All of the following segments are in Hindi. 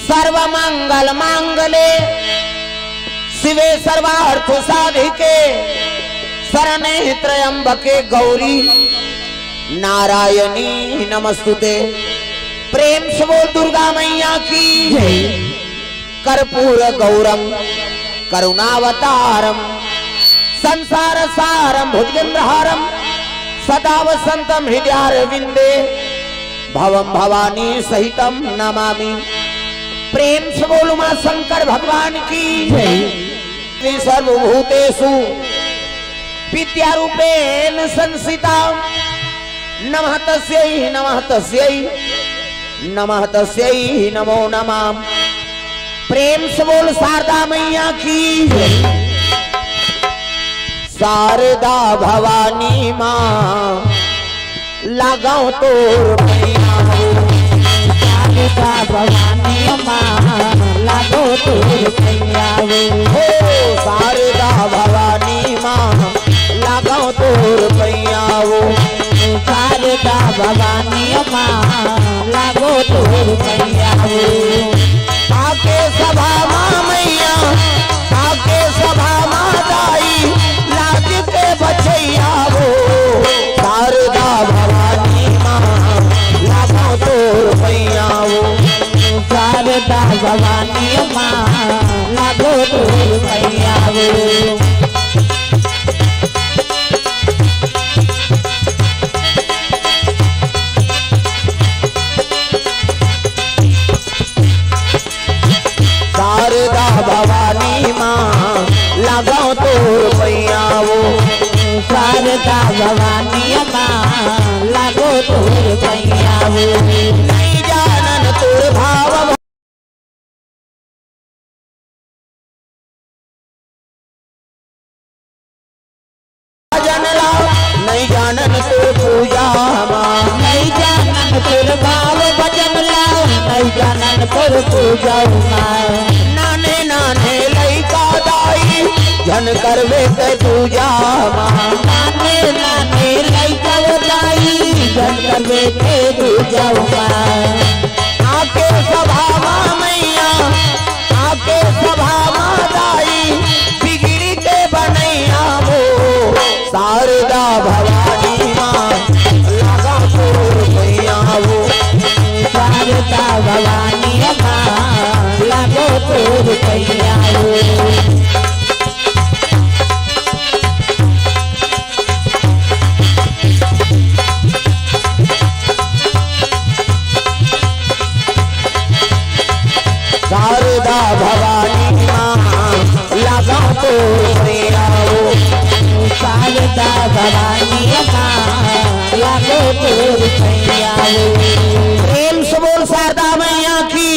सर्व मंगल मांगले शिवे सर्वार्थ साधिके शरणे त्र्यंबके गौरी नारायणी नमस्तुते। प्रेम से बोल दुर्गा मैया की कर्पूर गौरम करुणावतारम संसार सारम भुजगेंद्रहारम सदा वसंतम हृदयारविंदे भवम भवानी सहितम नमामि। प्रेम से बोल मां शंकर भगवान की सर्वभूतेषु विद्यारूपेण संस्थिता नमः तस्यै नमः तस्यै नमः तस्यै नमो नमः। प्रेम से बोल शारदा मैया की शारदा भवानी माँ लगाओ तोर मैया शारदा भवानी माँ लागो तोर मैया हो शारदा भवानी माँ लगाओ तोर मैया हो शारदा भवानी माँ लागो तोर मैया हो। आके सभा माँ मैया आके सभा माँ दाई लाज के बचैया हो शारदा भवानी माँ लागो तोर मैया हो शारदा भवानी माँ लागो तोर मैया हो। शारदा भवानी माँ लगाओ तोर मैया वो शारदा भवानी माँ लागो तोर मैया वो। नहीं जानन तोर भाव भजन लाओ नहीं जानन तोर पूजा माँ नहीं जानन तोर भाव भजन लाओ नहीं जानन तोर पूजा माँ। नाने नाने लइका दाई जन करवे ते पूजा माँ नाने नाने लइका दाई जन करवे ते पूजा माँ। आके सभा माँ मैया आके सभा माँ दाई बिगड़ी के बनैया वो शारदा भवानी माँ लगा तोर मैया वो शारदा भवानी माँ लागो तोर मैया वो। शारदा भवानी माँ लगा तोर मैया वो शारदा भवानी माँ लागो तोर मैया वो। प्रेम से बोल शारदा मैया की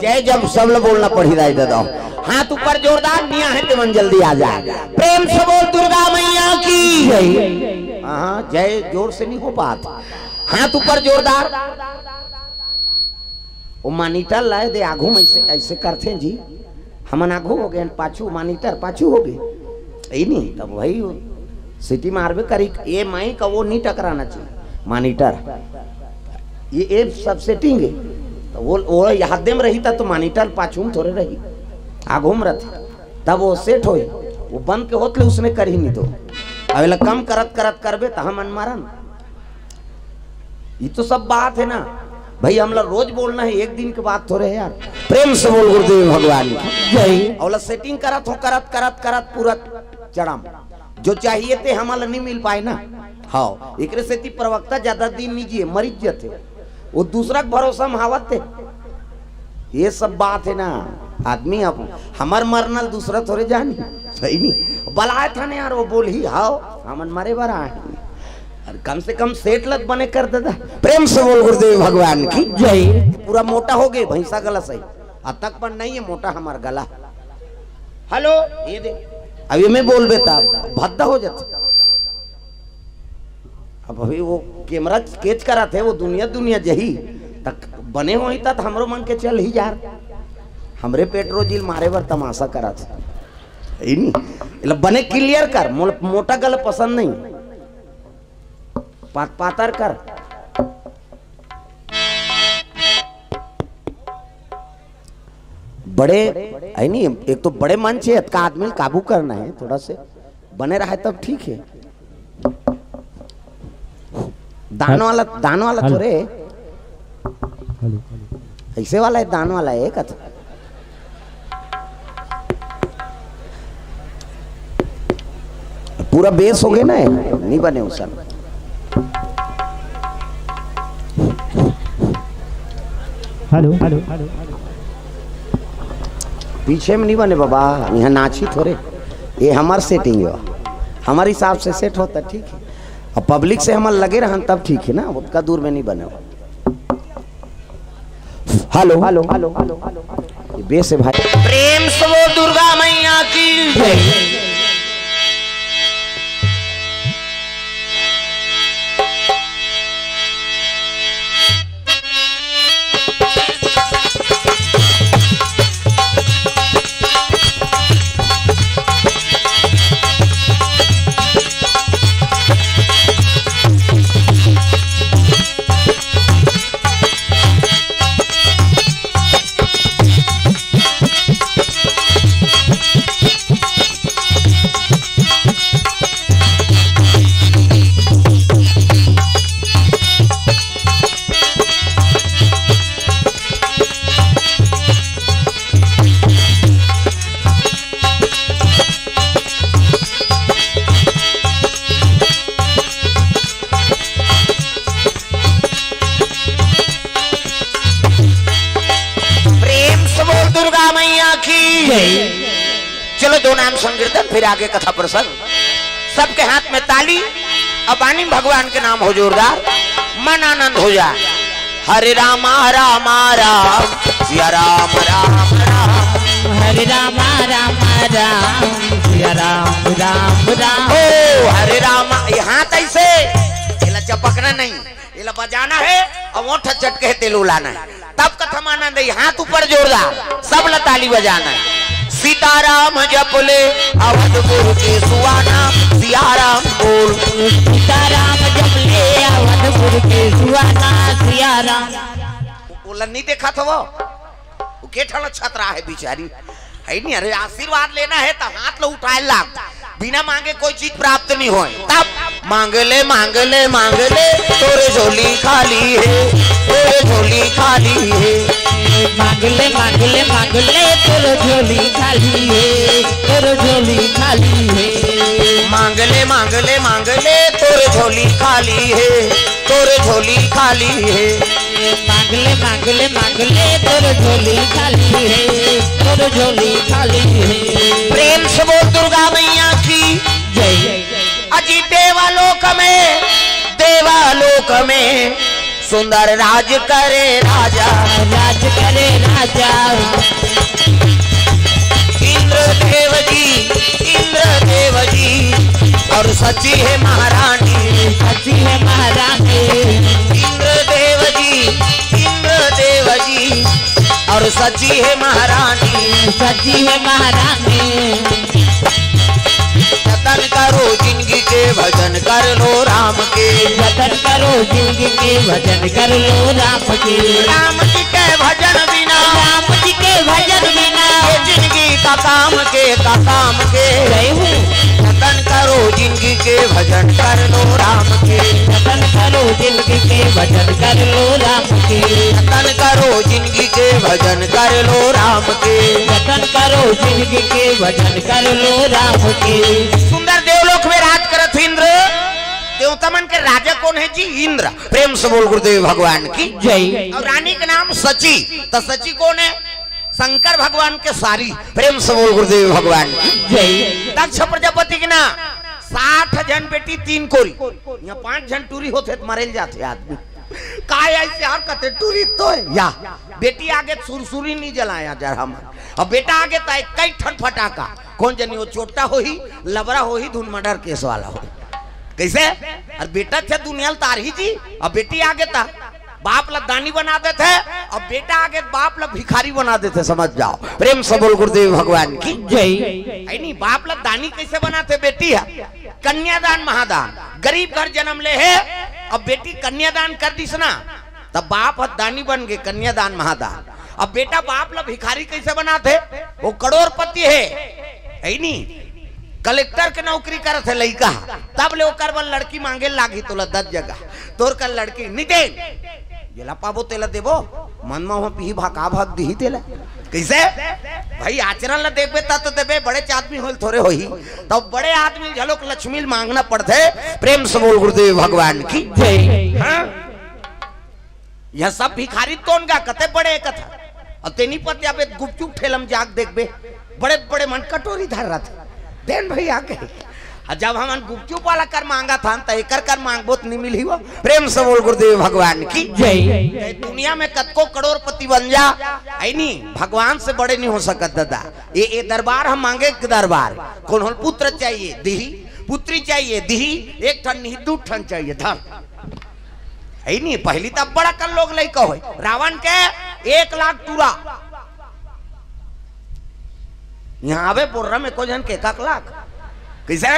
जय। जब सब लोग बोलना पड़ी रहा है दादा हाथ ऊपर जोरदार निया है तो मन जल्दी आ जाए। प्रेम से बोल दुर्गा मैया की जय। हाँ जय जोर से नहीं हो पाता हाथ ऊपर जोरदार। वो मॉनिटर लाए दे आगू में ऐसे करते हैं जी हमन आगू हो गए पाछू मॉनिटर पाछू हो गए यही नहीं तब वही सिटी मारबे करी ये माई का वो नहीं टकराना चाहिए मॉनिटर ये सब सेटिंग है तो वो हाथ में रही था तो मॉनिटर पाछू में थोड़े रही आगू में रहती तब वो सेट हो वो बंद के होतले उसने कर ही नहीं तो अवेला कम करत करत करबे तो हम मारन। ये तो सब बात है ना भाई हम लोग रोज बोलना है एक दिन के बाद थोड़े यार। प्रेम से बोल गुरुदेव भगवान जय। और सेटिंग करत हो करत करत करत पूरा चढ़म जो चाहिए थे हमारा नहीं मिल पाए ना। हाँ एक से प्रवक्ता ज्यादा दिन नहीं जिए मरीज थे वो दूसरा भरोसा में हावत थे। ये सब बात है ना आदमी अब हमार मरनल दूसरा थोड़े जानी सही नहीं बलाए था ना यार वो बोल ही हाओ हमन मरे बरा और कम से कम सेठ लग बने कर देता। प्रेम से बोल गुरुदेव भगवान की जय। पूरा मोटा हो गए भैंसा गला सही अब तक पर नहीं है मोटा हमार गला। हेलो ये दे अब ये मैं बोल बेटा भद्दा हो जाता। अब अभी वो कैमरा कैच करा थे वो दुनिया जही तक बने हो ही तक हमरो मन के चल ही यार हमरे पेट्रो जिल मारे बर तमाशा करा था नहीं बने क्लियर कर मोटा गला पसंद नहीं पातर कर बड़े है नहीं, एक तो बड़े मंच है का आदमी काबू करना है, थोड़ा से बने रहा है तब ठीक है। दान वाला थोड़े ऐसे वाला है, दान वाला है कथ पूरा बेस हो गया ना, नहीं बने उस हेलो हेलो हेलो पीछे में नहीं बने बाबा, यहाँ नाची थोड़े, ये हमार सेटिंग है, हमारे हिसाब से सेट होता ठीक है। और पब्लिक से हम लगे रहन तब ठीक है ना, उतना दूर में नहीं बने। Hello hello hello hello base है भाई। प्रेम से वो दुर्गा मैया की चलो दो नाम संकीर्तन फिर आगे कथा प्रसंग। सबके हाथ में ताली, अब आनी भगवान के नाम हो जोरदार, मन आनंद हो जाए। हरे राम राम राम सिया राम राम राम, हरे राम राम राम सिया राम राम राम। ओ हरे राम, ये हाथ ऐसे ये चपकना नहीं, ये बजाना है और मोटा चटके तेल उलाना है, तब कथम आनंद है। हाथ ऊपर जोरदार, सब ताली बजाना है। सीताराम जप ले अवधपुर के सुहाना, सियाराम बोल सीताराम जप ले अवधपुर के सुहाना, सियाराम। बोला नहीं देखा था वो केठल छतरा है बेचारी है नहीं। अरे आशीर्वाद लेना है तो हाथ लो उठाए लाग, बिना मांगे कोई चीज प्राप्त नहीं हो। तब मांग ले तोरे झोली खाली है, तोरे झोली खाली है। मांग ले तोरे झोली खाली है, तोरे झोली खाली है। मांग ले तोरे झोली खाली है, तोरे झोली खाली है। मांग ले तोरे झोली खाली है, तोरे झोली खाली है। प्रेम से बोल दुर्गा मैया की जय। अजी देवालोक में सुंदर राज करे राजा, राज करे राजा। इंद्र देव जी और सची है महारानी, सची है महारानी। इंद्र देव जी और सची है महारानी, सची है महारानी। जतन करो जिंदगी के भजन कर लो राम के, जतन करो जिंदगी के भजन कर लो राम के। राम जी के भजन बिना, राम जी के भजन बिना ये जिंदगी का काम के जय हो। जतन करो जिंदगी के भजन कर लो राम के, जतन करो जिंदगी के भजन कर लो राम के। जतन करो जिंदगी के भजन कर लो राम के, जतन करो जिंदगी के भजन कर लो राम के। सुंदर देवलोक में राज करत इंद्र, देवतमन के राजा कौन है जी? इंद्र। प्रेम से बोल गुरुदेव भगवान की जय। और रानी का नाम सची, तो सची कौन है? शंकर भगवान के सारी। प्रेम से बोल गुरुदेव भगवान की जय। दक्ष प्रजापति के ना 60 जन बेटी 3 कोरी, यहाँ 5 जन टूरी होते मरेल जाते आदमी। काय ऐसे हार करते टूरी तो है या बेटी आगे सुरसुरी नहीं जलाया जा हम, अब बेटा आगे तो कई ठन फटाका, कौन जनी वो चोटा हो ही लबरा हो ही धुन मर्डर केस वाला हो कैसे। और बेटा थे दुनिया तार ही जी, अब बेटी आगे था बाप ला दानी बना देते, अब बेटा आगे बाप ला भिखारी बना देते, समझ जाओ। प्रेम से बोल गुरुदेव भगवान की जय। नहीं बाप ला दानी कैसे बनाते? बेटी है कन्यादान महादान, गरीब घर जन्म ले है, अब बेटी कन्यादान कर दी ना तब बाप दानी बन गए, कन्यादान महादान। अब बेटा बाप ला भिखारी कैसे बनाते? वो करोड़पति है नहीं, कलेक्टर के नौकरी करत है लड़का, तब ले ओकर बल लड़की मांगे लागी तोला 10 जगह, तोर कर लड़की नहीं दे जेला पाबो तेला देबो, मन में हो पी भाका भाग दी तेला कैसे भाई आचरण ला देखबे ता तो देबे, बड़े आदमी होल थोड़े होई, तब बड़े आदमी झलोक लक्ष्मी मांगना पड़ते। प्रेम से बोल गुरुदेव भगवान की जय। हाँ? यह सब भिखारी तोन गा कते बड़े कथा और तेनी पर जाबे गुपचुप ठेलम जाग देखबे बड़े बड़े मन कटोरी धर रहा था देन भाई आके, जब हम गुपचुप वाला कर मांगा था तो एक कर मांगबो नहीं मिली हो। प्रेम से बोल गुरुदेव भगवान की जय। दुनिया में कतको करोड़पति बन जा आई नहीं, भगवान से बड़े नहीं हो सकत दादा। ये दरबार हम मांगे दरबार, कौन हो पुत्र चाहिए दिही, पुत्री चाहिए दिही, एक ठन नहीं 2 ठन चाहिए धर है नहीं। पहली तब बड़ा कर लोग लइका हो, रावण के 1 लाख टूरा यहाँ आवे बोल रहा में को जन के 1 लाख कैसे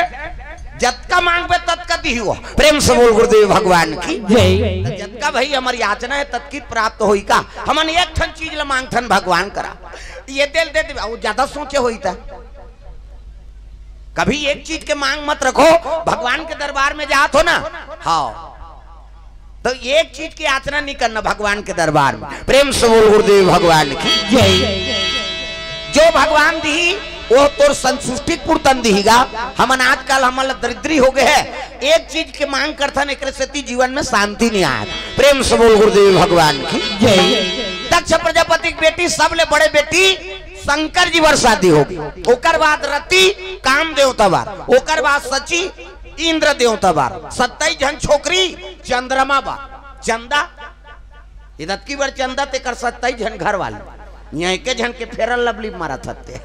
जतका मांगबे तत्का दी हो। प्रेम से बोल गुरुदेव भगवान की जय। जतका भाई हमारी याचना है तत्की प्राप्त होई का, हमन एक ठन चीज ला मांगथन भगवान करा ये दिल दे दे, ज्यादा सोचे होई था। कभी एक चीज के मांग मत रखो, भगवान के दरबार में जात हो ना, हाँ तो एक चीज की याचना नहीं करना भगवान के दरबार में। प्रेम से बोल गुरुदेव भगवान की जय। जो भगवान दी वो तोर संतुष्टि पूर्तन दीगा। हमन आजकल हमारा दरिद्री हो गए है, एक चीज के मांग करता एक से जीवन में शांति नहीं आया। प्रेम से बोल गुरुदेव भगवान की जय। दक्ष प्रजापति की बेटी सबले बड़े बेटी शंकर जी वर शादी होगी, ओकर बाद रति काम देवता बार, ओकर बाद सची इंद्र देवता बार, 27 जन छोकरी चंद्रमा बार, चंदा इधर की बार चंदा ते कर 27 जन घर वाले, यहाँ के जन के फेरल लवली मारा थते।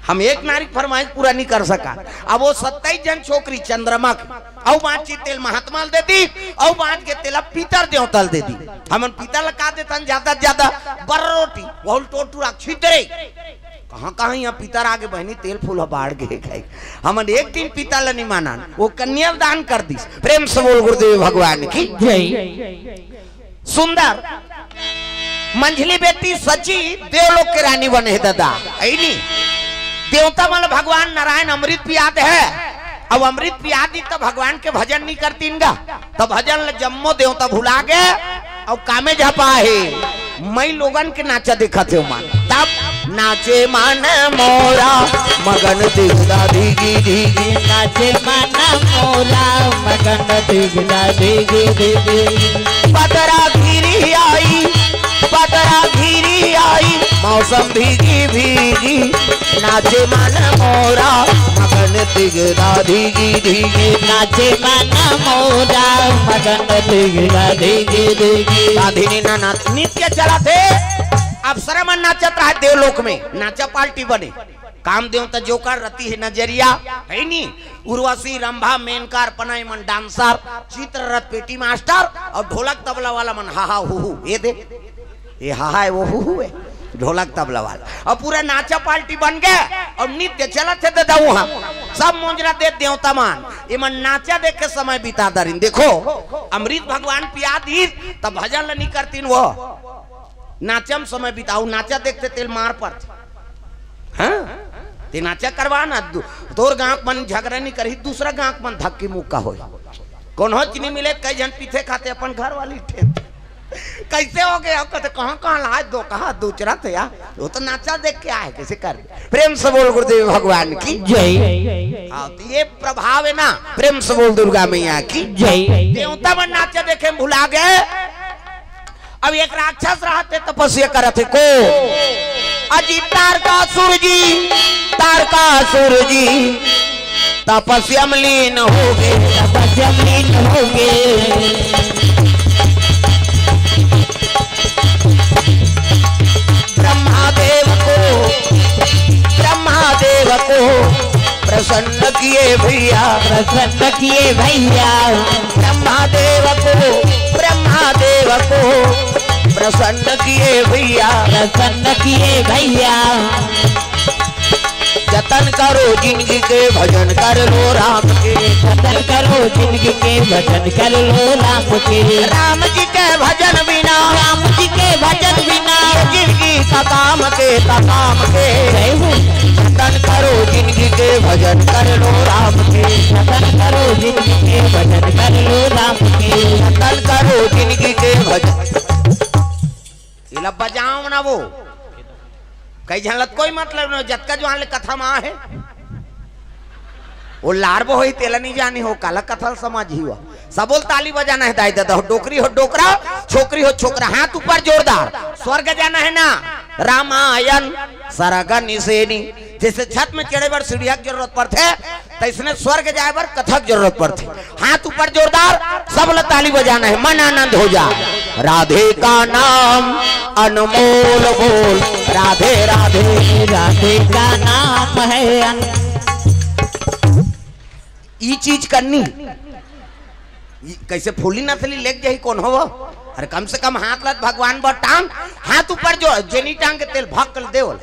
हम एक नारी फरमाइश पूरा नहीं कर सका, अब वो 27 जन छोकरी चंद्रमा के औ बाँची तेल महात्मा दे दी, औ बाँच के तेल पीतर देवतल दे दी। हमन पीतर लगा देता ज्यादा बर रोटी बहुत टोटू छितरे कहाँ यहाँ पीतर आगे बहनी तेल फूल बाढ़ के खाई। हमन एक दिन पीतर नहीं माना, वो कन्यादान कर दी। प्रेम से बोल गुरुदेव भगवान की जय। सुंदर मंझली बेटी सची देवलोक के रानी बने दादा नहीं, देवता मतलब भगवान नारायण अमृत पियाद है, अब अमृत पिया दी तो भगवान के भजन नहीं करती इनका, तो भजन जम्मो देवता भुला गए और कामे झपा है। मई लोगन के नाचा देखा थे मान, तब नाचे मन मोरा मगन दिखदा धीगी धीगी, नाचे मन मोरा मगन दिखदा धीगी धीगी। बदरा घिरी आई, बदरा घिरी आई, मौसम भीगी भीगी, नाचे मन मोरा मगन दिखदा धीगी धीगी, नाचे मन मोरा मगन दिखदा धीगी धीगी। राधिनी ना नित्य चला थे, अब सरमन नाचत रहा देवलोक में, नाचा पार्टी बने। काम देवता जोकर रति है नजरिया है नी, उर्वशी रंभा मेनकार पनाई मन डांसर, चित्ररथ पेटी मास्टर और ढोलक तबला वाला मन हा हा हु ये दे ये हा हा वो हु है ढोलक तबला वाला, और पूरा नाचा पार्टी बन गए और नृत्य चला थे दादा वहां सब मोजरा दे देवता मान ये मन नाचा देख के समय बिता दरिन। देखो अमृत भगवान पिया दी तब भजन नहीं करतीन, वो नाचम समय बिताऊ, नाचा देखते तेल मार पर हाँ? ते नाचा करवाना तोर गांव मन झगड़ा नहीं करी, दूसरा गांव मन धक्की मुक्का हो, कौन हो नहीं मिले कई जन पीछे खाते अपन घर वाली ठेक कैसे हो गया कहते कहाँ कहाँ लाए दो कहाँ दूसरा थे यार, वो तो नाचा देख के आए कैसे कर। प्रेम से बोल गुरुदेव भगवान की जय। हाँ तो ये प्रभाव है ना, प्रेम से बोल दुर्गा मैया की जय। देवता मन नाचा देखे भुला गए। अब एक राक्षस रहते तपस्या करते को अजी तारकासुर जी, तारकासुर जी तपस्या में लीन हो गए, तपस्या में लीन हो गए। ब्रह्मादेव को प्रसन्न किए भैया, प्रसन्न किए भैया। ब्रह्मादेव को प्रसन्न किए भैया, प्रसन्न किए भैया। जतन करो जिंदगी के भजन कर लो राम के, जतन करो जिंदगी के भजन कर लो राम के। राम जी के भजन बिना, राम जी के भजन बिना जिंदगी का काम के, जय हो। जतन करो जिंदगी के भजन कर लो राम के, जतन करो जिंदगी के भजन कर लो राम के। जतन करो जिंदगी के भजन। इला बजाओ ना वो कई झलत कोई मतलब नहीं, जतका जो आले कथा में है वो लारबो होई तेला नहीं जानी हो, काला कथा समझ ही हुआ। सबोल ताली बजाना है दाई दादा, हो डोकरी हो डोकरा, छोकरी हो छोकरा, हाथ ऊपर जोरदार। स्वर्ग जाना है ना, रामायण सरगन निसेनी। जैसे छत में चढ़े बार सीढ़िया की जरूरत पड़ते, तो इसने स्वर्ग जाए बार कथक जरूरत पड़ती। हाथ ऊपर जोरदार, सब ताली बजाना है, मन आनंद हो जा। राधे का नाम अनमोल बोल, राधे राधे, राधे का नाम है ये चीज करनी। कैसे फूली नथली लेक जाही कौन हो? अरे कम से कम हाथ लत भगवान बर टांग, हाथ ऊपर जो जेनी टांग के तेल भाग कर देवल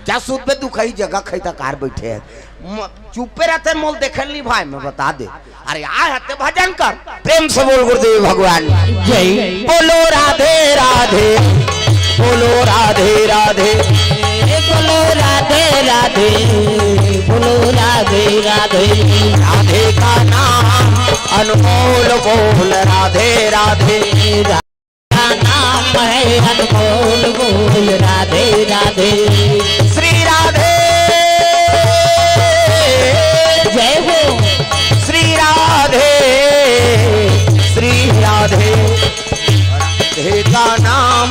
जा सूद पे दुखई जगह खई तक कार बैठे है, चुपे रहते मोल देखल नहीं भाई, मैं बता दे। अरे आए हते भजन कर, प्रेम से बोल गुरुदेव भगवान जय। बोलो राधे राधे, बोलो राधे राधे, बोलो राधे राधे, बोलो राधे राधे। राधे का नाम अनमोल बोल, राधे राधे, का नाम है अनमोल बोल, राधे राधे। श्री राधे जय हो। श्री राधे, श्री राधे, राधे का नाम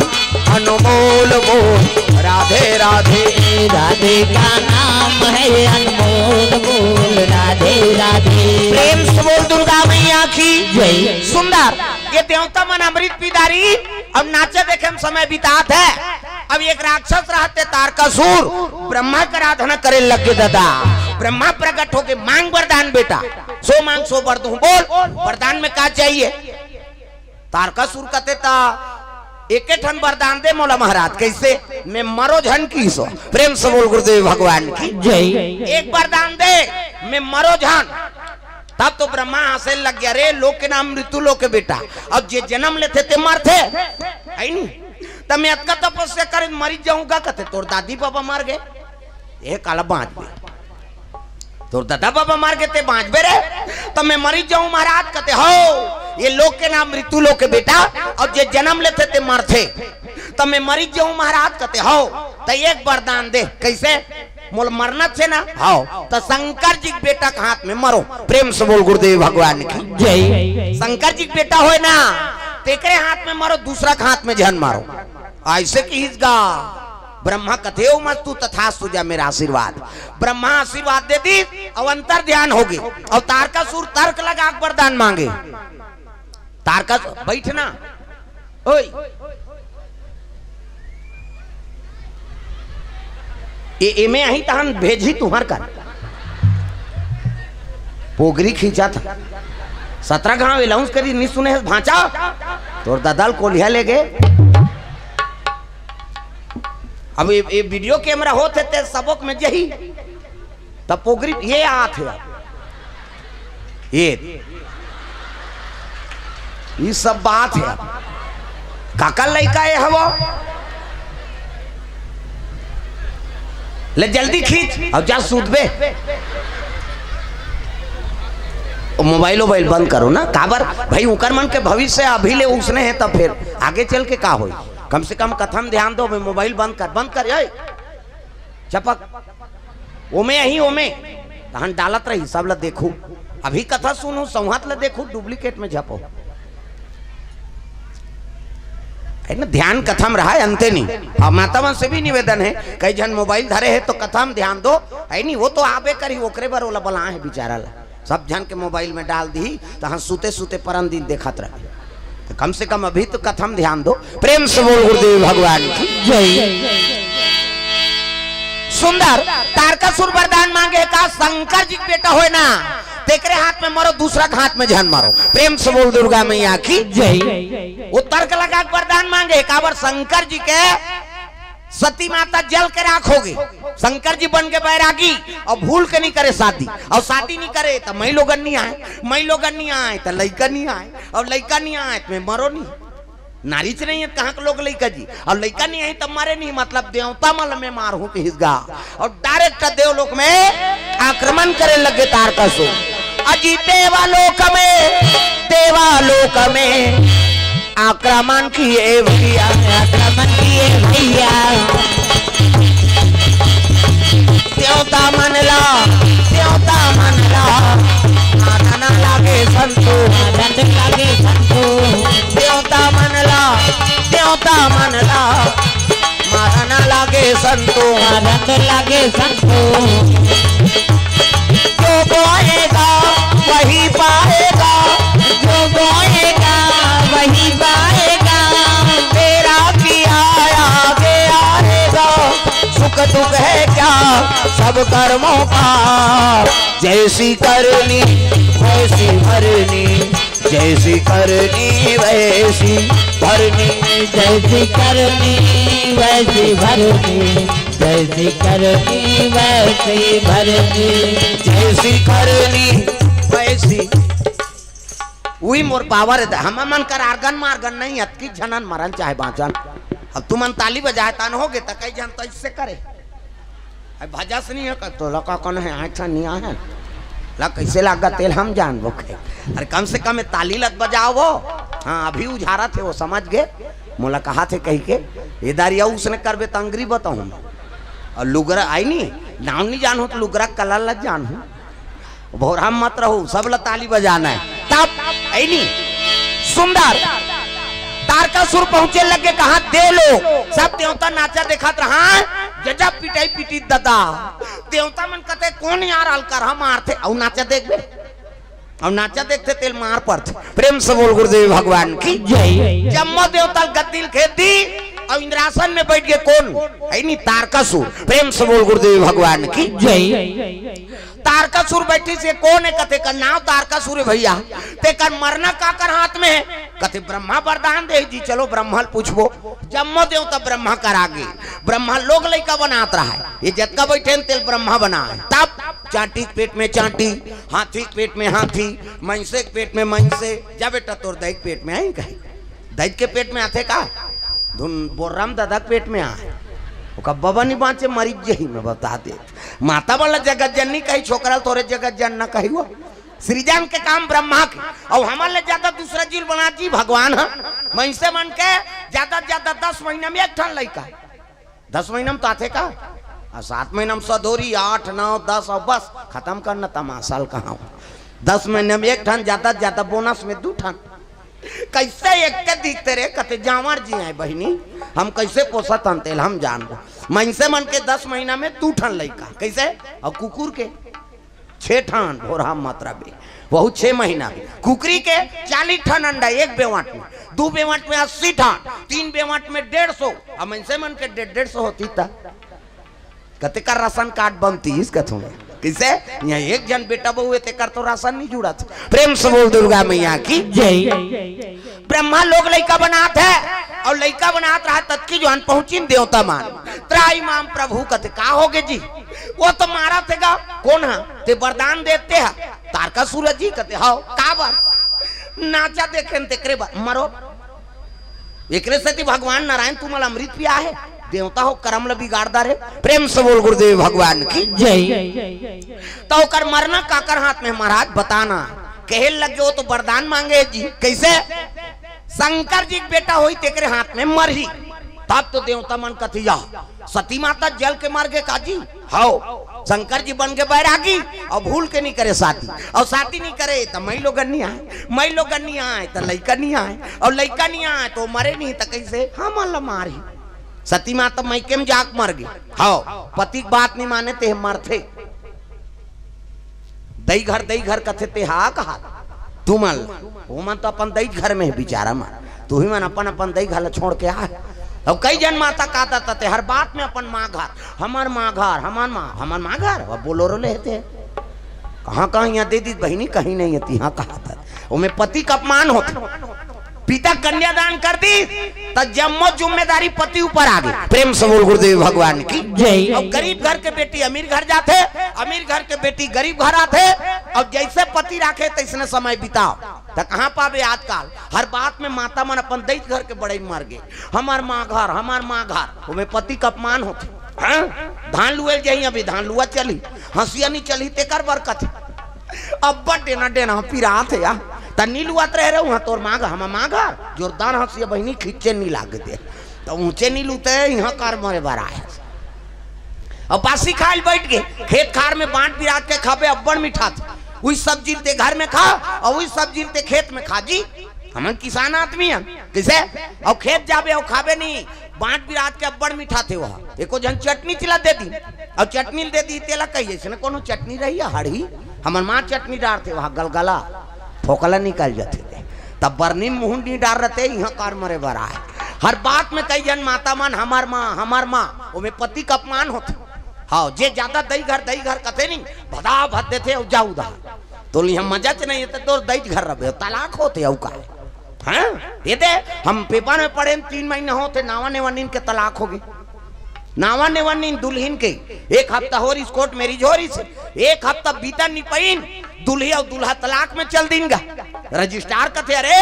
अनमोल बोल, राधे राधे, राधे का नाम है अनमोल बोल, राधे राधे। प्रेम से बोल दुर्गा मैया की जय। सुंदर ये देवता मन अमृत पीदारी अब नाचे देखे में समय बितात है। अब एक राक्षस रहते तारकासुर, ब्रह्मा का आराधना करे लग गए दादा। ब्रह्मा प्रकट होके मांग वरदान बेटा, सो मांग सो वर दूं, बोल वरदान में क्या चाहिए? तारकासुर कहते ता एक ठन वरदान दे मोला महाराज। कैसे? मैं मरो झन की सो। प्रेम से बोल गुरुदेव भगवान की जय। एक वरदान दे, मैं मरो झन। तब तो ब्रह्मा हंसे लग गया, रे लोक के नाम मृत्यु लोक के बेटा, अब जे जन्म लेते ते मरते है नहीं, तब मैं अतका तपस्या कर मरी जाऊंगा। कहते तोर दादी बाबा मार गए, ये काला बाँच गए, तोर दादा बाबा मार गए ते बाँच बे रे, तब मैं मरी जाऊं महाराज। कहते हो ये लोक के नाम मृत्यु लोक के बेटा, अब जे जन्म लेते ते मरते, तब मैं मरी जाऊं महाराज। कहते हो तो एक वरदान दे। कैसे? मोल मरना छे ना, हाओ तो शंकर जी के बेटा के हाथ में मरो। प्रेम से बोल गुरुदेव भगवान की जय। शंकर जी के बेटा होए ना, तेकरे हाथ में मारो, दूसरा के हाथ में जहन मारो। ऐसे की हिजगा ब्रह्मा कथे ओ मस्तु तथास्तु, जा मेरा आशीर्वाद। ब्रह्मा आशीर्वाद दे दी, अवंतर ध्यान होगी। और तारकासुर तर्क लगा वरदान मांगे। तारकासुर बैठना, ओए ये में आई तहन भेजी तुम्हार कर पोगरी खींचा था 17 गांव अलाउंस करी नहीं सुने भांचा तोर दादाल कोलिया ले गए। अब ये वीडियो कैमरा होते थे सबक में यही तब पोगरी ये आत है, ये सब बात है। काका लड़का है वो ले जल्दी खींच और जा सूदबे। मोबाइल बंद करो ना काबर भाई, उकर मन के भविष्य अभी ले उसने है, तब फिर आगे चल के का होई। कम से कम कथम ध्यान दो, मोबाइल बंद कर चपक ओमे यही ओमे तहन डालत रही सब ला देखू। अभी कथा सुनू संवाद ला देखू, डुप्लीकेट में झपो ना, ध्यान कथम रहा है अंते नहीं। और मातावन से भी निवेदन है, कई जन मोबाइल धरे है तो कथम ध्यान दो है नहीं, वो तो आबे करी ओकरे बार ओला बला है बेचारा ला, सब जन के मोबाइल में डाल दी तो हाँ सूते सूते परम दिन देखत रहे। तो कम से कम अभी तो कथम ध्यान दो। प्रेम से बोल गुरुदेव भगवान की जय। सुंदर तारकासुर वरदान मांगे का शंकर जी बेटा होए ना, तेकरे हाथ में मारो, दूसरा के हाथ में जहन मारो। प्रेम से बोल दुर्गा मैया की जय। वो तर्क लगा वरदान मांगे काबर शंकर जी के सती माता जल के राख होगी, शंकर जी बन के बैरागी और भूल के नहीं करे शादी, और शादी नहीं करे तो मई लोगन नहीं आए, मई लोगन नहीं आए तो लड़का नहीं आए, और लड़का नहीं आए तो मरो नहीं, नारीच नहीं है कहाँ के लोग लड़का जी, और लड़का नहीं आई तब मारे नहीं, मतलब देवता मल में मार हूं कि हिस्गा, और डायरेक्ट देवलोक में आक्रमण करे लगे तारकासुर। अजी देवालोक में आक्रमण किए भैया, आक्रमण किए भैया, देवता मनला मारना लागे संतो, दंड लागे संतो, देवता मनला मारना लागे संतो, दंड लागे संतो। जो बोएगा वही पाएगा, जो बोएगा वही पाएगा, तेरा किया आगे आएगा, सुख दुख है क्या सब कर्मों का, जैसी करनी वैसी भरनी, जैसी करनी वैसी भरनी, जैसी करनी वैसी भरनी, जैसी करनी वैसी भरनी, जैसी करनी वैसी। वही मोर पावर है, हम मन कर आर्गन मार्गन नहीं अतकी झनन मरन चाहे बाँचन। अब तुम ताली बजाए तान हो गए तो कई जन तो इससे करे भजस नहीं है तो लका कौन है अच्छा नहीं है ला कैसे लागा तेल हम जान बोखे, अरे कम से कम ताली लग बजाओ वो। हाँ अभी उझारा थे वो समझ गए, मोला कहा थे कही के ये दारिया उसने करबे तंगरी बताऊँ, और लुगरा आई नहीं नाम नहीं जान हो तो लुगरा कलर लग जान हो, भोरा मत रहो सब ला ताली बजाना है। तब आई नहीं सुंदर तारकासुर पहुंचे लगे, कहा दे लो, सब देवता नाचा देखा रहा, जजा पिटाई पिटी ददा, देवता मन कहते कौन यार अलकर हम मारते, और नाचा देख बे, और नाचा देखते तेल मार पड़ते। प्रेम से बोल गुरुदेव भगवान की जय। जम्मो देवता गद्दिल खेत दी और इंद्रासन में बैठ गए कौन है नहीं तारकासुर, प्रेम से बोल गुरुदेव भगवान की जय। तारकासुर बैठी से कौन है, कथे का नाम तारकासुर है भैया, ते कर मरना का कर हाथ में है, कथे ब्रह्मा वरदान दे जी, चलो ब्रह्मा पूछबो, जम्मो देवता ब्रह्मा कर आगे, ब्रह्मा लोग लड़का बनात रहा है, ये जत्का बैठे तेल ब्रह्मा बना है। तब चाटी के पेट में चाटी, हाथी के पेट में हाथी, महिषे के पेट में महिषे, जा बेटा तोर दही के पेट में आई कहीं, दही के पेट में आते का धुन बोराम दादा के पेट में आए, बाबा नहीं बाँचे मरीज जही में बता दे, माता वाला जगत जननी कही छोकरा तोरे जगत जन न कही वो सृजन के काम ब्रह्मा के, और हमारे ज्यादा दूसरा जीव बना जी भगवान है, महिषे मन के ज्यादा 10 महीना में एक ठन लड़का, 10 महीना में तो आते का, 7 महीना में सदोरी 8 9 10 और बस खत्म करना तमाशाल कहाँ, 10 महीने में एक ठन, ज्यादा बोनस में 2 ठन, कैसे एक के दिखते रहे, कहते जावर जी हैं बहिनी हम कैसे पोसत अंतेल हम जान गो, महिषे मन के 10 महीना में 2 ठन लड़का, कैसे, और कुकुर के 6 ठन, भोरा मात्रा बे बहुत 6 महीना, कुकरी के 40 ठन अंडा, 1 बेवाट में, 2 बेवाट में 80 ठन, 3 बेवाट में 150, और महिषे मन के 150 होती था, कहते का राशन कार्ड बनती इस कथों में, किसे यहाँ एक जन बेटा बहुए ते कर तो राशन नहीं जुड़ा था। प्रेम से बोल दुर्गा मैया की जय। ब्रह्मा लोग लड़का बनात है, और लड़का बनात रहा तत् की जान पहुंची देवता मान, त्राई माम प्रभु कहते का होगे जी, वो तो मारा थेगा कौन है, ते वरदान देते हैं तारकासुर जी, कहते हाँ का बार नाचा देखे तेकरे मरो, एकरे से भगवान नारायण तुम्हारा अमृत पिया है, देवता हो कर्म ल बिगाड़दार है। प्रेम से बोल गुरुदेव भगवान की जय। तो कर मरना काकर हाथ में महाराज बताना, कहे लगे हो तो वरदान मांगे जी, कैसे, शंकर जी बेटा होई तेरे हाथ में मरही, तब तो देवता मन कथी जा, सती माता जल के मार गए काजी, हाओ शंकर जी बन के बैरागी, और भूल के नहीं करे शादी, और शादी नहीं करे तो मई लोगन नहीं आए, मई लोगन नहीं आए तो लड़का नहीं आए, और लड़का नहीं आए तो मरे नहीं तो कैसे हम अल्लाह मारी, सती माता मैके में जाक मर गई, हाँ पति बात नहीं माने ते मर थे, दई घर कथे ते हा कहा तू मन वो मन तो अपन दई घर में है बेचारा मन, तू ही मन अपन दई घर छोड़ के आ, अब कई जन माता कहता थे हर बात में अपन माँ घर, हमार माँ घर, हमार माँ घर, अब बोलोरो लेते कहाँ यहाँ दे दी बहिनी कहीं नहीं आती, हाँ कहा था, वो में पति का अपमान होता, पिता कन्यादान कर दी तो जम्मो जिम्मेदारी पति ऊपर आ गई। प्रेम से बोल गुरुदेव भगवान की जय। अब गरीब घर के बेटी अमीर घर जाते, अमीर घर के बेटी गरीब घर आते। अब जैसे पति राखे तैसने समय बिताओ तो कहाँ पावे आजकल। हर बात में माता मन अपन दैत घर के बड़े मर गए, हमार माँ घर में पति का अपमान होते। हाँ? धान लुएल जाई, अभी धान लुआ चली, हंसिया नहीं चली तेकर बरकत। अब देना देना पिरात है यार तनी लुआत रह रहे वहां तोर मांग हम मांगा जोरदार हंसिया बहनी खींचे नहीं लागते तो ऊंचे नहीं लूते यहाँ कार मरे बरा है। अब बासी खाल बैठ गए खेत खार में बांट बिरात के खाबे अब्बड़ मीठा था। वही सब्जी ते घर में खा और वही सब्जी ते खेत में खा जी। हम किसान आदमी हैं किसे और खेत जाबे और खाबे नहीं बांट बिरात के अब्बड़ मीठा थे। वहाँ एको जन चटनी चिला दे दी और चटनी दे दी तेला कही जैसे कोनो चटनी रही है हड़ी हमार माँ चटनी डार थे वहाँ गलगला फोकला निकल जाते थे तब बरनी मुहंडी डाल रहते यहाँ कार मरे बरा है। हर बात में कई जन माता मान हमार माँ वो में पति का अपमान होते। हाँ जे ज्यादा दही घर कथे नहीं भदा भद देते और जाऊ दा तो हम मजा च नहीं तो दही घर रहे तलाक होते औ का हाँ ये दे हम पेपर में पढ़े 3 महीने होते नावा नेवानीन के तलाक हो गए। नावा नेवानीन दुल्हन के 1 हफ्ता हो रही कोर्ट मैरिज हो रही से 1 हफ्ता बीता नहीं पाइन दुल्ही और दुल्हा तलाक में चल देंगे। रजिस्ट्रार कथे अरे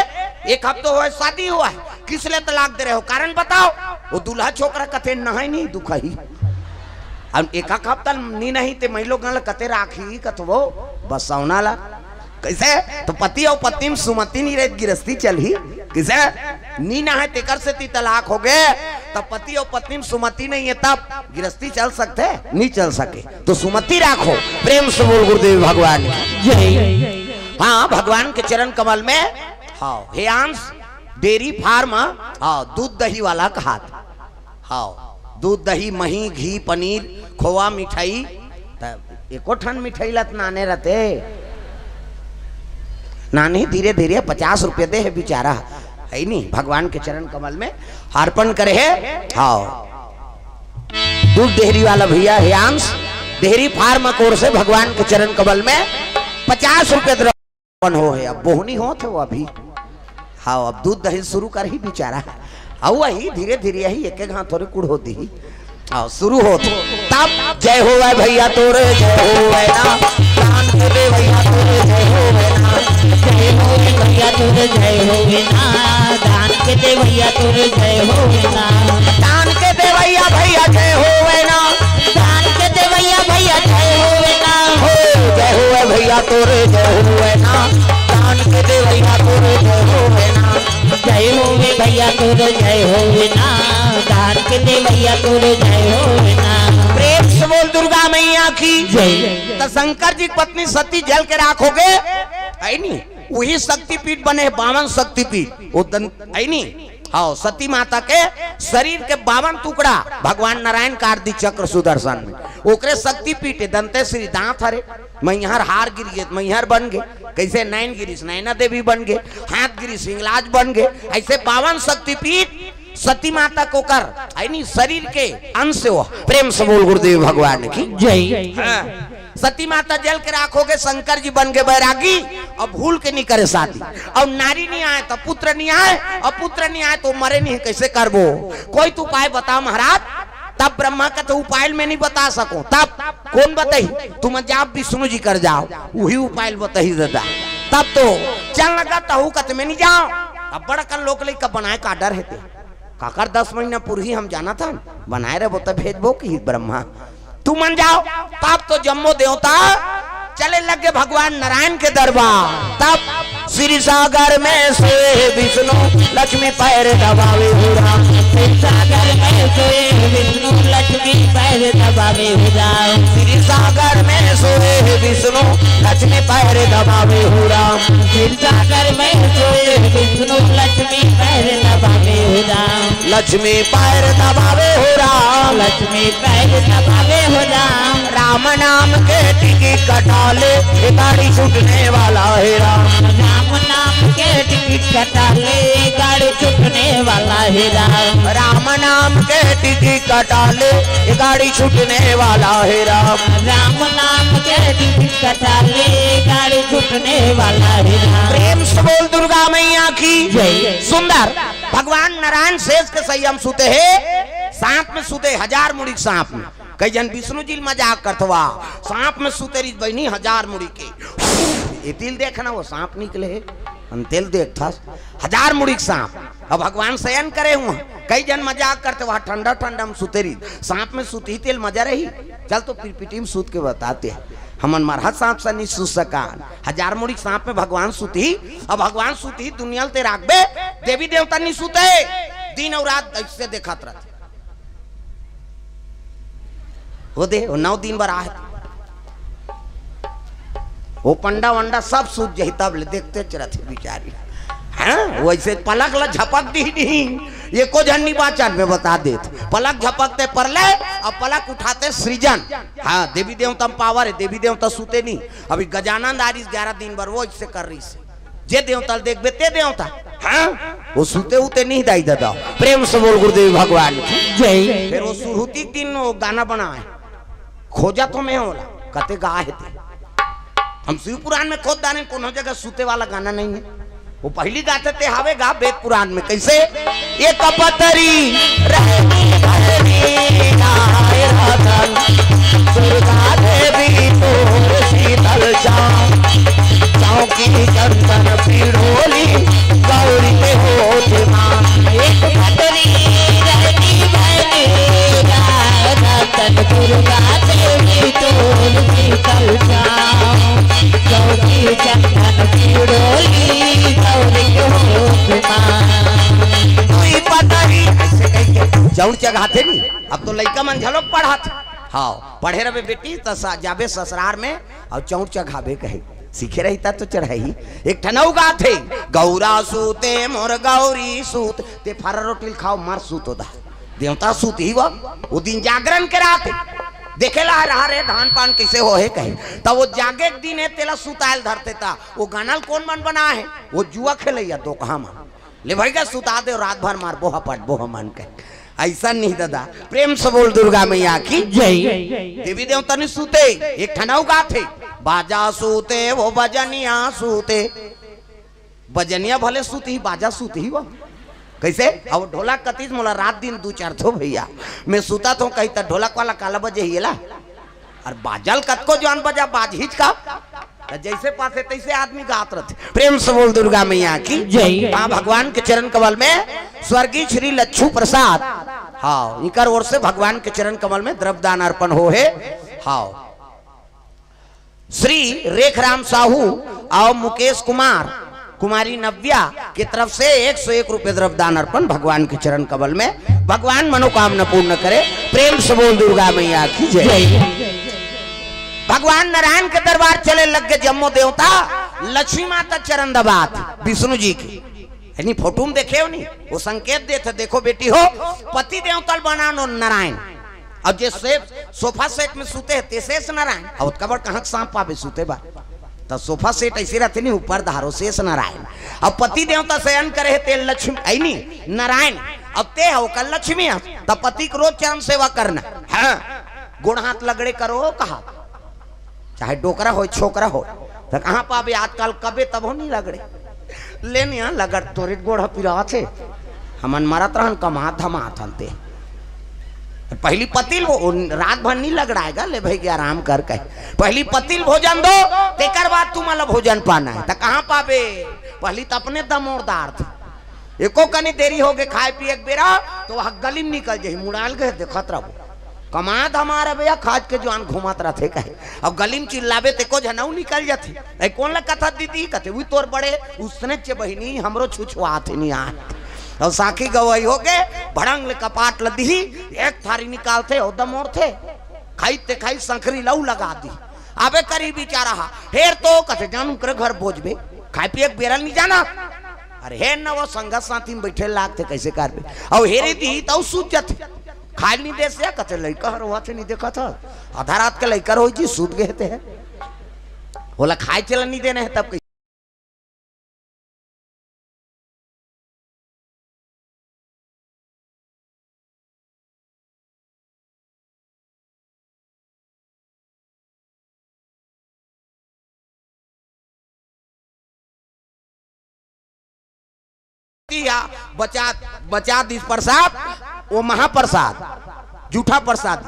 1 हफ्ता हुआ शादी हुआ है किस लिए तलाक दे रहे हो कारण बताओ। वो दुल्हा छोकरा कथे नहाई नहीं दुखाई अब 1 हफ्ता नहीं ते महिलो गल कते राखी कथवो बसौना ला कैसे तो पति और पत्नी में सुमति नहीं रही गिरस्ती चली किसे नी ना है तेकर से ती तलाक हो गए तब पति और पत्नी में सुमति नहीं है तब गिरस्ती चल सकते नहीं चल सके तो सुमति राखो। प्रेम से बोल गुरुदेव भगवान जय। हाँ भगवान के चरण कमल में हाँ हे अंश डेयरी फार्म हाँ दूध दही वाला कहा था। हाँ दूध दही मही घी पनीर खोआ मिठाई एको ठन मिठाई लत नाने रहते नानी धीरे धीरे 50 रुपये दे है बेचारा है नहीं भगवान के चरण कमल में अर्पण करे है। हाँ दूध डेहरी वाला भैया है अंश डेहरी फार्म कोर से भगवान के चरण कमल में 50 रुपये अर्पण हो है। अब बोहनी हो थे वो अभी हाँ अब दूध दही शुरू कर ही बेचारा अब वही धीरे धीरे यही एक हाथ थोड़ी कुड़ होती ही आओ शुरू हो तब जय हो भैया तोरे जय हो ना प्राण के दे भैया तोरे जय हो ना जय हो भैया तोरे जय हो ना दान के दे भैया तोरे जय हो ना दान के दे भैया जय हो ना दान के दे भैया जय हो ना जय हो भैया तोरे जय हो ना दान के दे भैया तोरे जय हो ना जय हो भैया तोरे जय हो ना दान के दे भैया तोरे जय हो ना। प्रेम से बोल दुर्गा मैया की जय। तो शंकर जी पत्नी सती जल के राखोगे है नहीं वही शक्तिपीठ बने 52 शक्तिपीठ वो है नहीं। हाँ सती माता के शरीर के 52 टुकड़ा भगवान नारायण कार्तिक चक्र सुदर्शन में ओकरे शक्तिपीठ दंते श्री दांत हरे मैहर हार गिर गए मैहर बन गए कैसे नैन गिरीश नैना देवी बन गए हाथ गिरी सिंगलाज बन गए ऐसे 52 शक्तिपीठ सती माता को कर नहीं शरीर के अंश हो। प्रेम से बोल गुरुदेव भगवान की जय। हाँ। सती माता जल के राखोगे शंकर जी बन गए बैरागी और भूल के नहीं करे शादी और नारी नहीं आए तो पुत्र नहीं आए और पुत्र नहीं आए तो मरे नहीं कैसे करबो कोई तो उपाय बताओ महाराज। तब ब्रह्मा का तो उपाय में नहीं बता सको तब कौन बताई तुम जाप विष्णु जी कर जाओ वही उपाय बताई दादा तब तो चल लगा तहु कत में नहीं जाओ। अब बड़ा कर लोग का बनाए का डर है काकर 10 महीना पूर्वी हम जाना था बनाए रहे वो तो भेजबो कि ब्रह्मा तू मन जाओ तब तो जम्मो देवता चले लगे भगवान नारायण के दरबार। तब श्री सागर में सोए विष्णु लक्ष्मी पैर दबावे हुरा सागर में सोए विष्णु लक्ष्मी पैर दबावे हुरा श्री सागर में सोए विष्णु लक्ष्मी पैर दबावे हुरा सागर में सोए विष्णु लक्ष्मी पैर दबावे हुरा लक्ष्मी पैर दबावे हुरा लक्ष्मी पैर दबावे हुरा राम नाम के टिकी कटाले गाड़ी छूटने वाला है राम राम नाम के टिकट कटा ले गाड़ी छूटने वाला है राम। राम नाम के टिकट कटा ले ये गाड़ी छूटने वाला है राम। राम नाम के टिकट कटा ले गाड़ी छूटने वाला है राम। प्रेम से बोल दुर्गा मैया की जय। सुंदर भगवान नारायण शेष के संयम सुते है, सांप में सुते 1000 मुड़ी सांप में। कई जन विष्णु जी मजाक करतवा सांप में सुते रही बहनी 1000 मुड़ी के। ये तिल देखना वो सांप निकले है, हम तिल देख था 1000 मुड़ी सांप। अब भगवान शयन करे हुआ, कई जन मजाक करते वहां ठंडा ठंडा में सुते रही, सांप में सुती तेल मजा रही। चल तो पिटी में सूत के बताते हैं हमन मरहत सांप से नहीं सूत सकान। 1000 मुड़ी सांप में भगवान सुती। अब भगवान सुती दुनिया ते राखबे, देवी देवता नहीं सुते दिन और रात ऐसे देखत रहते वो दे 9 दिन बार आए वो पंडा वंडा सब सूत जही तब ले देखते चरथे बिचारी। हाँ वैसे पलक ला झपक दी ये को झन्नी बाचन में बता देते पलक झपकते परले अब पलक उठाते सृजन। हाँ देवी देवता में पावर है, देवी देवता सूते नहीं। अभी गजानंद आरिस 11 दिन बार वो इससे कर रही से जे देवता देख बेते देवता। हाँ वो सूते उते नहीं दाई दादा। प्रेम से बोल गुरुदेव भगवान जय। फिर वो सुरुती दिन वो गाना बनाए खोजा तो मैं होला कते गाए थे हम शिव पुराण में खोद दाने कोनो जगह सूते वाला गाना नहीं है। वो पहली गाते थे हावे गा वेद पुराण में कैसे ये कपतरी दुर्गा देवी तोर शीतल चौकी चंदन पीड़ोली गौरी के होठ मां। एक कटरी रहती बहनी दुर्गा देवी तोर शीतल चौकी चंदन पीड़ोली गौरी के होठ मां। तुई पतरी ऐसे कह के जौन चढ़ाते नहीं। अब तो लड़का मन झलोक पढ़ाते हाँ पढ़े रहे बेटी तो जाबे ससुरार में और चौड़ चढ़ावे कहे सीखे रहता तो चढ़ाई। एक ठनऊ गा थे गौरा सूते मोर गौरी सूत ते फरा रोटी खाओ मार सूत होता देवता सूत ही वो दिन जागरण कराते देखे ला रहा रे धान पान कैसे हो है कहे तब वो जागे दिन है तेला सुताल धरते था। वो गानल कौन मन बना है वो जुआ खेलैया तो कहा मन ले भाई का सुता दे रात भर मार बोहा पट बोहा मन कहे ऐसा नहीं दादा। प्रेम से बोल दुर्गा मैया की जय। देवी देवता नहीं सूते एक ठनाऊ गा थे बाजा सूते वो बजनिया सूते बजनिया भले सूती बाजा सूती वो कैसे अब ढोलक कतीस मोला रात दिन 2-4 थो भैया मैं सूता तो कहीं तो ढोलक वाला काला बजे हिला और बाजल कतको जान बजा बाजहिच का जैसे पासे तैसे आदमी गात रहते। प्रेम से बोल दुर्गा मैया की जय। हाँ भगवान के चरण कमल में स्वर्गीय श्री लच्छू प्रसाद हाँ इकर ओर से भगवान के चरण कमल में द्रव्यदान अर्पण हो है। हाँ श्री रेखराम साहू और मुकेश कुमार कुमारी नव्या की तरफ से 101 रुपए द्रव्यदान अर्पण भगवान के चरण कमल में। भगवान मनोकामना पूर्ण करे। प्रेम से बोल दुर्गा मैया की जय। भगवान नारायण के दरबार चले लग गए जम्मो देवता लक्ष्मी माता चरण दबात विष्णु जी की यानी फोटो में देखे हो नहीं वो संकेत देते देखो बेटी हो पति देवता बनानो नारायण अब जे सोफा सेट में सूते ते शेष नारायण और कबर कहाँ सांप पावे सूते बा तो सोफा सेट ऐसे रहते नहीं ऊपर धारो शेष नारायण। अब पति देवता शयन करे ते लक्ष्मी ऐनी नारायण अब ते हो कल लक्ष्मी तब पति को रोज चरण सेवा करना हाँ गुण हाथ लगड़े करो कहा चाहे डोकरा हो छोकरा हो तो कहाँ पावे आजकल कबे तब हो नहीं लगड़े लेन यहाँ लगड़ तोरे गोड़ पिरा थे हमन मरत रहन कमा धमा थनते पहली पतिल रात भर नहीं लगड़ाएगा ले भाई के आराम कर कहे पहली पतिल भोजन दो तेकर बाद तुम अलग भोजन पाना है तो कहाँ पावे पहली तो अपने दमोरदार थे एको कनी देरी हो गए खाए पिए बेरा तो वह गली में निकल जाये मुड़ाल गए देखत रहो कमात हमारा भैया खाज के जवान घुमात रहते कहे अब गली में चिल्लावे ते को जनऊ निकल जाते कौन ला कथा दीदी कहते वही तोर बड़े उसने चे बहिनी हमरो छुछुआते नहीं आ और साखी गवाई हो गए भड़ंग ले कपाट लदी एक थारी निकालते उदम और थे खाईते खाई संखरी लऊ लगा दी आबे करी बेचारा हेर तो कहते जानू करे घर भोजबे खाए पिए बेरल नहीं जाना अरे हे न वो संगत साथी में बैठे लागते कैसे कर और हेरे दी तो सूझ जाते खाए नहीं दे से कहते लड़का हर से नहीं देखा था आधा रात के लड़का हो जी सूत गए थे बोला खाए चला नहीं देने हैं तब बचा बचा दिस प्रसाद वो महाप्रसाद जूठा प्रसाद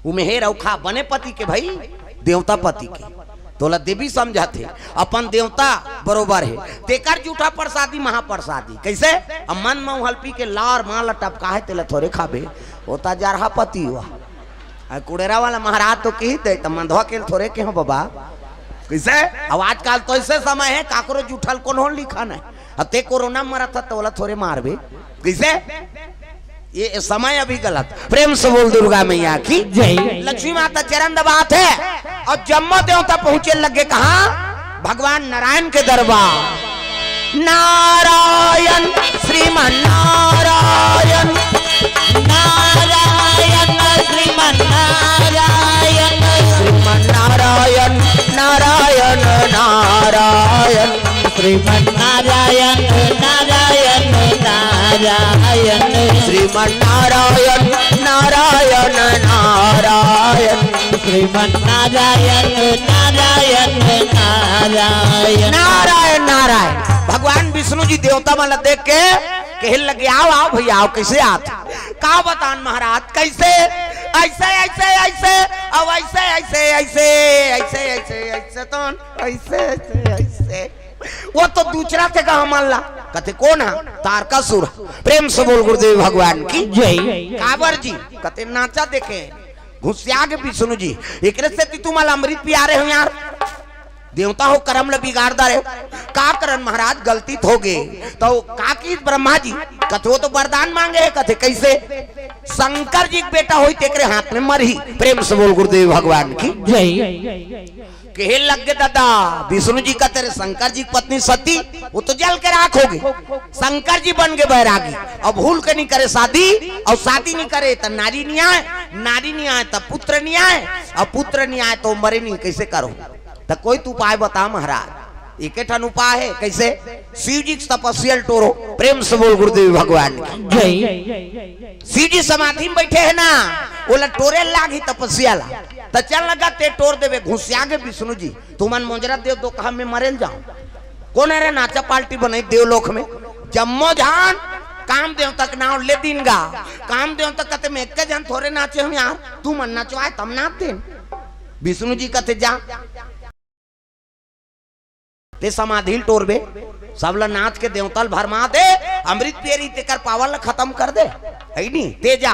उमेहे रौखा बने पति के भाई देवता पति के तोला देवी समझा थे अपन देवता बरोबर है तेकर जूठा प्रसादी महाप्रसादी कैसे मन में हल्पी के लार माल टपका है तेला थोड़े खाबे होता जा रहा पति हुआ कुड़ेरा वाला महाराज तो कही दे तो मंधवा के थोड़े के हो बाबा कैसे अब आजकल तो ऐसे समय है काकरो जूठल कौन हो लिखा नहीं अब ते कोरोना मरा था तो बोला थोड़े मारबे कैसे ये समय अभी गलत प्रेम से बोल दुर्गा मैया की जय लक्ष्मी माता चरण दबात है और जम्मो देवता पहुंचे लगे कहा भगवान नारायण के दरबार नारायण श्रीमन नारायण नारायण श्रीमन नारायण श्रीमन नारायण नारायण नारायण श्रीमन नारायण नारायण नारायण श्रीमन नारायण नारायण नारायण श्रीमन नारायण नारायण नारायण नारायण नारायण भगवान विष्णु जी देवता वाला देख के कहे लगे आओ आओ भैया आओ कैसे आते का बतान महाराज कैसे ऐसे ऐसे ऐसे अब ऐसे ऐसे ऐसे ऐसे ऐसे ऐसे तो ऐसे ऐसे ऐसे वो तो दूसरा थे कहा मान ला कहते कौन है तारकासुर प्रेम से बोल गुरुदेव भगवान की जय कांवर जी कहते नाचा देखे घुसिया के विष्णु जी एक से तुम्हारा अमृत पिया रहे हो यार देवता हो कर्म ल बिगाड़दा रहे का करन महाराज गलती हो गए तो का की ब्रह्मा जी कथो तो वरदान मांगे है कथे कैसे शंकर जी बेटा होई तेरे हाथ में मरही प्रेम से बोल गुरुदेव भगवान की जय कहे लग गए दादा विष्णु जी का तेरे शंकर जी की पत्नी सती वो तो जल के राख हो गए शंकर जी बन गए बैरागी अब भूल के नहीं करे शादी और शादी नहीं करे तो नारी नहीं आए तो पुत्र नहीं आए और पुत्र नहीं आए तो मरे नहीं कैसे करो तो कोई तो उपाय बता महाराज एक उपाय है कैसे शिव जी तपस्या टोरो प्रेम से बोल गुरुदेव भगवान जय शिव जी समाधि में बैठे है ना बोला टोरे लागी तपस्या ला तो चल लगा ते टोर देवे घुसिया के विष्णु जी तुमन मोजरा देव तो कहा मैं मरेल जाऊं कौन है रे नाचा पार्टी बनाई देवलोक में जम्मो जान काम देव तक नाव ले दिन गा काम देव तक कहते मैं एक जन थोड़े नाचे हूं यार तू मन नचवाए तब नाच दे विष्णु जी कहते जा ते समाधि टोरबे सबला नाच के देवतल भरमा दे अमृत पेरी तेकर पावल खत्म कर दे है नी ते जा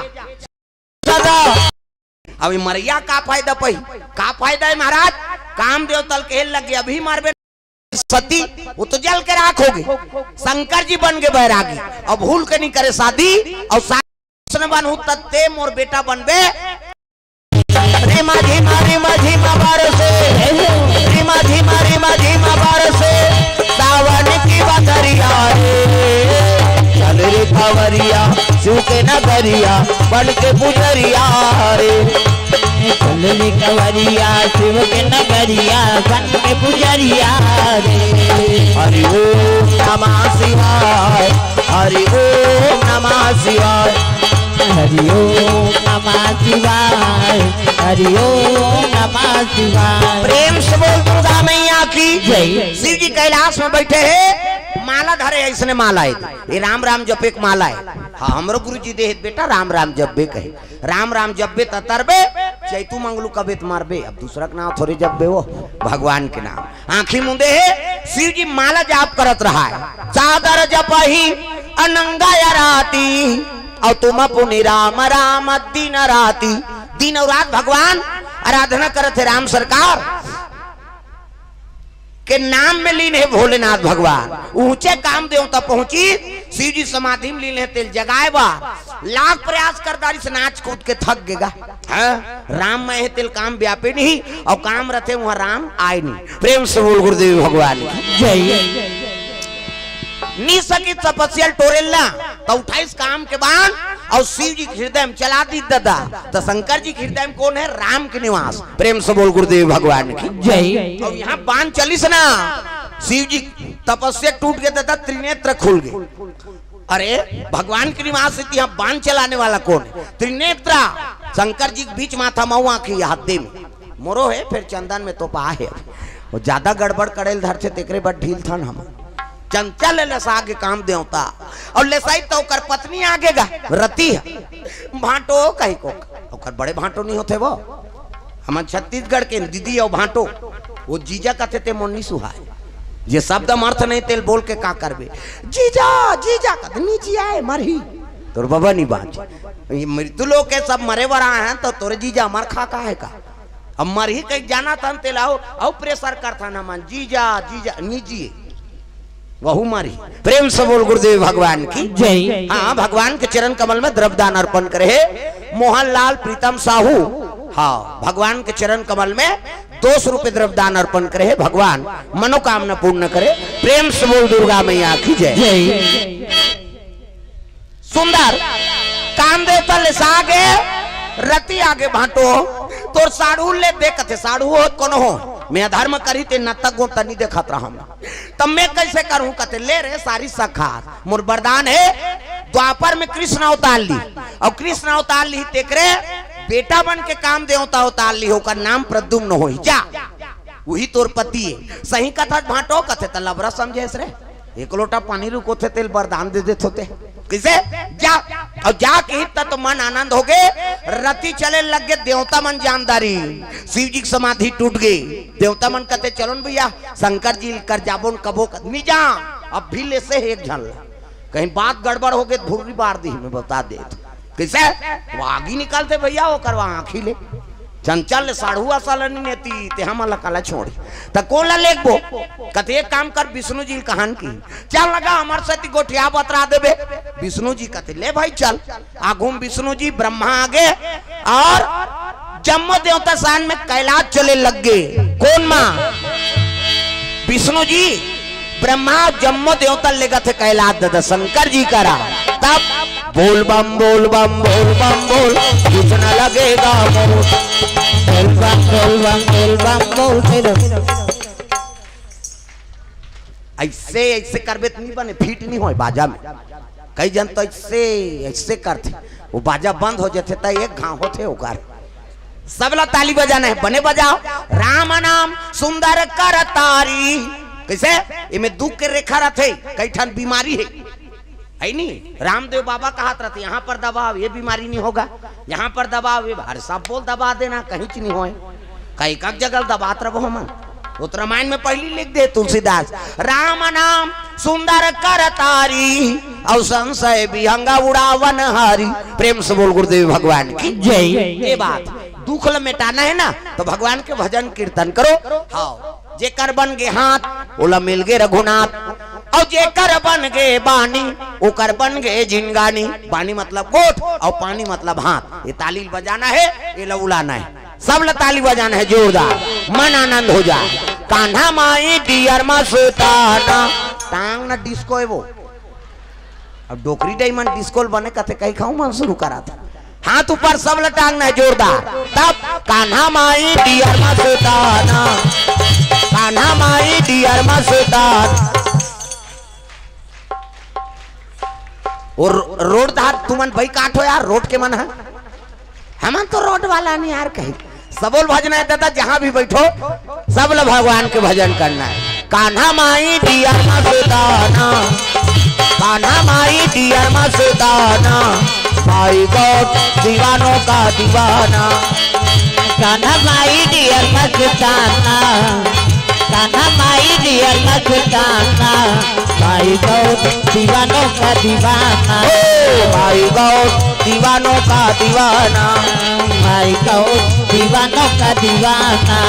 अभी मरिया का फायदा है महाराज काम देवतल के लगे अभी मारबे सती वो तो जल के राख हो गए शंकर जी बन गए बैरागी अब भूल के नहीं करे शादी और शादी बनू तत्ते मोर बेटा बनबे धीमा धीमा धीमा धीमा बारसे धीमा धीमा धीमा धीमा बारसे सावन की बदरिया चल रे खवरिया शिव के नगरिया बन के पुजरिया रे चल रे खवरिया शिव के नगरिया बन के पुजरिया रे हरि ओम नमः शिवाय हरि ओम नमः शिवाय हरि ओम नमः शिवाय हरि ओम नमः शिवाय प्रेम से बोल दुर्गा मैया की जय शिव जी कैलाश में बैठे हैं माला धरे ऐसने माला है ये राम राम जपे के माला है हाँ हमरो गुरु जी दे बेटा राम राम जपबे कहे राम राम जपबे तरबे चैतू मंगलू कबे मारबे अब दूसरा के नाम थोड़े जपबे वो भगवान के नाम आंखी मुंदे है शिव जी माला जाप करत रहा है चादर जपही अनंगा राती और तुम पुनि राम राम दिन राती दिन और रात भगवान आराधना करते राम सरकार के नाम में लीन है भोलेनाथ भगवान ऊंचे काम देवता पहुंची शिव जी समाधि में लीन है तेल जगाए बा लाख प्रयास करदारी से नाच कूद के थक गेगा राम में है तेल काम व्यापे नहीं और काम रथे वहां राम आए नहीं प्रेम से बोल गुरुदेव भगवान जय नी सकी तपस्या टोरेला तो 28 काम के बाद और शिव जी हृदय में चला दी दादा तो शंकर जी हृदय में कौन है राम के निवास प्रेम से बोल गुरुदेव भगवान की जय और यहाँ बाण चलिस ना शिव जी तपस्या टूट गए दादा त्रिनेत्र खुल गए अरे भगवान के निवास से यहाँ बाण चलाने वाला कौन है त्रिनेत्रा शंकर जी के बीच माथा मऊ आंखी हाथे में मोरो है फिर चंदन में तो पा है वो ज्यादा गड़बड़ करेल धर से तेकरे बड़ ढील था हम चंचल लेसा आगे काम देवता और लेसाई तो कर पत्नी आगे गा रती है भाटो कहीं को ओकर बड़े भाटो नहीं होते वो हम छत्तीसगढ़ के दीदी और भाटो वो जीजा कहते थे मोनी सुहाय ये शब्द अर्थ नहीं तेल बोल के का करबे जीजा जीजा कदनी जी आए मरही तोर बाबा नहीं बात मृत्यु लोग के सब मरे वरा हैं तो तोरे जीजा मर खा का है का अब मर ही कहीं जाना था तेलाओ और प्रेशर करता ना मान जीजा जीजा नीजिए वहु मारी प्रेम से बोल गुरुदेव भगवान की जय। हाँ भगवान के चरण कमल में द्रव्यदान अर्पण करे मोहनलाल प्रीतम साहू हाँ भगवान के चरण कमल में 200 रुपए द्रव्यदान अर्पण करे भगवान मनोकामना पूर्ण करे प्रेम से बोल दुर्गा मैया की जय। सुंदर काम देवता ले सागे रति आगे भाटो तोर साड़ू ले देखते साड़ू हो कौन हो मैं धर्म करी ते न तक तनी देखत रहा तब मैं कैसे करूं कहते ले रे सारी सखा मोर वरदान है द्वापर में कृष्ण अवतार ली और कृष्ण अवतार ली तेकरे बेटा बन के काम देवता अवतार ली होकर नाम प्रद्युम्न हो जा वही तोर पति है सही कथा भाटो कथे त लबरा समझे रे एक लोटा पानी रुको थे तेल वरदान दे देते होते किसे जा और जाके तो मन आनंद हो गए रति चले लग गए देवता मन जानदारी शिव जी की समाधि टूट गई देवता मन कहते चलो भैया शंकर जी कर जाबो कबो नहीं जा अब भी ले से एक झल कहीं बात गड़बड़ हो गई धूरी बार दी में बता दे किसे वो आगे निकालते भैया वो करवा आँखी ले चंचल साढ़ुआ सालनी नेती ते हम कला छोड़ी त कौन ला लेगबो कते एक काम कर विष्णु जी कहान की चल लगा हमार साथी गोठिया बतरा देबे विष्णु जी कहते ले भाई चल आगुम विष्णु जी ब्रह्मा आगे और जम्मो देवता सान में कैलाश चले लग गए कौन माँ विष्णु जी ब्रह्मा जम्मो देवता लेगा थे कैलाश दादा शंकर जी करा तब बोल बम बोल बम बोल बम बोल कितना लगेगा बोल बम बोल बम बोल बम बोल ऐसे ऐसे करबे नहीं बने फिट नहीं हो बाजा में कई जन तो ऐसे ऐसे करते वो बाजा बंद हो जाते तो एक घाव होते होकर सबला ताली बजाना है बने बजाओ राम नाम सुंदर कर तारी कैसे इमे दुख के रेखा रहते कई ठन बीमारी है नहीं रामदेव बाबा कहा रहते यहाँ पर दबाव ये बीमारी नहीं होगा यहाँ पर दबाव ये हर सब बोल दबा देना कहीं च नहीं होए कहीं कक जगह दबात रहो मन वो तो रामायण में पहली लिख दे तुलसीदास राम नाम सुंदर कर तारी और संशय विहंगा उड़ावन हारी प्रेम से बोल गुरुदेव भगवान की जय। ये बात दुख मिटाना है ना तो भगवान के भजन कीर्तन करो हाँ जेकर बन गे हाथ ओला मिल गे रघुनाथ और जेकर बन गे बानी ओकर बन गे झिंगानी बानी मतलब गोठ और पानी मतलब हाथ ये ताली बजाना है ये लउलाना है सब ताली बजाना है जोरदार मन आनंद हो जाए कान्हा माई डियर मस्ताना टांग ना डिस्को है वो अब डोकरी डायमंड डिस्को बने कथे कहीं खाऊं मन शुरू करा था हाथ ऊपर सब टांगना है जोरदार तब कान्हा माई डियर मस्ताना कान्हा माई डियर मस्ताना और रोड धार तुमन भाई काटो यार रोड के मन है हम तो रोड वाला नहीं यार कहीं सबोल भजन है दादा जहां भी बैठो सब लोग भगवान के भजन करना है कान्हा माई डियर मस्ताना कान्हा माई डियर मस्ताना भाई गौर दीवानों का दीवाना कान्हा माई डियर मस्ताना कान्हा माई डियर मस्ताना भाई गौर दीवानों का दीवाना भाई गौर दीवानों का दीवाना भाई गौर दीवानों का दीवाना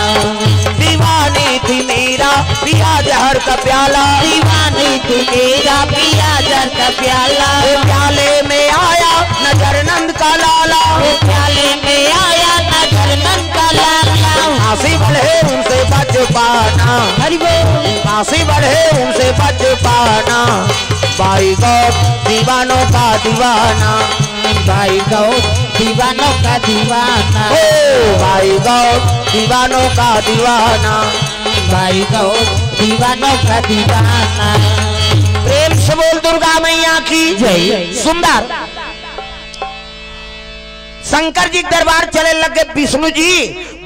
दीवानी थी मेरा पिया जहर का प्याला दीवानी थी मेरा पिया जहर का प्याला प्याले में आया नजर नंद का लाला प्याले में आया नजर नंद का लाला फांसी बढ़े उनसे बच पाना हरि बोल फांसी बढ़े उनसे बच पाना भाई गौर दीवानों का दीवाना भाई गौर दीवानों का दीवाना भाई गौर दीवानों का दीवाना भाई गौर दीवानों का दीवाना प्रेम से बोल दुर्गा मैया की जय। सुंदर शंकर जी दरबार चले लगे विष्णु जी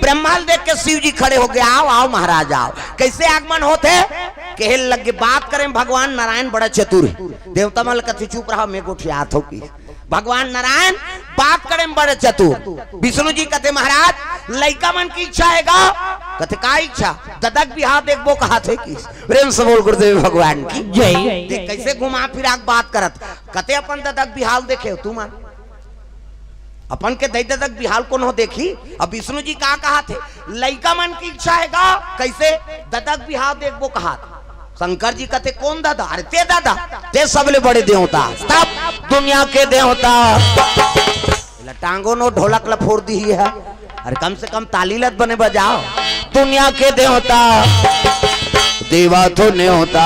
ब्रह्माल देख के शिव जी खड़े हो गए आओ आओ महाराज आओ कैसे आगमन होते कहे लगे बात करें भगवान नारायण बड़ा चतुर है। देवता मन कथी चुप रहा मैं गोठियात हो की भगवान नारायण बात करें बड़े चतुर। विष्णु जी कहते महाराज लड़का मन की इच्छा हैगा कहते का इच्छा ददक बिहार देखबो कहा थे की प्रेम से बोल गुरुदेव भगवान की जय। कैसे घुमा फिरा बात करत कहते अपन ददक बिहार देखे तू मान अपन के दई ददक बिहार को न देखी। अब विष्णु जी कहा थे लड़का मन की इच्छा हैगा कैसे ददक बिहार देखबो कहा। शंकर जी कहते कौन दादा अरे ते दादा ते सबले बड़े देवता तब दुनिया के देवता टांगो नो ढोलक ला फोड़ दी है अरे कम से कम ताली लत बने बजाओ। दुनिया के देवता देवा तो नहीं होता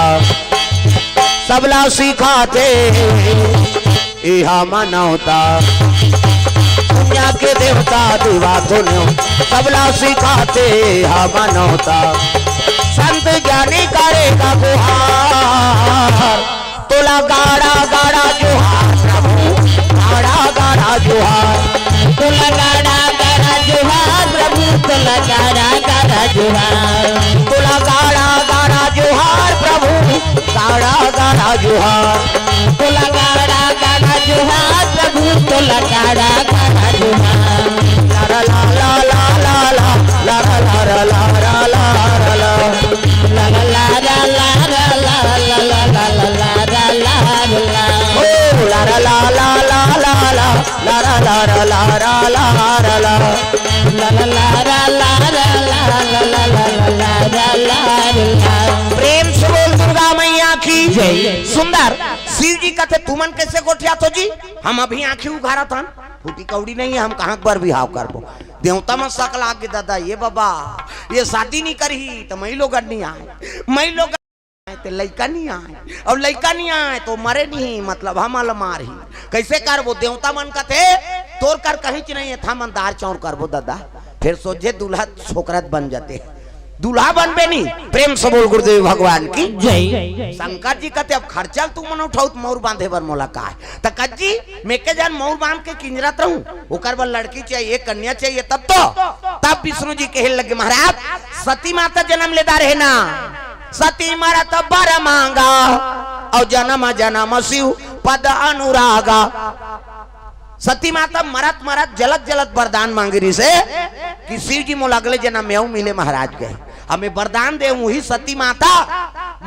सबला सिखाते माना होता। दुनिया के देवता देवा तो नहीं होता सबला सिखाते माना होता। संत ज्ञानी करेगा गुहार तोला गाड़ा गाड़ा जोहार प्रभु गाड़ा गाड़ा जोहार तोला गाड़ा गाड़ा जोहार प्रभु तोला गाड़ा गाड़ा जोहार तोला गाड़ा गाड़ा जोहार प्रभु गाड़ा गाड़ा जोहार तोला गाड़ा गाड़ा जोहार प्रभु तोला गाड़ा गाड़ा जोहार। ला ला ला ला ला ला ला ला ला ला ला ला प्रेम से बोल दुर्गा मैया की जय। सुंदर शिव जी कहते तुमन कैसे गोठिया तो जी हम अभी आंखें उघारा था फूटी कौड़ी नहीं है हम कहाँ पर भी हाव करबो। देवता में सकल आगे दादा ये बाबा ये शादी नहीं करी तो मई लोग नहीं आए मई लोग तो लड़का नहीं आए और लड़का नहीं आए तो मरे नहीं मतलब हम मार ही कैसे करबो। देवता मन का थे तोड़ कर कहीं नहीं है था मन दार चौर करबो दादा फिर सोचे दूल्हा छोकरत बन जाते दूल्हा बनबे नहीं। प्रेम से बोल गुरुदेव भगवान की जय। शंकर जी कहते अब खर्चा तू मन उठाऊ मोर बांधे बर मोला का है कज्जी मैं के जान मोर बांध के किंजरत रहूं ओकर बर लड़की चाहिए कन्या चाहिए तब विष्णु जी कहे लगे महाराज सती माता जन्म लेदा रहे ना सती मारा तब बर मांगा और जन्म जन्म शिव पद अनुरागा। सती माता मरत मरत जलत जलत वरदान मांगी रही से कि शिव जी मोला अगले जन्म में मिले महाराज गए हमें वरदान दे वही सती माता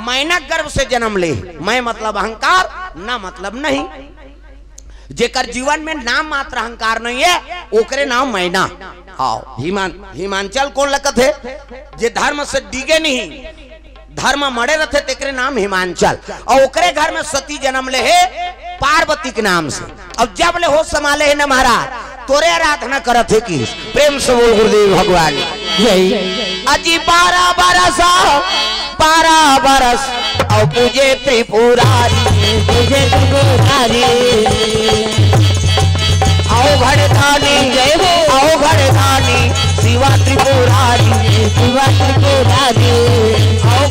मैना गर्भ से जन्म ले। मैं मतलब अहंकार ना मतलब नहीं जेकर जीवन में नाम मात्र अहंकार नहीं है ओकरे नाम मैना। आओ हिमांचल कौन लगत है जे धर्म से डिगे नहीं धर्म मरे रहते तेकरे नाम हिमांचल और ओकरे घर में सती जन्म ले है पार्वती के नाम से। अब जब ले हो संभाले है न महाराज तोरे आराधना करत है की प्रेम से बोल गुरुदेव भगवान अजी 12 बरस और पूजे त्रिपुरारी आओ घड़दानी जय हो आओ घड़दानी शिवा त्रिपुरारी आओ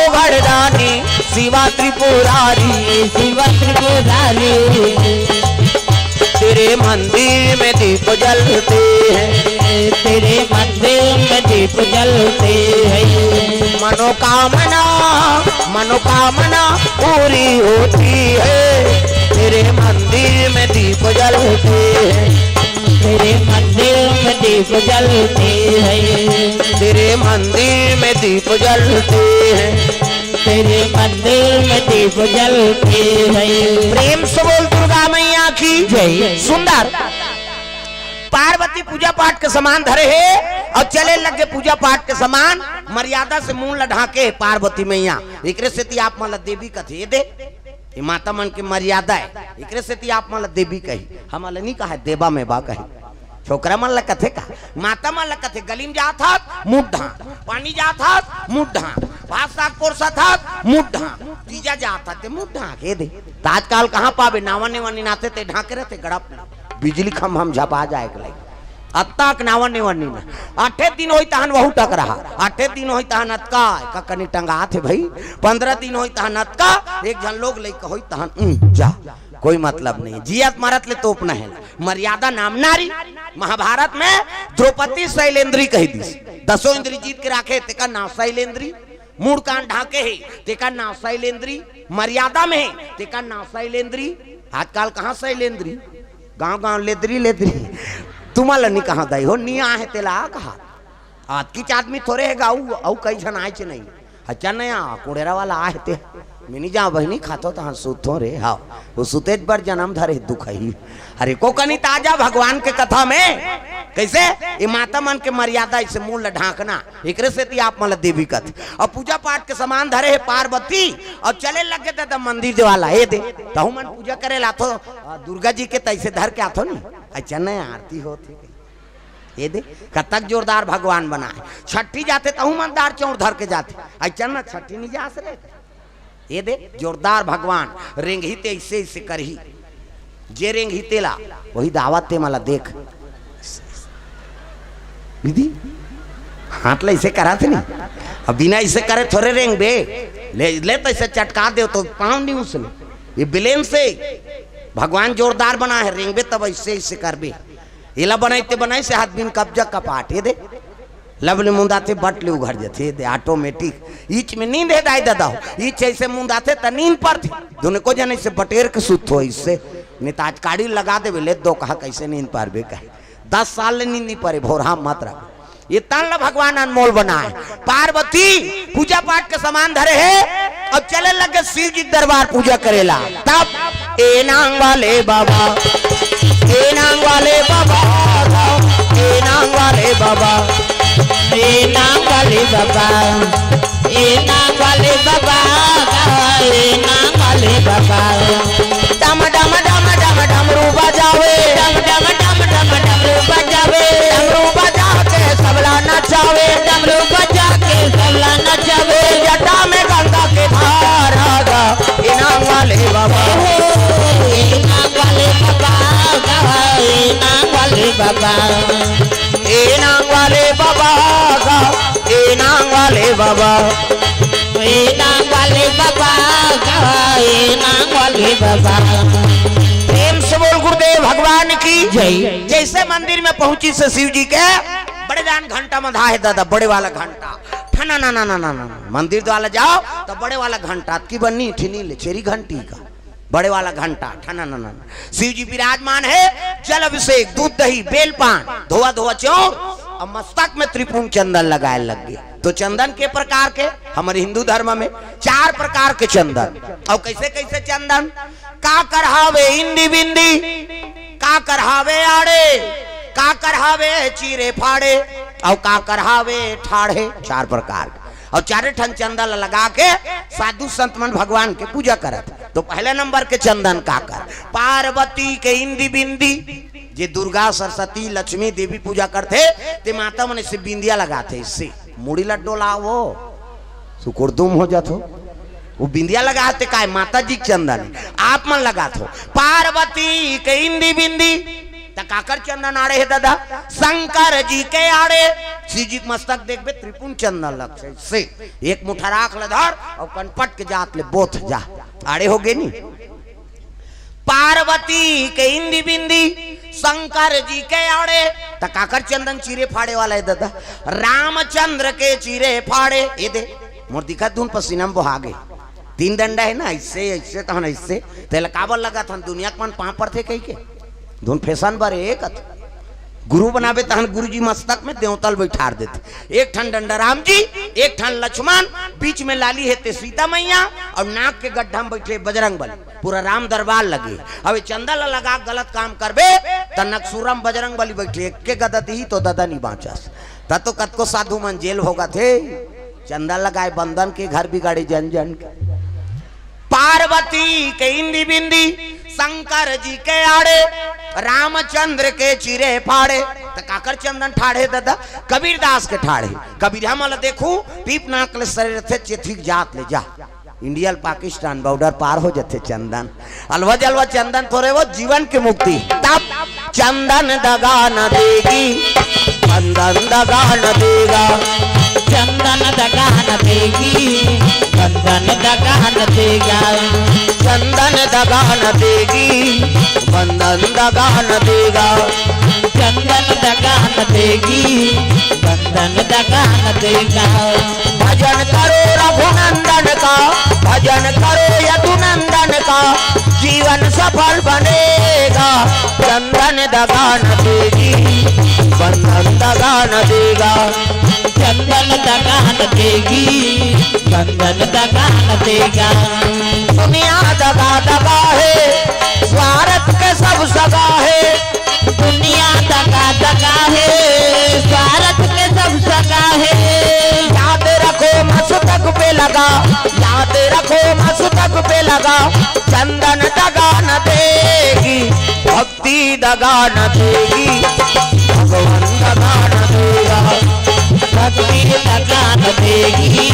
घड़दानी शिवा त्रिपुरारी तेरे मंदिर में दीप जलते हैं तेरे मंदिर में दीप जलते हैं मनोकामना पूरी होती है तेरे मंदिर में दीप जलते हैं तेरे मंदिर में दीप जलते हैं तेरे मंदिर में दीप जलते हैं तेरे मंदिर में दीप जलते हैं। प्रेम से बोल दुर्गा मैया की जय। सुंदर पार्वती पूजा पाठ के समान धरे है और चले लगे पूजा पाठ के समान मर्यादा से मुंह लढ़ा के पार्वती मैया एक से आप मतलब देवी कथे दे ये माता मन की मर्यादा है एक से आप मतलब देवी कही हम नहीं कहा देवा में बा कही छोकरा मन ला कथे का माता मन ला कथे गलीम जात हाथ मुड्ढा पानी जात हाथ मुड्ढा भात साग पोरसा था मुड्ढा तीजा जाता ते मुड्ढा के दे आजकल कहाँ पावे नावन नेवन नाते ते ढाके रहते गड़प बिजली खम हम झपा जाए के अत्ताक नावन नेवन ना 8 दिन होई तहन वहु टक रहा 8 दिन होई तहन अतका का कनी टंगा थे भाई 15 दिन होई तहन अतका एक जन लोग लेके होई तहन जा कोई मतलब नहीं जियत मरत ले तोप न है मर्यादा नाम नारी। महाभारत में द्रौपदी शैलेंद्री कही दी 10 इंद्री जीत के राखे तेका नाम शैलेंद्री मूड कान ढाके है तेका नाव शैलेंद्री, मर्यादा में है तेका नाव शैलेंद्री। आजकल कहाँ शैलेंद्री, गांव गांव लेदरी लेदरी, तुम्हारा नहीं कहाँ दई हो नहीं आहे तेला कहा आज की आदमी थोड़े है गाऊ औ कई जन आए चे नहीं। अच्छा नया कोड़ेरा वाला आए थे मिनी जा बहनी खातो तहाँ सुतो रे। हाँ वो सुतेज पर जन्म धरे दुख ही। अरे को कनी ताजा भगवान के कथा में कैसे ये माता मन के मर्यादा इसे मूल ढांकना एक से थी आप मतलब देवी कथ और पूजा पाठ के समान धरे है पार्वती और चले लगे थे मंदिर जो वाला ये दे तहु मन पूजा करे लाथो दुर्गा जी के तैसे धर के आथो नहीं। अच्छा नया आरती होती ये दे कतक जोरदार भगवान बना है। छठी जाते तहु मंदार चौड़ धर के जाते। अच्छा ना छठी नहीं जा सके ये दे जोरदार भगवान रेंग ही ते इससे इससे कर ही जे रेंग ही तेला वही दावत ते मला देख दीदी हाथ ले इसे करा थे नहीं अब बिना इसे करे थोड़े रेंग बे ले तो इसे चटका दे तो पाँव नहीं उसने ये बिलेन से भगवान जोरदार बना है रेंग बे तब इससे इससे कर बे इला बनाई से हाथ बिन कब्जा कपाट ये दे लवले मुंदाते बट ले उघर जाते दे ऑटोमेटिक ईच में नींद है दाई दादा ईच ऐसे मुंदाते त नींद पर थी दोनों को जने से बटेर के सुत हो इससे नहीं ताज काड़ी लगा दे ले दो कहा कैसे नींद पर बे कहे 10 साल ले नींद नहीं पड़े भोरा मात्रा ये तान भगवान अनमोल बना है। पार्वती पूजा पाठ के समान धरे है अब चले लगे शिव जी दरबार पूजा करेला तब ए नांग वाले बाबा ए नांग वाले बाबा ए नांग वाले बाबा ए नांग वाले बाबा ए नांग वाले बाबा ए नांग वाले बाबा डम डम डम डम डमरू बजावे डम डम डम डम डमरू बजावे डमरू बजा के सबला नचावे डमरू बजा के सबला नचावे जटा में गंगा के धार आगा ए नांग वाले बाबा ए नांग वाले बाबा ए नांग वाले बाबा ए नांग वाले बाबा ए नांग वाले बाबा ए नांग वाले बाबा ए नांग वाले बाबा। प्रेम से बोल गुरुदेव भगवान की जय। जैसे मंदिर में पहुंची से शिव जी के बड़े दान घंटा में धाए दादा बड़े वाला घंटा ठना ना ना ना ना ना मंदिर वाला जाओ तो बड़े वाला घंटा की बन्नी ठिनी ले चेरी घंटी का बड़े वाला घंटा ठना ना ना शिव जी विराजमान है। जल अभिषेक दूध दही बेलपान धोआ धोआ चौर और मस्तक में त्रिपुण चंदन लगाए लग गए। तो चंदन के प्रकार के हमारे हिंदू धर्म में 4 प्रकार के चंदन और कैसे कैसे चंदन का करहावे इंदी बिंदी का करहावे आड़े का करहावे चीरे फाड़े और का करहावे ठाड़े 4 प्रकार और 4 ठन चंदन लगा के साधु संत मन भगवान के पूजा करत। तो पहले नंबर के चंदन काकर पार्वती के इंदी बिंदी जे दुर्गा सरस्वती लक्ष्मी देवी पूजा करते ते माता मन से बिंदिया लगाते इससे मुड़ी लड्डो लाओ सुकुर दुम हो जातो वो बिंदिया लगाते काय माता जी चंदन आप मन लगाते पार्वती के इंदी बिंदी काकर चंदन आड़े है दादा शंकर जी के आड़े शिव जी मस्तक देख बे त्रिपुण चंदन लग से एक मुठा राख ले धर और कनपट के जात ले बोथ जा आड़े हो गए नी। पार्वती के इंदी बिंदी शंकर जी के आड़े काकर चंदन चीरे फाड़े वाला है दादा रामचंद्र के चीरे फाड़े ये दे मोर दिखा दून पसीना में बहा गए 3 डंडा है ना इससे इससे तो इससे तेल काबल लगा था दुनिया के मन पापर थे कहीं के धुन फैशन बारे एक गुरु बनावे तहन गुरु जी मस्तक में देवतल बैठार देते। एक ठन डंडा राम जी एक ठन लक्ष्मण बीच में लाली है ते सीता मैया और नाक के गड्ढा में बैठे बजरंग बली पूरा राम दरबार लगे। अब चंदा लगा गलत काम करबे त नक्सुरम बजरंग बली बैठे एक के गदत ही तो दादा नहीं बाँचस तो कत को साधु मन जेल होगा थे चंदा लगाए बंधन के घर बिगाड़े जन जन के। पार्वती के इंदी बिंदी शंकर जी के आड़े रामचंद्र के चिरे फाड़े तो काकर चंदन ठाड़े दादा कबीरदास के ठाड़े कबीर हम देखू पीप नाक ले शरीर थे चिथिक जात ले जा इंडिया पाकिस्तान बॉर्डर पार हो जाते चंदन अलवा जलवा चंदन थोड़े वो जीवन की मुक्ति तब चंदन दगा न देगी चंदन दगा न देगा चंदन दगा न देगी चंदन दगा न देगा चंदन दगा न देगी बंधन दगा न देगा चंदन दगा न देगी बंधन दगा न देगा। भजन करो जीवन सफल बनेगा, चंदन दगा न देगी, बंधन दगा न देगा, चंदन दगा न देगी, बंधन दगा न देगा। दुनिया दगा दगा है, स्वार्थ के सब सगा है, दुनिया दगा दगा है, स्वार्थ के सब सगा है। याद रखो मस्तक पे लगा, याद रखो मस्तक पे लगा, चंदन दगा न देगी, भक्ति दगा न देगी, भगवान दगा न देगा, भक्ति दगा न देगी,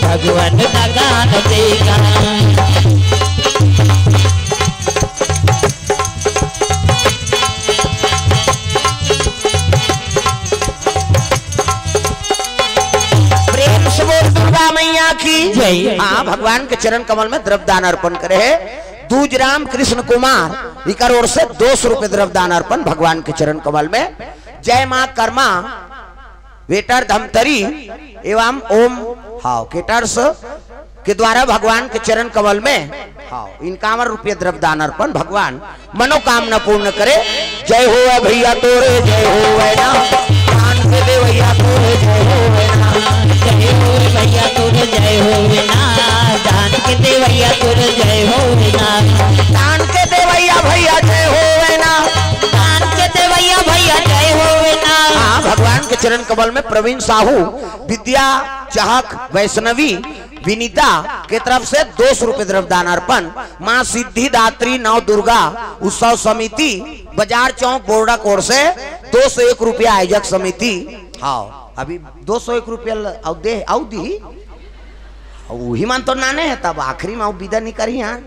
भगवान दगा न देगा। मैया की जय। हाँ, भगवान के चरण कमल में द्रव्यदान अर्पण करे है। दूज राम कृष्ण कुमार इकर ओर से 200 रुपए द्रव्यदान अर्पण भगवान के चरण कमल में। जय मां कर्मा वेटर धमतरी एवं ओम हाउ केटर्स के द्वारा भगवान के चरण कमल में हाउ 51 रुपये द्रव्यदान अर्पण भगवान मनोकामना पूर्ण करे। जय हो भैया तोरे, जय हो ना दान के दे भैया तोरे, जय हो ना, जय हो भैया तुर जय हो ना, दान के दे भैया तुर जय हो ना, दान के दे भैया जय हो ना, दान के दे भैया जय हो ना। हाँ, भगवान के चरण कमल में प्रवीण साहू विद्या चाहक वैष्णवी विनीता के तरफ से 200 रुपए द्रव्यदान अर्पण। मां सिद्धिदात्री नव दुर्गा उत्सव समिति बाजार चौक बोर्डा कोर से 201 रुपया आयोजक समिति। हाँ, अभी 201 रुपया दे आउ दी वही मान तो नाने है, तब आखिरी में विदा नहीं करी यहाँ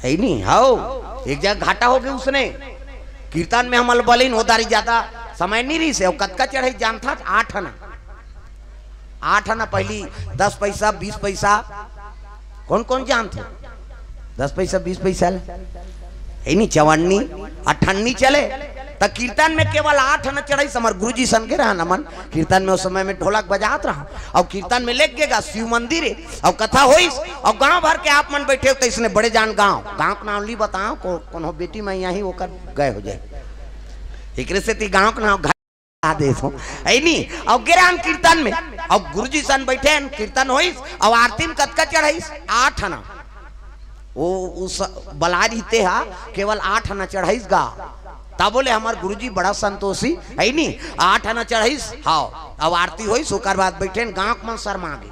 है नहीं। हाँ, एक जगह घाटा हो गया उसने कीर्तन में हमल बलिन होदारी ज्यादा समय नहीं रही से कतका चढ़ाई जान था 8 आना पहली 10 पैसा 20 पैसा कौन कौन जान थे 10 पैसा 20 पैसा है नहीं 54 58 चले तो कीर्तन में केवल 8 आना चढ़ाई समर गुरुजी सन के रहा नमन कीर्तन में उस समय में ढोलक बजात रहा और कीर्तन में लेके गया शिव मंदिर है और कथा हुई और गांव भर के आप मन बैठे तो इसने बड़े जान गांव का नाम ली बताओ कौन हो बेटी मैं यही होकर गए हो जाए एक से गांव का नाम नहीं और गिरान कीर्तन में और गुरुजी सन बैठे कीर्तन होइस और आरती में कतका चढ़ाइस 8 आना वो उस बलारी ते हा केवल 8 आना चढ़ाइस गा तब बोले हमार गुरुजी बड़ा संतोषी है नहीं 8 आना चढ़ाइस। हाँ, अब आरती होइस ओकर बाद बैठे गांव मन शर्मा गे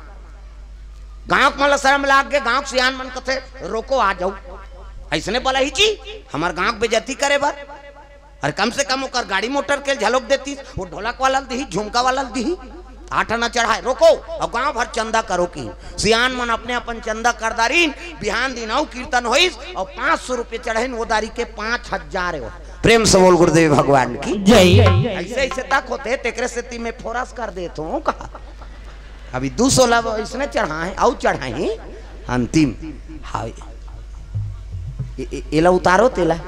गांव मन शर्म लाग गे गांव सियान मन कथे रोको आ जाओ ऐसने बोला ही जी हमार गांव बेजती करे बार अरे कम से कम ओकर गाड़ी मोटर के झलक देती वो ढोलक वाला दी झुमका वाला दी 8 आना चढ़ाए रोको और गांव भर चंदा करो की सियान मन अपने अपन चंदा करदारीन बिहान दिन कीर्तन होइस और 500 रुपये चढ़े ओदारी के 5000 प्रेम से बोल गुरुदेव भगवान की जय। ऐसे ऐसे तक होते तेकरे से मैं फोरस कर देता हूँ कहा अभी 200 लब इसने चढ़ाए और चढ़ाए अंतिम। हाँ, एला उतारो तेला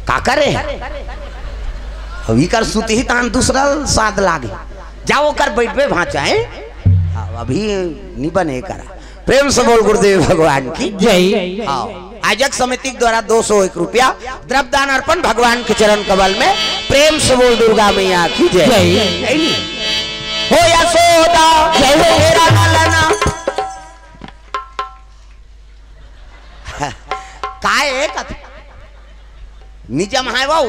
का करे अभी कर सुती ही तान दूसरा साध लागे जाओ कर बैठबे भाचा है अभी नहीं बने करा। प्रेम से बोल गुरुदेव भगवान की जय। आयोजक समिति द्वारा 201 रुपया द्रव्यदान अर्पण भगवान के चरण कमल में। प्रेम से बोल दुर्गा मैया की जय। हो यशोदा जय हो मेरा लालना काय कथा नी जमावा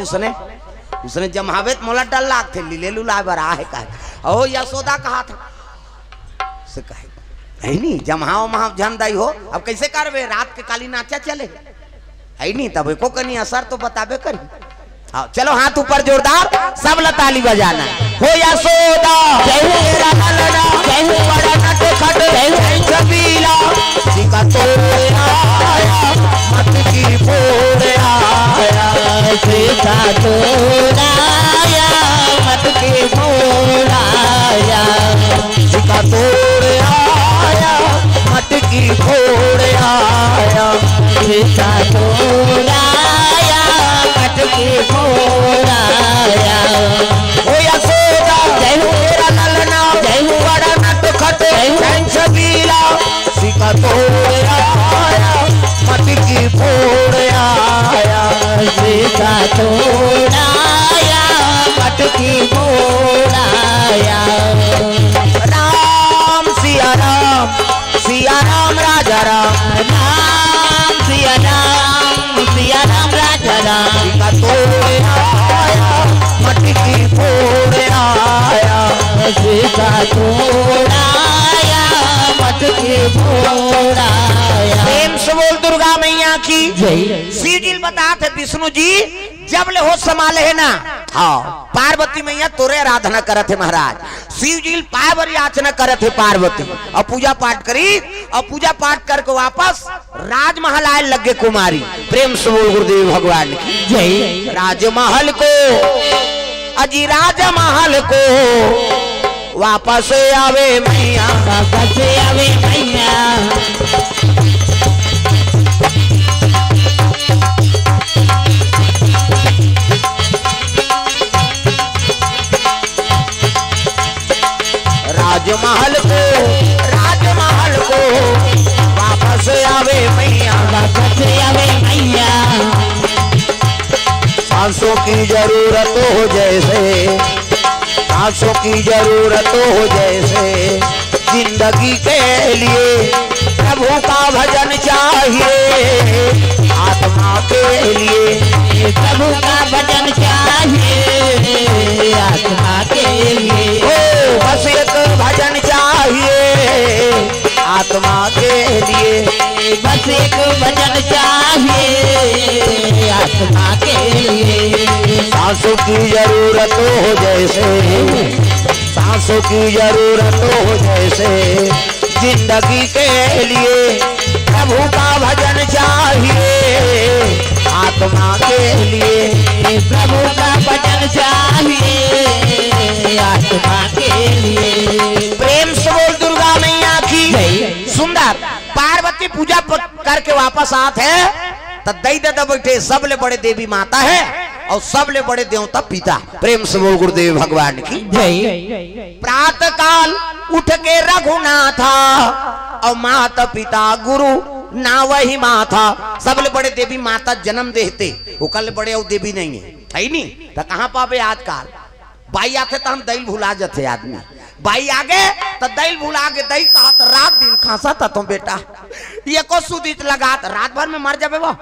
उसने जमावे मोला डर लाग थे लीले लुला बरा है का ओ यशोदा कहा था से कहे है नहीं जमाओ महा जन दाई हो अब कैसे करबे रात के काली नाचा चले है नहीं तब एको कनी असर तो बताबे करी। हाँ, चलो हाथ ऊपर जोरदार सब ताली बजाना। हो यशोदा जय हो मेरा लालना जय हो बड़ा नट खट जय हो छबीला सिका तो आया मत की फोड़ आया सीता तो आया मत की फोड़ आया सिका तोड़ आया मट की फोड़ आया सीता तो आया मत की फोड़ आया। हो यशोदा जय हो मेरा लालना जय हो बड़ा नट खट जय हो छबीला सिका तोड़ कैसे का तोड़ाया मटके फोड़ाया। प्रेम से बोल दुर्गा मैया की जय। शिव जी बताते विष्णु जी जब ले होश संभाले है ना, हाँ पार्वती मैया तोरे आराधना करत है महाराज। शिव जी पाय बरी याचना करत है पार्वती, और पूजा पाठ करी, और पूजा पाठ करके वापस राजमहल आए लगे कुमारी। प्रेम से बोल गुरुदेव भगवान की जय। राजमहल को अजी राजमहल को वापस आवे मैया, वापस आवे मैया। राजमहल को वापस आवे मैया, वापस आवे मैया। सांसों की जरूरत हो जैसे, सांसों की जरूरत हो जैसे, जिंदगी के लिए प्रभु का भजन चाहिए, आत्मा के लिए प्रभु का भजन चाहिए, आत्मा के लिए। ओ बस एक भजन चाहिए आत्मा के लिए, बस एक भजन चाहिए आत्मा के लिए। सांसों की जरूरत हो जैसे, सांसों की जरूरत हो जैसे, जिंदगी के लिए प्रभु का भजन चाहिए, आत्मा के लिए प्रभु का भजन चाहिए, आत्मा के लिए। प्रेम से बोल दुर्गा मैया की सुंदर। पार्वती पूजा करके वापस आते हैं तो दई दादा बैठे, सबले बड़े देवी माता है और सबले बड़े देवता पिता। प्रेम से बोल गुरुदेव भगवान की जय। प्रातः काल उठ के रघुनाथा, और माता पिता गुरु ना वही माथा। सबले बड़े देवी माता जन्म देते, वो कल बड़े और देवी नहीं है नहीं तो कहाँ पावे आजकल। बाई आते तो हम दही भुला जाते आदमी, बाई आगे तो दही भुला के दही कहा तो रात दिन खांसा था तुम बेटा, ये को सुदित लगा रात भर में मर जाबे। वो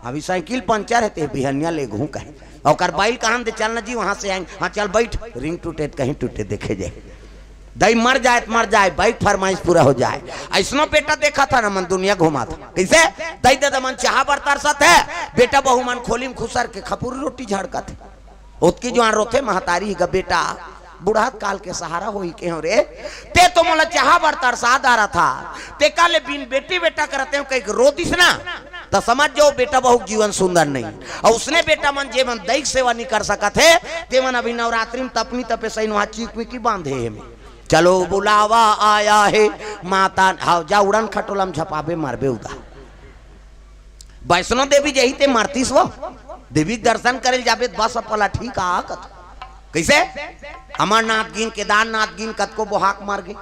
अभी साइकिल पंचर है बिहनिया ले घू कहे, और बाइल कहाँ दे चलना जी वहां से आएंगे, हाँ चल बैठ, रिंग टूटे कहीं टूटे देखे जाए, दही मर जाए तो मर जाए, बाइक फरमाइश पूरा हो जाए। ऐसनो बेटा देखा था ना मन दुनिया घुमा था कैसे दही दादा मन चाह बरतर सत है, बेटा बहु मन खोली में खुसर के खपूरी रोटी झड़का थे, उसकी जो रोथे महतारी का बेटा बुढ़ात काल के सहारा हो के हो रे, ते तो मोला चाह बरतर साद आ रहा था, ते काले बिन बेटी बेटा करते हो कहीं रो दिस ना, तो समझ जाओ बेटा बहुत जीवन सुंदर नहीं। और उसने बेटा मन जे मन दैक सेवा नहीं कर सका थे, ते मन अभी नवरात्रि में तपनी तपे सही वहां चीख में की बांधे है में। चलो बुलावा आया है माता, हाँ जा उड़न खटोलम झपाबे मारबे उदा। वैष्णो देवी जही ते मरतीस वो देवी दर्शन करे जाबे बस अपला ठीक आ कैसे अमरनाथ गिन केदारनाथ गिन कत को बोहाक मार गए,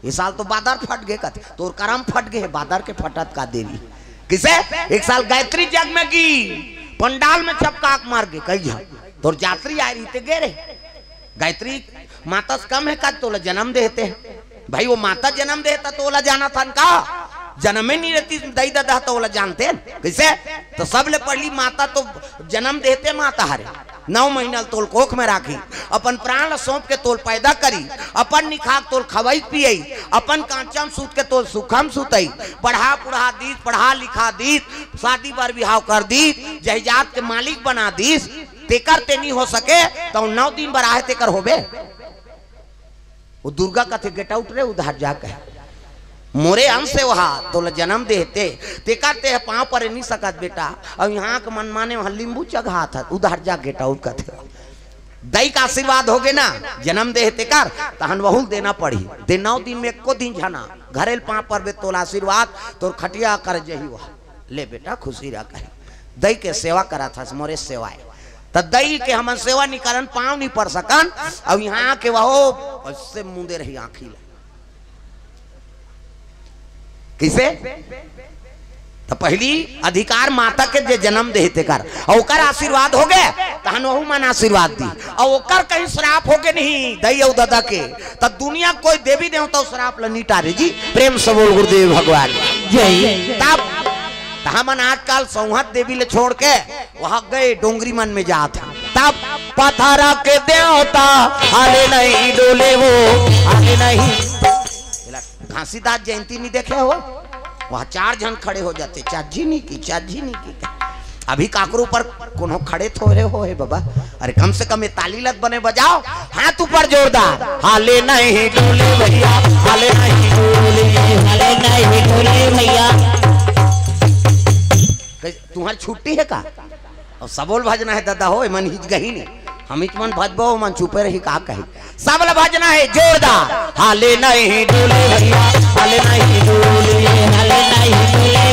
इस साल तो बादर फट गए कत तोर करम फट गए, बादर के फटत का देवी किसे एक साल गायत्री जग में की पंडाल में चपकाक मार गए कई जा तोर यात्री आ रही थे गेरे गायत्री माता से कम है का तोला जन्म देते हैं भाई, वो माता जन्म देता तो ओला जाना था का जन्म ही नहीं रहती दई दादा तो ओला जानते हैं कैसे, तो सब ले पढ़ली माता तो जन्म देते माता हरे 9 महीना तोल कोख में राखी, अपन प्राण सौंप के तोल पैदा करी, अपन निखाक तोल खवाई पियई, अपन कांचम सूत के तोल सुखम सुतई, पढ़ा पुढ़ा दीस, पढ़ा लिखा दीस, शादी बर बिहाव कर दीस, जहिजात के मालिक बना दीस, तेकर ते नहीं हो सके तो 9 दिन बर आए तेकर होबे। वो दुर्गा का थे गेट आउट रे उधर जाकर मोरे अंश से वहा तो जन्म देते ते करते है पाँव पर नहीं सकत बेटा, और यहाँ के मन माने वहां लींबू चढ़ा था उधर जा गेट आउट का थे दई का आशीर्वाद हो गए ना जन्म देते कर तहन बहुल देना पड़ी दे 9 दिन में एको दिन झना घरेल पाँव पर बे तोला आशीर्वाद तोर खटिया कर जही वहा ले बेटा खुशी रह कर दई के सेवा करा था मोरे सेवाए तो दई के हम सेवा नहीं करन पाँव नहीं पड़ सकन, अब यहाँ के वहो से मुंदे रही आँखी किसे तो पहली अधिकार माता के जे जन्म देते कर और ओकर आशीर्वाद हो गए तहन वहू मन आशीर्वाद दी, और ओकर कहीं श्राप हो गए नहीं दई और दादा के तब दुनिया कोई देवी देवता श्राप ल नहीं टारे जी। प्रेम से बोल गुरुदेव भगवान जय। तब हमन आजकल सौहत देवी ले छोड़ के वहां गए डोंगरी मन में जात तब पत्थर के देवता हाले नहीं डोले वो हाले नहीं। घासीदास जयंती नहीं देखे हो, वहां 4 जन खड़े हो जाते, चाची नहीं की। अभी काकरू पर कोनो खड़े थोड़े हो है बाबा। अरे कम से कम ये ताली लत बने बजाओ, हाथ ऊपर जोरदार, हाले नहीं डोले भैया हाले नहीं डोले भैया। तुम्हारी छुट्टी है का? और सबोल भजना है दादा हो, मन हिच गही नहीं, हम हिच मन भजबो मन छुपे रही का कही। सबल भजना है जोरदार, हाले नहीं डोले भैया हाले नहीं डोले भैया हाले नहीं डोले।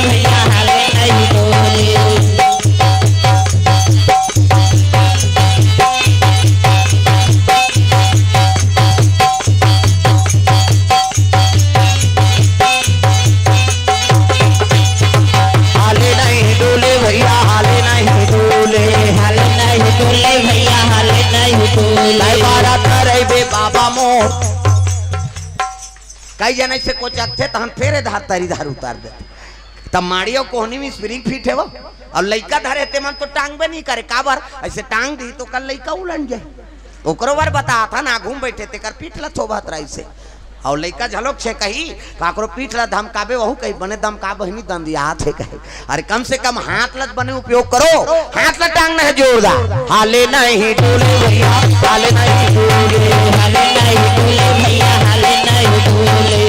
बाबा मोर कई जन से कोच थे तो हम फेरे धार तारी धार उतार देते, तब माड़ियों कोहनी में स्प्रिंग फिट है वो, और लइका धरे ते मन तो टांग भी नहीं करे, काबर ऐसे टांग दी तो कल लइका उलट जाए। ओकरो बार बता था ना, घूम बैठे ते कर पीठ ला थोबत रही से, और लइका झलोक छे कही काकरो पीठ ला धमकाबे वहू कही बने दमका बहनी दंदिया हाथ है कहे। अरे कम से कम हाथ लत बने उपयोग करो, हाथ ला टांगना है जोरदार, हाले नहीं डोले भैया हाले नहीं डोले भैया हाले नहीं डोले।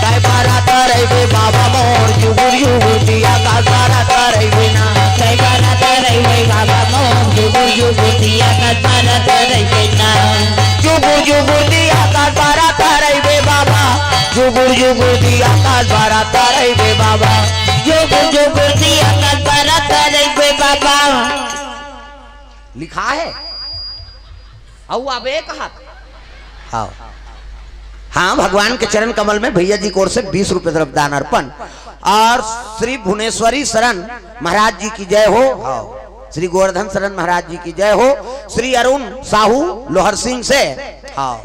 काय बारा तरैबे बाबा मोर जुगुर जुगुर दिया का बारा तरैबे ना, काय बारा तरैबे बाबा मोर जुगुर जुगुर दिया का बारा तरैबे ना, जुगुर जुगुर दिया का बारा तरैबे बाबा, जुगुर जुगुर दिया का बारा तरैबे बाबा, जुगुर जुगुर दिया का बारा तरैबे बाबा। लिखा है औ अबे कहा। हाँ हाँ, भगवान के चरण कमल में भैया जी की ओर से 20 रुपए तरफ दान अर्पण। और श्री भुवनेश्वरी शरण महाराज जी की जय हो, श्री गोवर्धन शरण महाराज जी की जय हो, श्री अरुण साहू लोहर सिंह से, हाँ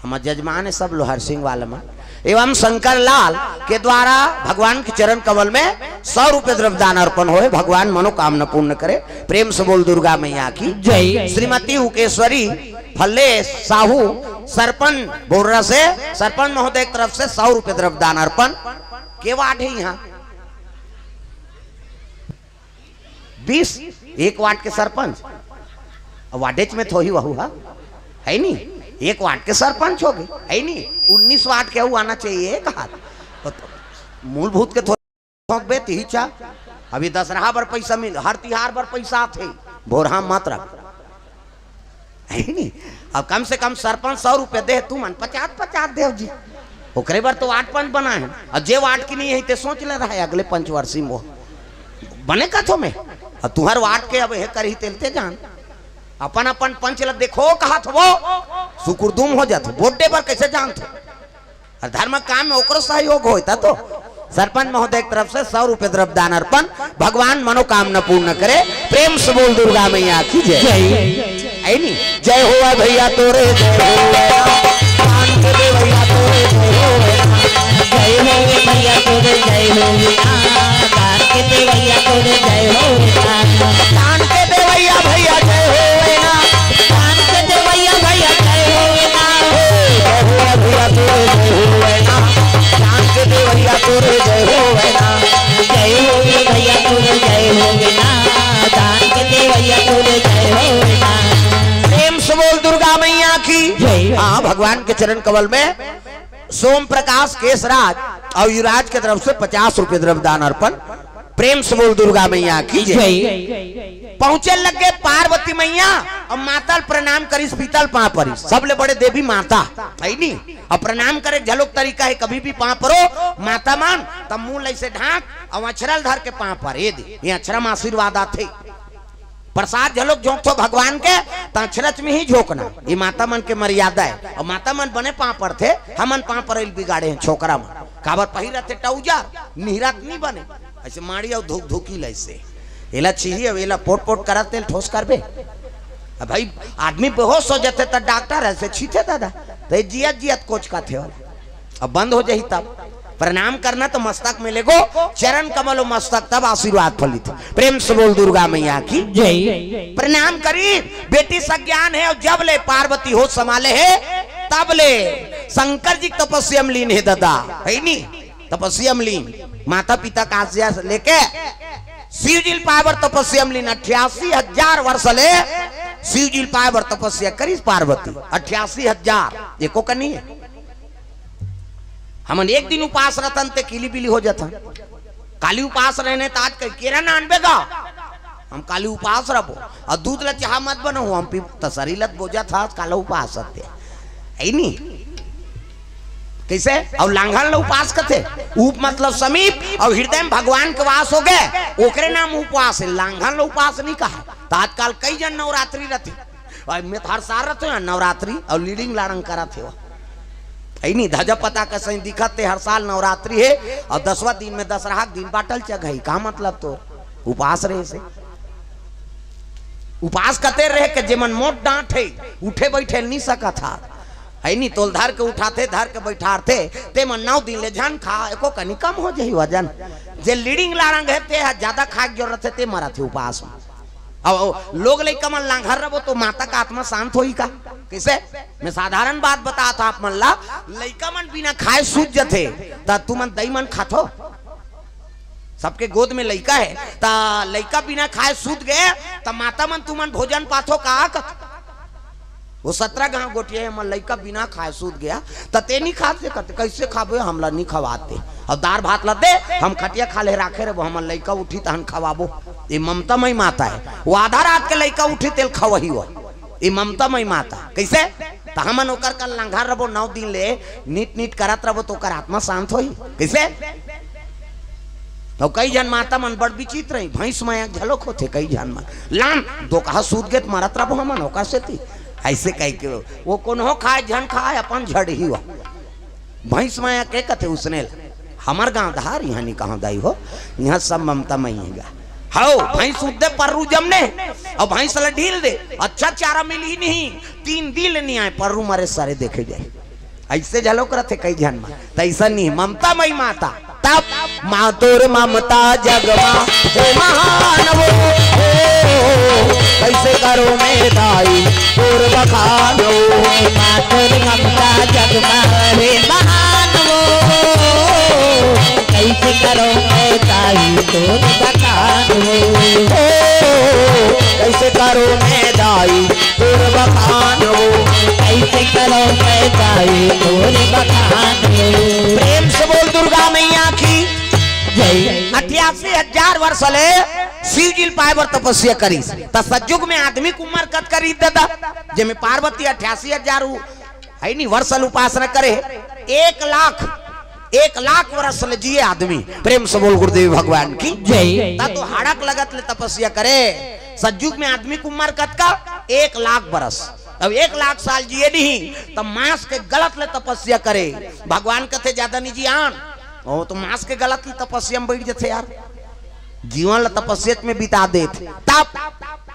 हमारे जजमान है सब लोहर सिंह वाले में, एवं शंकर लाल के द्वारा भगवान के चरण कमल में 100 रुपए द्रव्य दान अर्पण हो। भगवान मनोकामना पूर्ण करे, प्रेम से बोल दुर्गा मैया की जय। श्रीमती उकेश्वरी फल्ले साहू सरपंच बोर्रा से, सरपंच महोदय की तरफ से 100 रुपए द्रव्य दान अर्पण। के वार्ड है यहाँ 20, 1 वार्ड के सरपंच, वार्डेज में थोड़ी वहू है नहीं, 1 वार्ड के सरपंच हो गए है नहीं, 19 वार्ड के आना चाहिए कहा मूलभूत के थोक बे तीचा। अभी दशहरा पर पैसा मिल, हर तिहार पर पैसा थे, भोरहा मत रख है नहीं। अब कम से कम सरपंच 100 रुपए दे, तू मन 50 देव जी, ओकरे बार तो वार्ड पंच बना है, और जे वार्ड की नहीं है ते सोच ले रहा है अगले पंचवर्षीय में बने का थो में, और तुहर वार्ड के अब है करही तेलते जान अपन अपन पंच ल देखो कहा थो वो सुकुरदुम हो जाते, वोटे पर कैसे जानते, और धर्म काम में ओकरो सहयोग होता। तो सरपंच महोदय की तरफ से 100 रुपए द्रव्य दान अर्पण। भगवान मनोकामना पूर्ण करे, प्रेम से बोल दुर्गा मैया की जय। है नी जय हो भैया तोरे जय हो भैया तोरे जय हो भैया तोरे जय हो दान के दे भैया तोरे जय हो दान के दे भैया भैया जय हो दान के दे भैया भैया जय हो भैया तोरे जय हो दान के दे भैया तोरे जय हो जय हो भैया तोरे जय हो दान के दे भैया तोरे जय हो। प्रेम से बोल दुर्गा मैया की। हाँ, भगवान के चरण कमल में सोम प्रकाश केशराज और युवराज के तरफ से 50 रुपए द्रव्य दान अर्पण। प्रेम से बोल दुर्गा मैया की जय। पहुंचे लगे पार्वती मैया और माता प्रणाम करी पीतल पां परी, सबले बड़े देवी माता है नी, और प्रणाम करे झलोक तरीका है, कभी भी पां परो माता मान तब मुंह ऐसे ढाक और अक्षरल धर के पां पर ये अक्षरम आशीर्वाद आते। प्रसाद झलोक झोंक तो भगवान के तक्षरच में ही झोंकना, ये माता मन के मर्यादा है, और माता मन बने पां पर थे, हमन पां पर बिगाड़े हैं छोकरा मन, काबर पहिरा थे टौजा निहरात नहीं बने ऐसे माड़ी और धूक धूकी लैसे एला चाहिए, एला पोट पोट करा तेल ठोस कर बे। अब भाई आदमी बेहोश हो जाते तो डॉक्टर ऐसे छीते दादा, तो जियत जियत कोच का थे, अब बंद हो जाही तब प्रणाम करना तो मस्तक में लेगो, चरण कमलो मस्तक तब आशीर्वाद फलित। प्रेम से बोल दुर्गा मैया की जय। प्रणाम करी बेटी सज्ञान है और जब ले पार्वती हो संभाले है तब ले शंकर जी तपस्या में लीन है दादा, है नी तपस्या में लीन, माता पिता का आज्ञा से लेके शिवजी पावर तपस्या में लीन। 88,000 वर्ष ले शिवजी पावर तपस्या करी पार्वती, 88,000 एको का नहीं है। हमन एक दिन उपास रहतन ते किली बिली हो जाता, काली उपास रहने तो आज केरा ना अनबेगा, हम काली उपास रहो और दूध ला चाह मत बनो, हम पी तसरी लत बोझा था काला उपास सत्य है नहीं कैसे। और लांघन ला उपास कथे, उप मतलब समीप और हृदय में भगवान के वास हो गए, ओकरे नाम उपवास है। लांघन ला उपास नहीं कहा। तो आजकल कई जन नवरात्रि रहते और मैं हर साल रहते नवरात्रि और लीडिंग लारंग करा थे नहीं धजा पता का सही दिखते हर साल नवरात्रि है और 10वां दिन में दशहरा दिन बाटल चग है का मतलब तो उपास रहे से उपास कते रहे के जेमन मोट डांट है उठे बैठे नहीं सका था है नहीं तोल धर के उठाते धर के बैठाते ते मन 9 दिन ले जान खा एको कनी कम हो जाई वजन जे लीडिंग लारंग है ते ज्यादा खा के जरूरत है ते मरा थे उपास में। अब लोग ले कमल लांघर रहो तो माता का आत्मा शांत होई का कैसे। मैं साधारण बात बता था आप मन ला लइका मन बिना खाए सूझ जथे ता तू मन दही मन खाथो, सबके गोद में लइका है ता लइका बिना खाए सूझ गए ता माता मन तू मन भोजन पाथो का वो 17 गांव गोटिया मन लइका बिना खाए सूझ गया ता ते नहीं खाते करते कैसे खाबे हमला नहीं खवाते और दार भात ला दे हम खटिया खा ले राखे रे हम लइका उठी तहन खवाबो। ये ममता मई माता है, वो आधा रात के लइका उठी तेल खवही हो, ये ममता मई माता कैसे। तो हमन ओकर कल लंघा रबो 9 दिन ले नीट नीट करत रबो तो ओकर आत्मा शांत होई कैसे। तो कई जन माता मन बड़ विचित्र रही भैंस माया झलक होते कई जन मन लान दो कहा सूद गेत मारत रबो हमन ओकर से थी ऐसे कह के वो कोनो खाए जन खाए अपन झड़ ही हो भैंस माया के कथे उसने हमार गांव धार यहाँ नहीं कहा दाई हो यहाँ सब ममता मई है हाउ भैंस उदे पर्रू जमने और भैंस ला ढील दे अच्छा चारा मिली नहीं 3 दिन नहीं आए पर्रू मारे सारे देखे जाए ऐसे झलोक रहे कई जन में तैसा नहीं ममता मई माता तब मातुर ममता जगमा हे महान वो कैसे करो मैं दाई तोर बखानो मातुर ममता जगमा हे महान वो कैसे करो मैं दाई तोर बखानो कैसे करो मैं दाई तोर बखानो कैसे करो मैं दाई तोर बखानो। प्रेम से बोल दुर्गा मैया की जय। 88,000 वर्ष ले शिवजी पावर तपस्या करी त सतयुग में आदमी कुमार कत करी दादा जे में पार्वती 88,000 है नहीं वर्ष उपासना करे 1 लाख वर्ष ले जिए आदमी। प्रेम से बोल गुरुदेव भगवान की जय। तो हड़क लगत ले तपस्या करे सतयुग में आदमी कुमार कत का 1 लाख वर्ष अब 1 लाख साल जिए नहीं तब मांस के गलत ले तपस्या करे भगवान कथे ज्यादा नहीं जियान ओ तो मांस के गलत की तपस्या में बैठ जाते यार जीवन ला तपस्या में बिता देते तब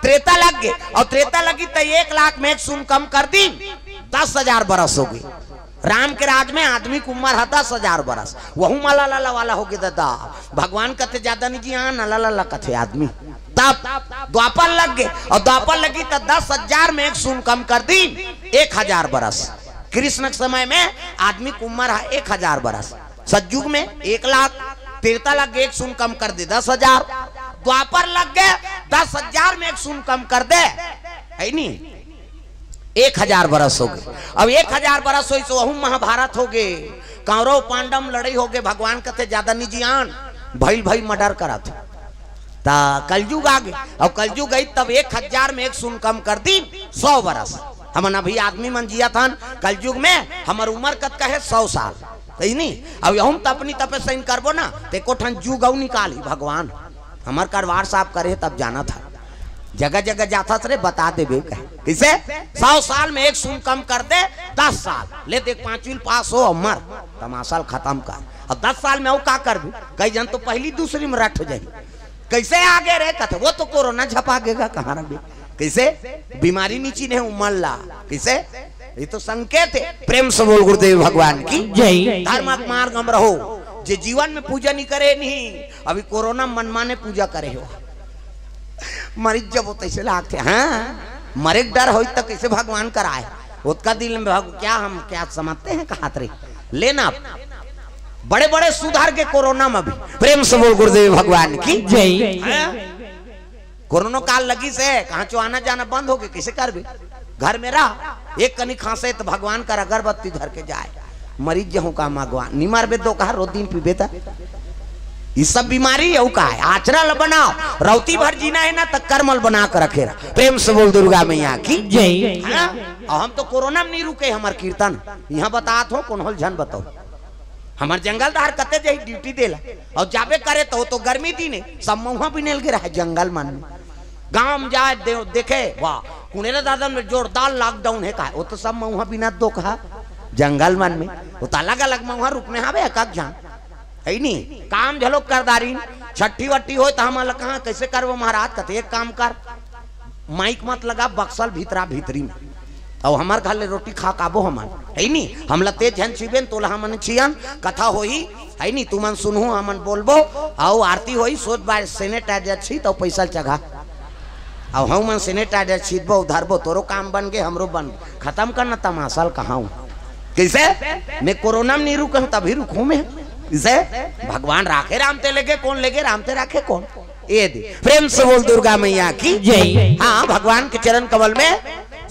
त्रेता लग गए और त्रेता लगी तो 1 लाख में 1 सुन कम कर दी 10,000 बरस हो गई। राम के राज में आदमी की उम्र है 10,000 बरस वहू माला लाला वाला हो गया दादा भगवान कथे ज्यादा नहीं जियान लाला लाला कथे आदमी तब द्वापर लग गए और द्वापर लगी तो 10,000 में 1 सुन कम कर दी 1,000 बरस। कृष्ण के समय में आदमी की उम्र है 1,000 बरस सतयुग में 1 लाख त्रेता लग गए 1 सुन कम कर दे 10,000 द्वापर लग गए 10,000 में 1 सुन कम कर दे है नहीं 1,000 बरस हो गए। अब 1,000 बरस हो तो महाभारत हो गए कौरव पांडव लड़ाई हो गए भगवान कथे ज्यादा नहीं जियान भइल भाई मर्डर करा था ता कलयुग आ गए और कलयुग गई तब 1,000 में 1 सुन कम कर दी 100 बरस। हमन अभी आदमी मन जिया था कलयुग में हमार उम्र कत का है 100 साल सही नहीं। अब हम तो अपनी तपस्या करबो ना ते कोठन जुग निकाली भगवान हमार कारवार साहब करे तब जाना था जगह जगह जाता थे बता दे किसे 100 साल में 1 सुन कम कर दे 10 साल ले देख 5वीं पास हो मर तमाशा खत्म कर और 10 साल में वो का कर भी कई जन तो पहली दूसरी में रट हो जाएगी कैसे आगे रहे कथे वो तो कोरोना झपा गेगा कहाँ रहे कैसे बीमारी नीची नहीं उमर ला कैसे ये तो संकेत है। प्रेम से बोल गुरुदेव भगवान की जय। धर्म मार्ग हम रहो जे जीवन में पूजा नहीं करे नहीं अभी कोरोना मनमाने पूजा करे हो मरीज जब होते से लागते हाँ मरे डर हो तो कैसे भगवान कराए उसका दिल में क्या हम क्या समझते हैं कहा रे लेना बड़े बड़े सुधार के कोरोना में भी प्रेम से बोल गुरुदेव भगवान की जय। कोरोना काल लगी से कहाँ चो आना जाना बंद हो गए कैसे कर भी घर में रह एक कनी खांसे तो भगवान का अगरबत्ती धर के जाए मरीज जहूं का भगवान निमार बे दो कहा रोज दिन पीबे था ये सब बीमारी है का है आचरण बनाओ रौती भर जीना है ना तो कर्मल बना कर रखे प्रेम से बोल दुर्गा मैया की जय। और हम तो कोरोना में नहीं रुके हमार कीर्तन यहाँ बतात हो कौन होल झन बताओ हमार जंगलदार कते जही ड्यूटी देला और जाबे करे तो गर्मी दी ने सब मुहा भी नेल के रहा जंगल मन में गांव में जाए देखे वाह कुनेरा दादा में जोरदार लॉकडाउन है का वो तो सब मुहा बिना दो कहा जंगल मन में वो तो अलग अलग मुहा रुकने हावे एक जान है नहीं काम झलोक करदारी छठी वट्टी हो तो हम कहा कैसे करबो महाराज कते एक काम कर माइक मत लगा बक्सल भीतरा भीतरी में और हमार घर ले रोटी खा काबो हमार है नहीं हम तेज हन छिबेन तोला हमन छियन कथा होई है नहीं तुमन सुनहु हमन बोलबो आओ आरती होई सोच बार सैनिटाइजर छी तो पैसा चढ़ा और हम मन सैनिटाइजर छीदबो धरबो तोरो काम बन गए हमरो बन खत्म करना तमाशल कहाँ कैसे मैं कोरोना में नहीं रुका हूँ तभी रुकू मैं इसे भगवान राखे रामते लेके कौन लेके रामते राखे कौन ये दे प्रेम से बोल दुर्गा मैया की जय। हाँ भगवान के चरण कमल में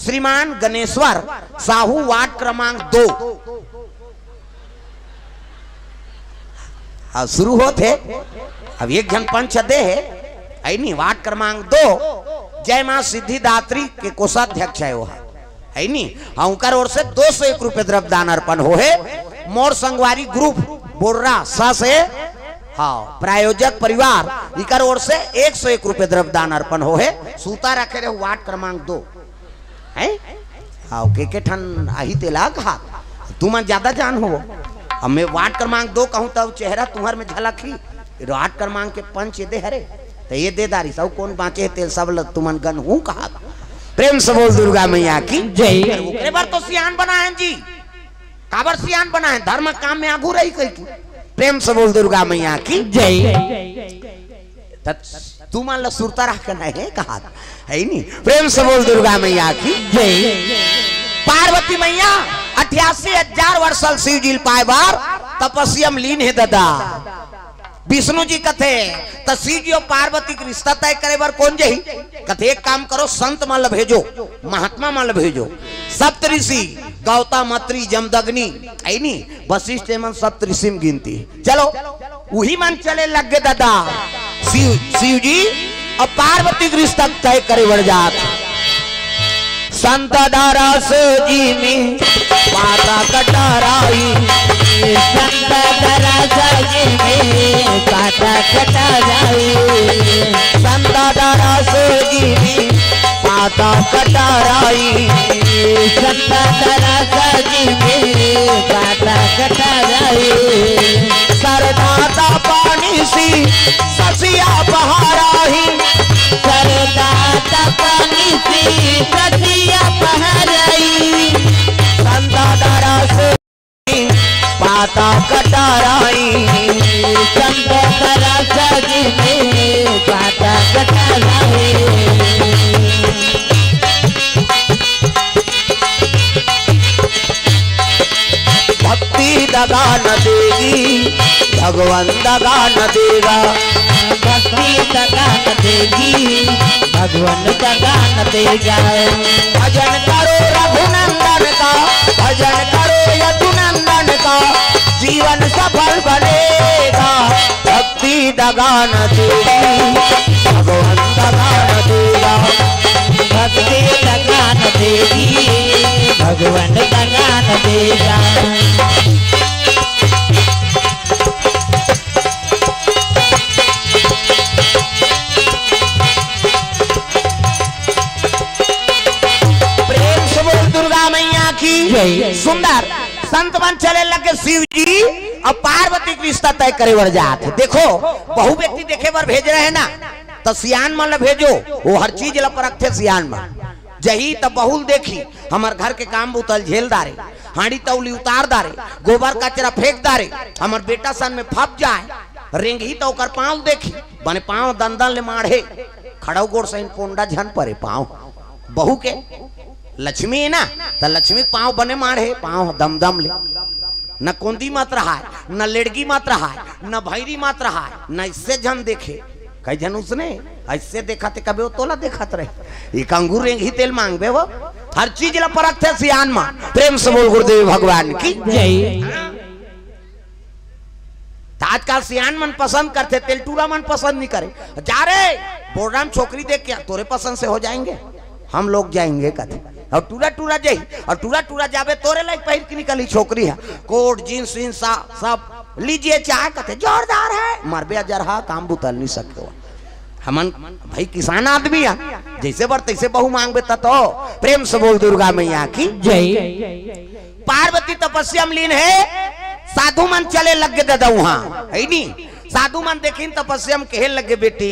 श्रीमान गणेश्वर साहू वार्ड क्रमांक 2 हाँ शुरू होते अब एक जन पंच दे है नहीं वार्ड क्रमांक 2 जय मां सिद्धिदात्री के कोषाध्यक्ष है वो है नहीं हाँ उनकर ओर से 201 रुपए द्रव्य दान अर्पण हो है मोर संगवारी ग्रुप बोर्रा सा से हाँ प्रायोजक परिवार इकर ओर से 101 रुपए द्रव्य दान अर्पण हो है सूता रखे रहे वार्ड क्रमांक 2 है हाँ के ठन आही तेला कहा तुम ज्यादा जान हो अब मैं वार्ड क्रमांक 2 कहूँ तब चेहरा तुम्हार में झलक ही वार्ड क्रमांक के पंच दे हरे तो ये दे दारी सब कौन बाँचे तेल सब तुमन गन हूँ कहा प्रेम से बोल दुर्गा मैया की जय। बार तो सियान बना है जी काबर सियान बना है धर्म काम में आगू रही कही प्रेम से बोल दुर्गा मैया की जय। तू मान लो सुरता रख कर है कहा है नहीं प्रेम से बोल दुर्गा मैया की जय। पार्वती मैया 88,000 वर्षल शिव जी पाए बार तपस्यम लीन है दादा विष्णु जी कथे तो शिव जी और पार्वती के रिश्ता तय करे बार कौन जही कथे एक काम करो संत मल भेजो महात्मा मल भेजो सप्त ऋषि गौतम अत्रि जमदग्नि आई नहीं वशिष्ठ मन सप्त ऋषि में गिनती चलो वही मन चले लग गए दादा शिव जी और पार्वती के रिश्ता तय करे बढ़ जात संत दारा से जी में माता कटाराई संत दारा से जी में माता कटाराई संत दारा से जी में माता कटाराई संत दारा से जी में माता कटाराई सरदाता पानी सी ससिया बहाराही सरदाता पानी सी ससिया बहाराई संता दारा से पाता कटाराई संत दारा से जी में माता कटाराई भक्ति दगा न देगी भगवान दगा न देगा भक्ति दगा न देगी भगवान दगा न देगा भजन करो रघुनंदन का भजन करो यदुनंदन का जीवन सफल बनेगा भक्ति दगा न देगी भगवान दगा न देगा भक्ति दगा न देगी भगवान दगा न देगा सुंदर संत बन चले लगे शिव जी और पार्वती की रिश्ता तय करे बढ़ जाते देखो बहु व्यक्ति देखे बार भेज रहे हैं ना तो सियान मन भेजो वो हर चीज ला पर रखते सियान मन जही तब बहुल देखी हमार घर के काम बुतल झेल दारे, हांडी तौली उतार दारे, गोबर कचरा फेंक दारे, हमार बेटा सन में फप जाए, रेंगी तो कर पाँव देखी बने पाँव दंदन ले माढ़े, खड़ाऊ गोड़ सही पोंडा झन परे पाँव बहू के लक्ष्मी है ना, तो लक्ष्मी पाँव बने माढ़े, पाँव दम दम ले, न कोंदी मत रहा है, न लेड़गी मत रहा है, न भैरी मत रहा है, न इससे जन देखे कई जन उसने ऐसे देखा थे कभी वो तोला देखत रहे, एक अंगूर रेंगी तेल मांगबे वो हर चीज ला परख थे सियान मां। प्रेम से बोल गुरुदेव भगवान की जय। आजकल सियान मन पसंद करते, तेलटूरा मन पसंद नहीं करे, जा रे बोराम छोकरी देख क्या तोरे पसंद से हो जाएंगे, हम लोग जाएंगे कथे और टूरा टूरा जाई और टूरा टूरा जावे तोरे लाइक पहिर की निकली छोकरी है, कोट जींस जींस सब लीजिए चाहे कथे जोरदार है, मरबे जरहा काम बुतल नहीं सके हो। हमन भाई किसान आदमी है, जैसे बर तैसे बहु मांगबे तो प्रेम से बोल दुर्गा मैया की जय। पार्वती तपस्या में लीन है, साधु मन चले लगे दादा वहां है नी, साधु मन देखिन तपस्या में कहे लगे बेटी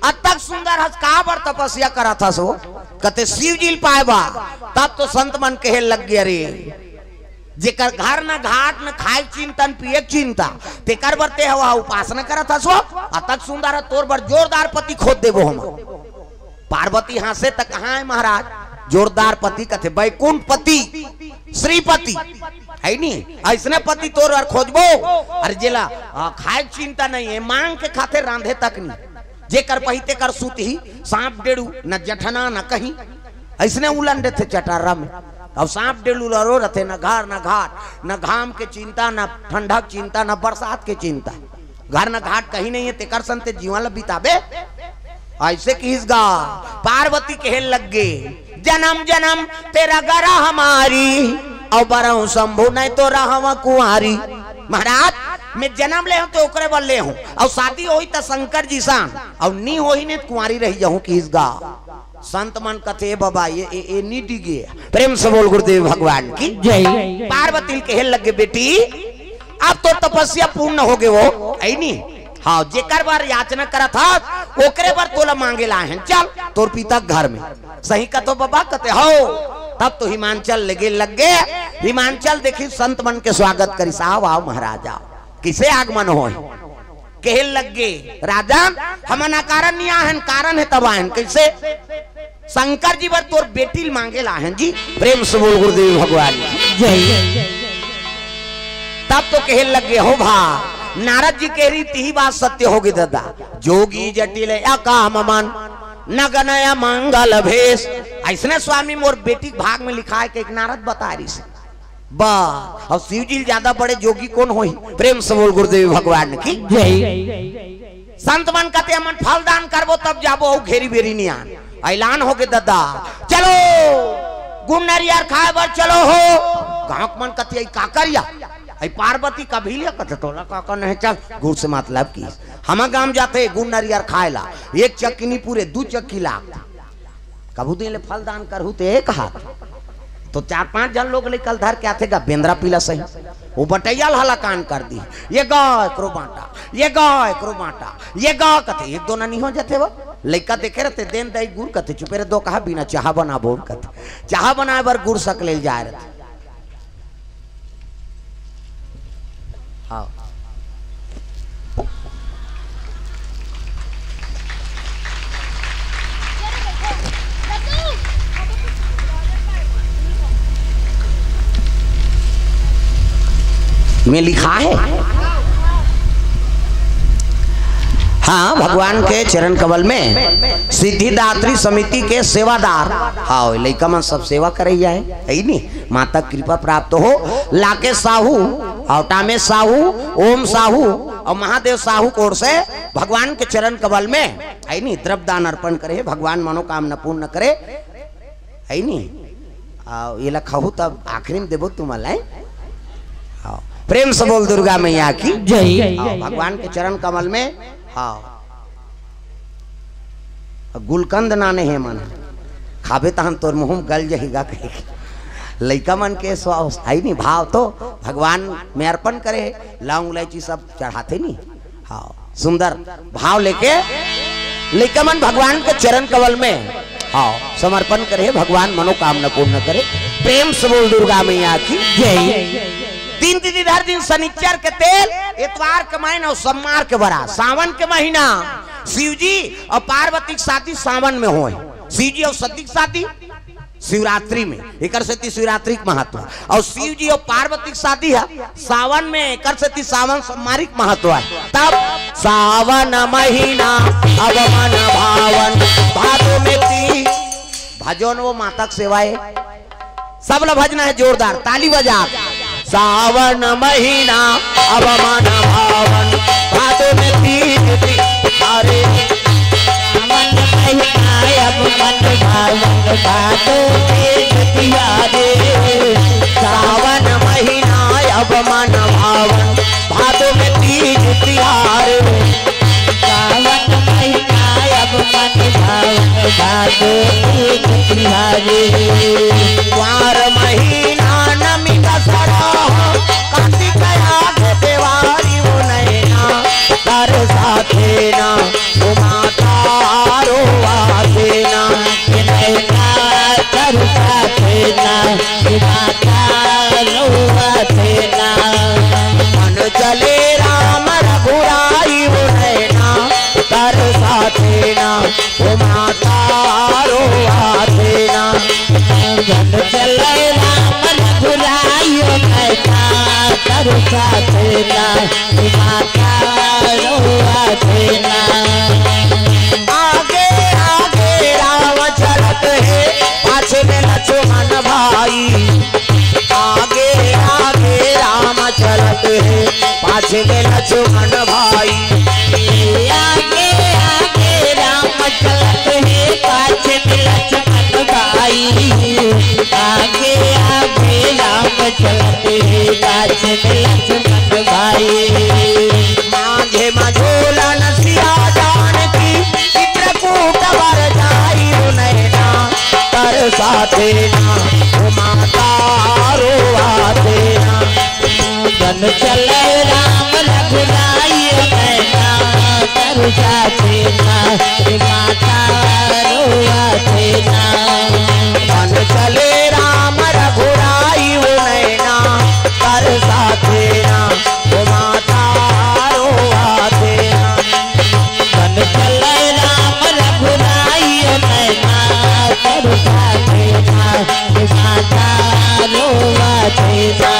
अतक सुंदर हस का बर तपस्या करा था सो कते शिव जी पाए बा, तब तो संत मन कहे लग गया रे जेकर घर न घाट न खाए चिंतन पिए चिंता तेकर बरते हवा उपासना करा था सो अतक सुंदर तोर बर जोरदार पति खोद देबो हम। पार्वती हासे तक कहाँ है महाराज, जोरदार पति कथे बैकुंठ पति श्रीपति है नी, ऐसने पति तोर और खोजबो, अरे जेला खाए चिंता नहीं है, मांग के खाते रांधे तक नहीं, जेकर पहिते कर सूती सांप डेड़ू न जठना न कहीं, ऐसने उलन देते चटारा में, अब सांप डेड़ू लरो रहते न घर न घाट, न घाम के चिंता न ठंडक चिंता न बरसात के चिंता, घर न घाट कहीं नहीं है, तेकर संते जीवन बिताबे ऐसे किसगा। पार्वती कहे लग गे जन्म जन्म तेरा गरा हमारी और बरहूं शंभू नहीं तो रहा कुंवारी। महाराज मैं जन्म ले हूं तो ओकरे बल ले हूं, और शादी होई तो शंकर जी सान, और नी होई ने कुंवारी रही जाऊं किसगा। संत मन कथे बाबा ये नी डिगे। प्रेम से बोल गुरुदेव भगवान की जय। पार्वती कहे लगे बेटी अब तो तपस्या पूर्ण हो गए वो है नी, हाँ जेकर बार याचना करा था ओकरे बार तोला मांगे ला हैं, चल तोर पिता घर में सही का तो बाबा कते हो। तब तो हिमांचल लग गए, हिमांचल देखी संत मन के स्वागत करी, साहब आओ महाराज आओ, किसे आगमन हो कहे लग गए राजा हमना कारण नहीं आहन, कारण है तब आहन कैसे, शंकर जी बर तोर बेटी मांगे ला हैं जी। प्रेम से बोल गुरुदेव भगवान जय। तब तो कहे लग गए हो भा नारद जी कह रही थी बात सत्य होगी दादा, जोगी जटिल या काम मन नगनया मंगल भेष, ऐसने स्वामी मोर बेटी भाग में लिखा है कि एक नारद बता रही से बा, और शिव जी ज्यादा बड़े जोगी कौन होई। प्रेम से बोल गुरुदेव भगवान की जय। संत मन कहते मन फल दान करबो तब जाबो, घेरी बेरी नहीं आन, ऐलान हो गए दादा चलो गुण नरियर खाए बर चलो हो। गाँव मन कहते का करिया पार्वती कभी लिया कहते तोला काका नहीं चल गुड़ से मतलब की, हम गांव जाते गुड़ नरियर खाए ला, एक चक्की नहीं पूरे 2 चक्की ला, कबू दिन ले फल दान करहु तो एक हाथ, तो 4-5 जन लोग निकल धर के आते बेंद्रा पीला सही, वो बटैया हला कान कर दी, ये गाय करो बांटा, ये गाय करो बांटा, ये गाय कहते एक दो नहीं हो जाते वो लड़का देखे रहते देन दही गुड़ कहते चुपे रहे दो कहा बिना चाह बना बोल कहते, चाह बनाए बार गुड़ सक ले जा रहे हाँ। में लिखा है हाँ भगवान के चरण कमल में सिद्धिदात्री समिति के सेवादार, हाँ लड़का मन सब सेवा करे जाए है नी, माता कृपा प्राप्त हो। लाके साहू औटा में साहू ओम साहू और महादेव साहू कोर से भगवान के चरण कमल में है नी द्रव्य दान अर्पण करे, भगवान मनोकामना पूर्ण करे है नी, ये लखहू तब आखिरी में देवो तुम्हारा। प्रेम से बोल दुर्गा मैया की जय। भगवान के चरण कमल में हाँ गुलकंद नाने है मन खाबे तो हम तोर मुँह गल जहीगा कहे, लड़का मन के स्वास्थाई नहीं भाव तो भगवान में अर्पण करे, लौंग इलायची सब चढ़ाते नहीं, हाँ सुंदर भाव लेके लड़का मन भगवान के चरण कमल में हाँ समर्पण करे भगवान मनोकामना पूर्ण करे। प्रेम से बोल दुर्गा मैया की जय। दिन तिथि हर दिन शनिचर के तेल, इतवार के महीना और सोमवार के बरा। सावन के महीना शिव जी और पार्वती की शादी सावन में हो, शिव जी और सती की शादी शिवरात्रि में, एक शिवरात्रि का महत्व। और शिव जी और पार्वती की शादी है सावन में, एक सावन सोमवारी का महत्व है। तब सावन महीना अब मन भावन, भादों में तीज भजन वो माता की सेवाएं सब लोग भजना है जोरदार ताली बजा। सावन महीना अब मन भावन, भादों में तीज अरे सावन महीना अब मन भावन, भादों में तिहारे। सावन महीना अब मन भावन, भादों में तीज तिहारे। सावन महीना अब मन भावन, भादों में तिहारे। द्वार महीना नमी का सड़ा, कार्तिक आगे देवारी वो नैना कर साथे ना माता रो आते ना कर साथे ना माता रो आते ना। मन चले राम रघुराई वो नैना कर साथे ना माता रो आते ना। जन चले राम रघुराई वो नैना कर साथे ना माता रो आते ना। आगे आगे राम चलत है, पाछे में लक्ष्मण भाई। आगे आगे राम चलत है, पाछे में लक्ष्मण भाई। आगे आगे राम चलत है, पाछे में लक्ष्मण भाई। आगे आगे राम चलत है, पाछे में लक्ष्मण भाई। मांगे मझोला नसिया जानकी, चित्रकूट वर जाई नैना कर साथे ना माता रो आते ना। जन चले राम रघुराई नैना कर साथे ना माता रो आते ना। मन चले राम रघुराई वो नैना कर साथे ना माता रो आते ना। जन चले राम रघुराई नैना कर साथे ना माता रो आते ना।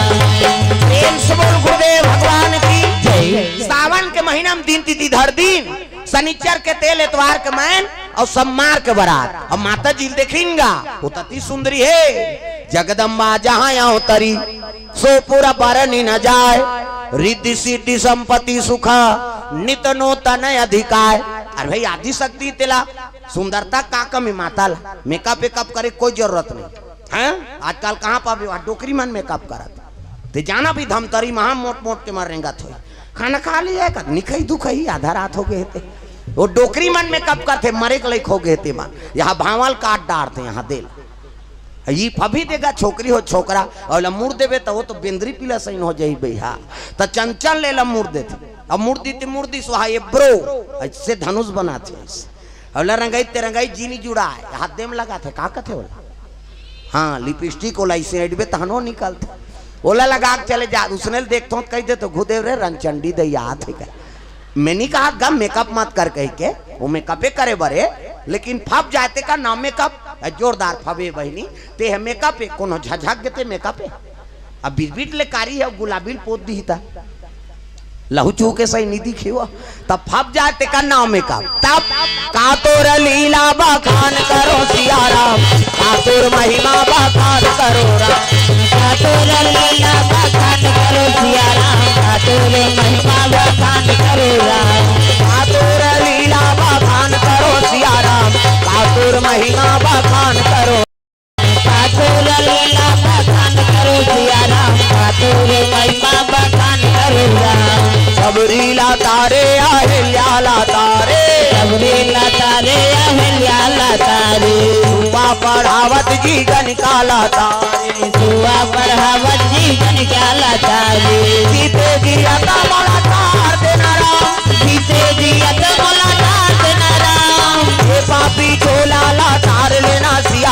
प्रेम से बोल गुरुदेव भगवान की जय। सावन के महीना में दिन तिथि धर दिन, शनिचर के तेल, इतवार के मैन और सोमवार के बरात। और माता जी देखेंगा वो तती सुंदरी है, जगदम्बा जहाँ यहाँ तरी सो पूरा बरनी न जाए। रिद्धि सिद्धि संपत्ति सुखा नित नूतन अधिकार। अरे भाई आदि शक्ति तेला सुंदरता का कमी माता ला, मेकअप वेकअप करे कोई जरूरत नहीं है। आजकल कहाँ पावे डोकरी मन मेकअप करत ते जाना भी धमतरी महा मोट मोट के मरेंगा थोड़ी खाना खा लिया का निकई दुखई आधा रात हो गए थे वो डोकरी मन में कब करते मरे के लायक हो गए थे मन यहाँ भावल काट डालते यहाँ दिल ये फभी देगा छोकरी हो छोकरा और मुड़ देवे तो वो तो बेंद्री पीला सही हो जाई भैया तो चंचल ले मुड़ देते अब मुर्दी सुहा ये ब्रो ऐसे धनुष बनाते और रंगाई जीनी जुड़ा है हाथ दे में लगाते का कथे बोला हाँ लिपस्टिक ओला इसे एडबे तहनो निकलते ओला लगा के चले जा उसने देखता हूँ कह दे तो घुदेव रे रंचंडी दे याद है मैंने कहा गम मेकअप मत कर कह के वो मेकअपे करे बरे लेकिन फब जाते का नाम मेकअप जोरदार फबे बहनी ते है मेकअप कोनो झझक देते मेकअप अब बीट ले कारी है गुलाबी पोत दी था लहू चू के सही निधि खिवा तब फब जाते का नाम मेकअप तब कातोर लीला बखान करो सियाराम कातोर महिमा बखान करो राम कातोर लीला बखान करो सियाराम कातोर महिमा बखान करो राम कातोर लीला बखान करो सियाराम कातोर महिमा बखान करो कातोर लीला बखान करो सियाराम कातोर महिमा बखान करो राम सबरीला तारे अहिल्या तारे सबरीला तारे अहिल्या तारे सुबह पढ़ावत जी गन काला तारे सुबह पढ़ावत जी गन काला तारे सीते जी अता मोला तार देना राम सीते जी अता मोला तार देना राम ये पापी झोला ला तार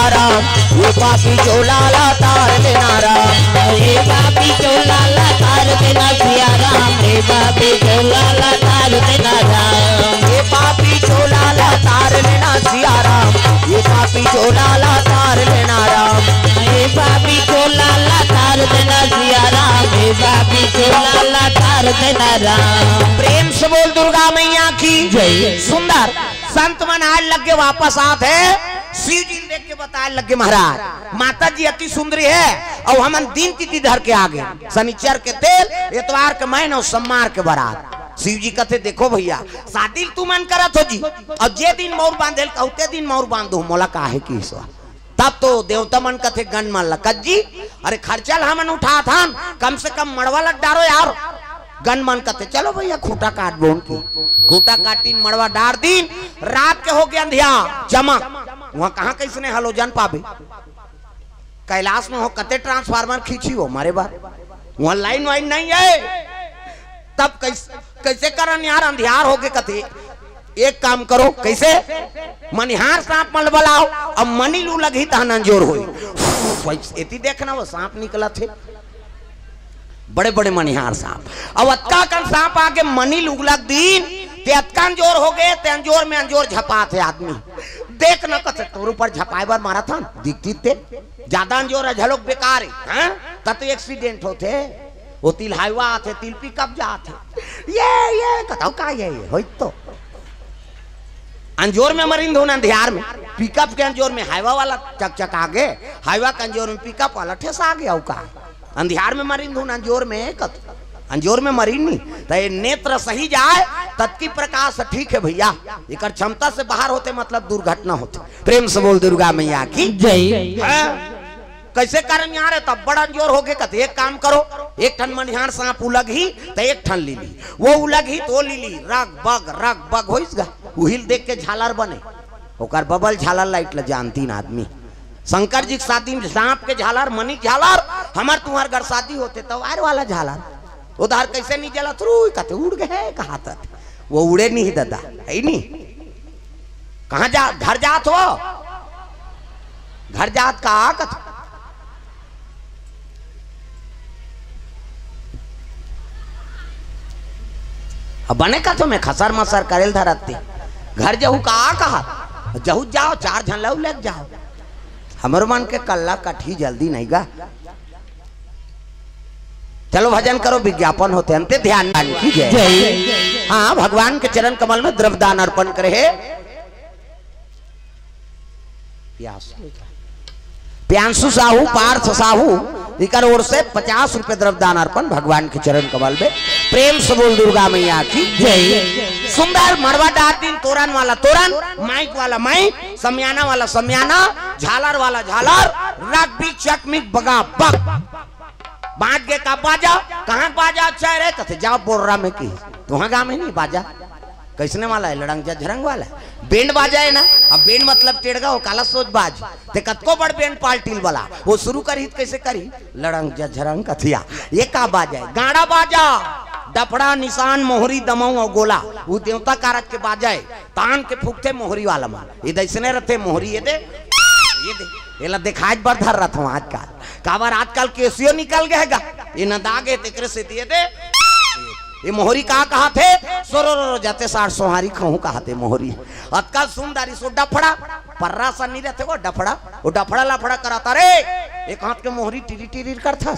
लेना राम, ये पापी चोला ला तार लेना राम, ये पापी चोला ला तार देना सिया राम, ये पापी चोला ला तार देना राम, ये पापी चोला ला तार लेना सिया राम, ये पापी चोला ला तार लेना राम, ये पापी चोला ला तार देना सिया राम, ये पापी चोला ला तार देना राम। प्रेम से बोल दुर्गा मैया की जय। सुंदर संत मन आज लग के वापस आते शिव जी देख के बताए लगे महाराज माता जी अति सुंदरी है और हम दिन तिथि धर के आगे शनिचर के तेल इतवार के महीने और सोमवार के बारात। शिव जी कहते देखो भैया शादी तू मन करत हो जी और जे दिन मोर बांधे कहते दिन मोर बांधो मोला काहे की ईश्वर। तब तो देवता मन कथे गन मन लकत जी अरे खर्चल हमन उठा था कम से कम मड़वा लग डारो यार। गन मन कहते चलो भैया खूटा काट बोन की खूटा काटी मड़वा डार दिन रात के हो गया अंधिया चमक वहां कहाँ कैसे हलोजन पावे कैलाश में हो कते ट्रांसफार्मर खींची हो मारे बार वहां लाइन वाइन नहीं है। तब कैसे करन यार अंधियार हो गए कते एक काम करो कैसे मनिहार सांप मल बलाओ अब मनी लू लगी तहन अंजोर हुई इति देखना वो सांप निकला थे बड़े बड़े मनिहार सांप अब अतका कन सांप आगे मनी लू लग दिन ते अतका अंजोर हो गए ते अंजोर में अंजोर झपा थे आदमी देख न कते तोर ऊपर झपाए बार मारा था दिखती थे ज्यादा अंजोर है झलोक बेकार है तब तो एक्सीडेंट होते वो तिल हाईवा थे तिल पिकअप जाते ये कथाओ का ये हो तो अंजोर में मरिंद होना अंधियार में पिकअप के अंजोर में हाईवा वाला चक आगे हाईवा के अंजोर में पिकअप वाला ठेस आगे का अंधियार में मरिंद होना अंजोर में अंजोर में मरीन नहीं तो ये नेत्र सही जाए तत्की प्रकाश ठीक है भैया एक क्षमता से बाहर होते मतलब दुर्घटना होते। प्रेम से बोल दुर्गा मैया की जय। कैसे कारण यहाँ तब बड़ा अंजोर हो गए कहते एक काम करो एक ठन मनिहार सांप उलग ही तो एक ठन लीली वो उलग ही तो लीली रग बग होइसगा उहिल देख के झालर बने ओकर बबल झालर लाइट ल जानती ना आदमी शंकर जी की शादी में सांप के झालर मनी झालर हमार तुम्हार घर शादी होते तो आर वाला झालर उधर कैसे नहीं जला थ्रू कहते उड़ गए कहा तक वो उड़े नहीं दादा है नहीं कहा जा घर जात हो घर जात का कथ अब बने का तो मैं खसर मसर करेल धरती घर जहू कहा जहू जाओ चार झनलाऊ लग जाओ हमर मन के कल्ला कठी जल्दी नहीं गा चलो भजन करो विज्ञापन होते अंते ध्यान कीजिए। हाँ भगवान के चरण कमल में द्रव्यदान अर्पण करे प्यांशु साहू पार्थ साहू इकर ओर से 50 रुपए द्रव्यदान अर्पण भगवान के चरण कमल में। प्रेम से बोल दुर्गा मैया की जय। सुंदर मड़वा डार दिन तोरण वाला तोरण माइक वाला माइक समियाना वाला समियाना झालर वाला झालर रग भी चकमिक बगा बग बांट के का बाजा कहाँ बाजा अच्छा है कथे जाओ बोल रहा में की तुहा गाँव में नहीं बाजा कैसने वाला है लड़ंग झरंग वाला बेंड बाजा है ना अब बेंड मतलब टेढ़गा हो काला सोच बाज ते कतको बड़ बेंड पाल्टील वाला वो शुरू करी कैसे करी लड़ंग झरंग कथिया ये का बाजा है गाड़ा बाजा डपड़ा निशान मोहरी दमाऊ और गोला वो देवता कारक के बाजा है तान के फूकते मोहरी वाला माल ये दैसने रहते मोहरी ये दे ये ला दिखाई बार धर रहा था आजकल काबर आजकल केसियो निकल गएगा ये न दागे तेरे से दिए दे ये मोहरी कहा थे सोरो जाते 60 सोहारी कहूँ कहा थे मोहरी अतका सुंदरी सो डफड़ा पर्रा सा नहीं रहते वो डफड़ा लाफड़ा कराता रे एक हाथ के मोहरी टिरी टिरी करता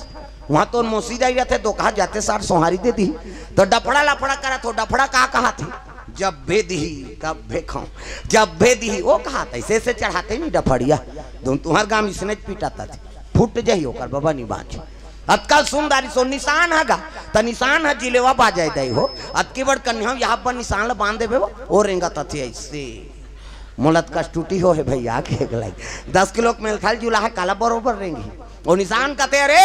वहां तो मोसी जाई रहते दो कहा जाते 60 सोहारी दे दी तो डफड़ा लाफड़ा करा तो डफड़ा कहा थी जब भेदी तब भेखाऊं जब भेदी वो कहा था ऐसे से चढ़ाते नहीं डफड़िया तुम्हारे गांव इसने पीटाता थी फुट जाही होकर बाबा नहीं बाँच अतका सुंदरी सो निशान हैगा तो निशान है जिलेवा बाजाय दई हो अतकी बड़ कन्या यहाँ पर निशान ला बांध देबे वो रेंगा तथी ऐसे मुलत का टूटी हो है भैया के लाई 10 किलो मेल खाल जुला है काला बरोबर रेंगी वो निशान कहते अरे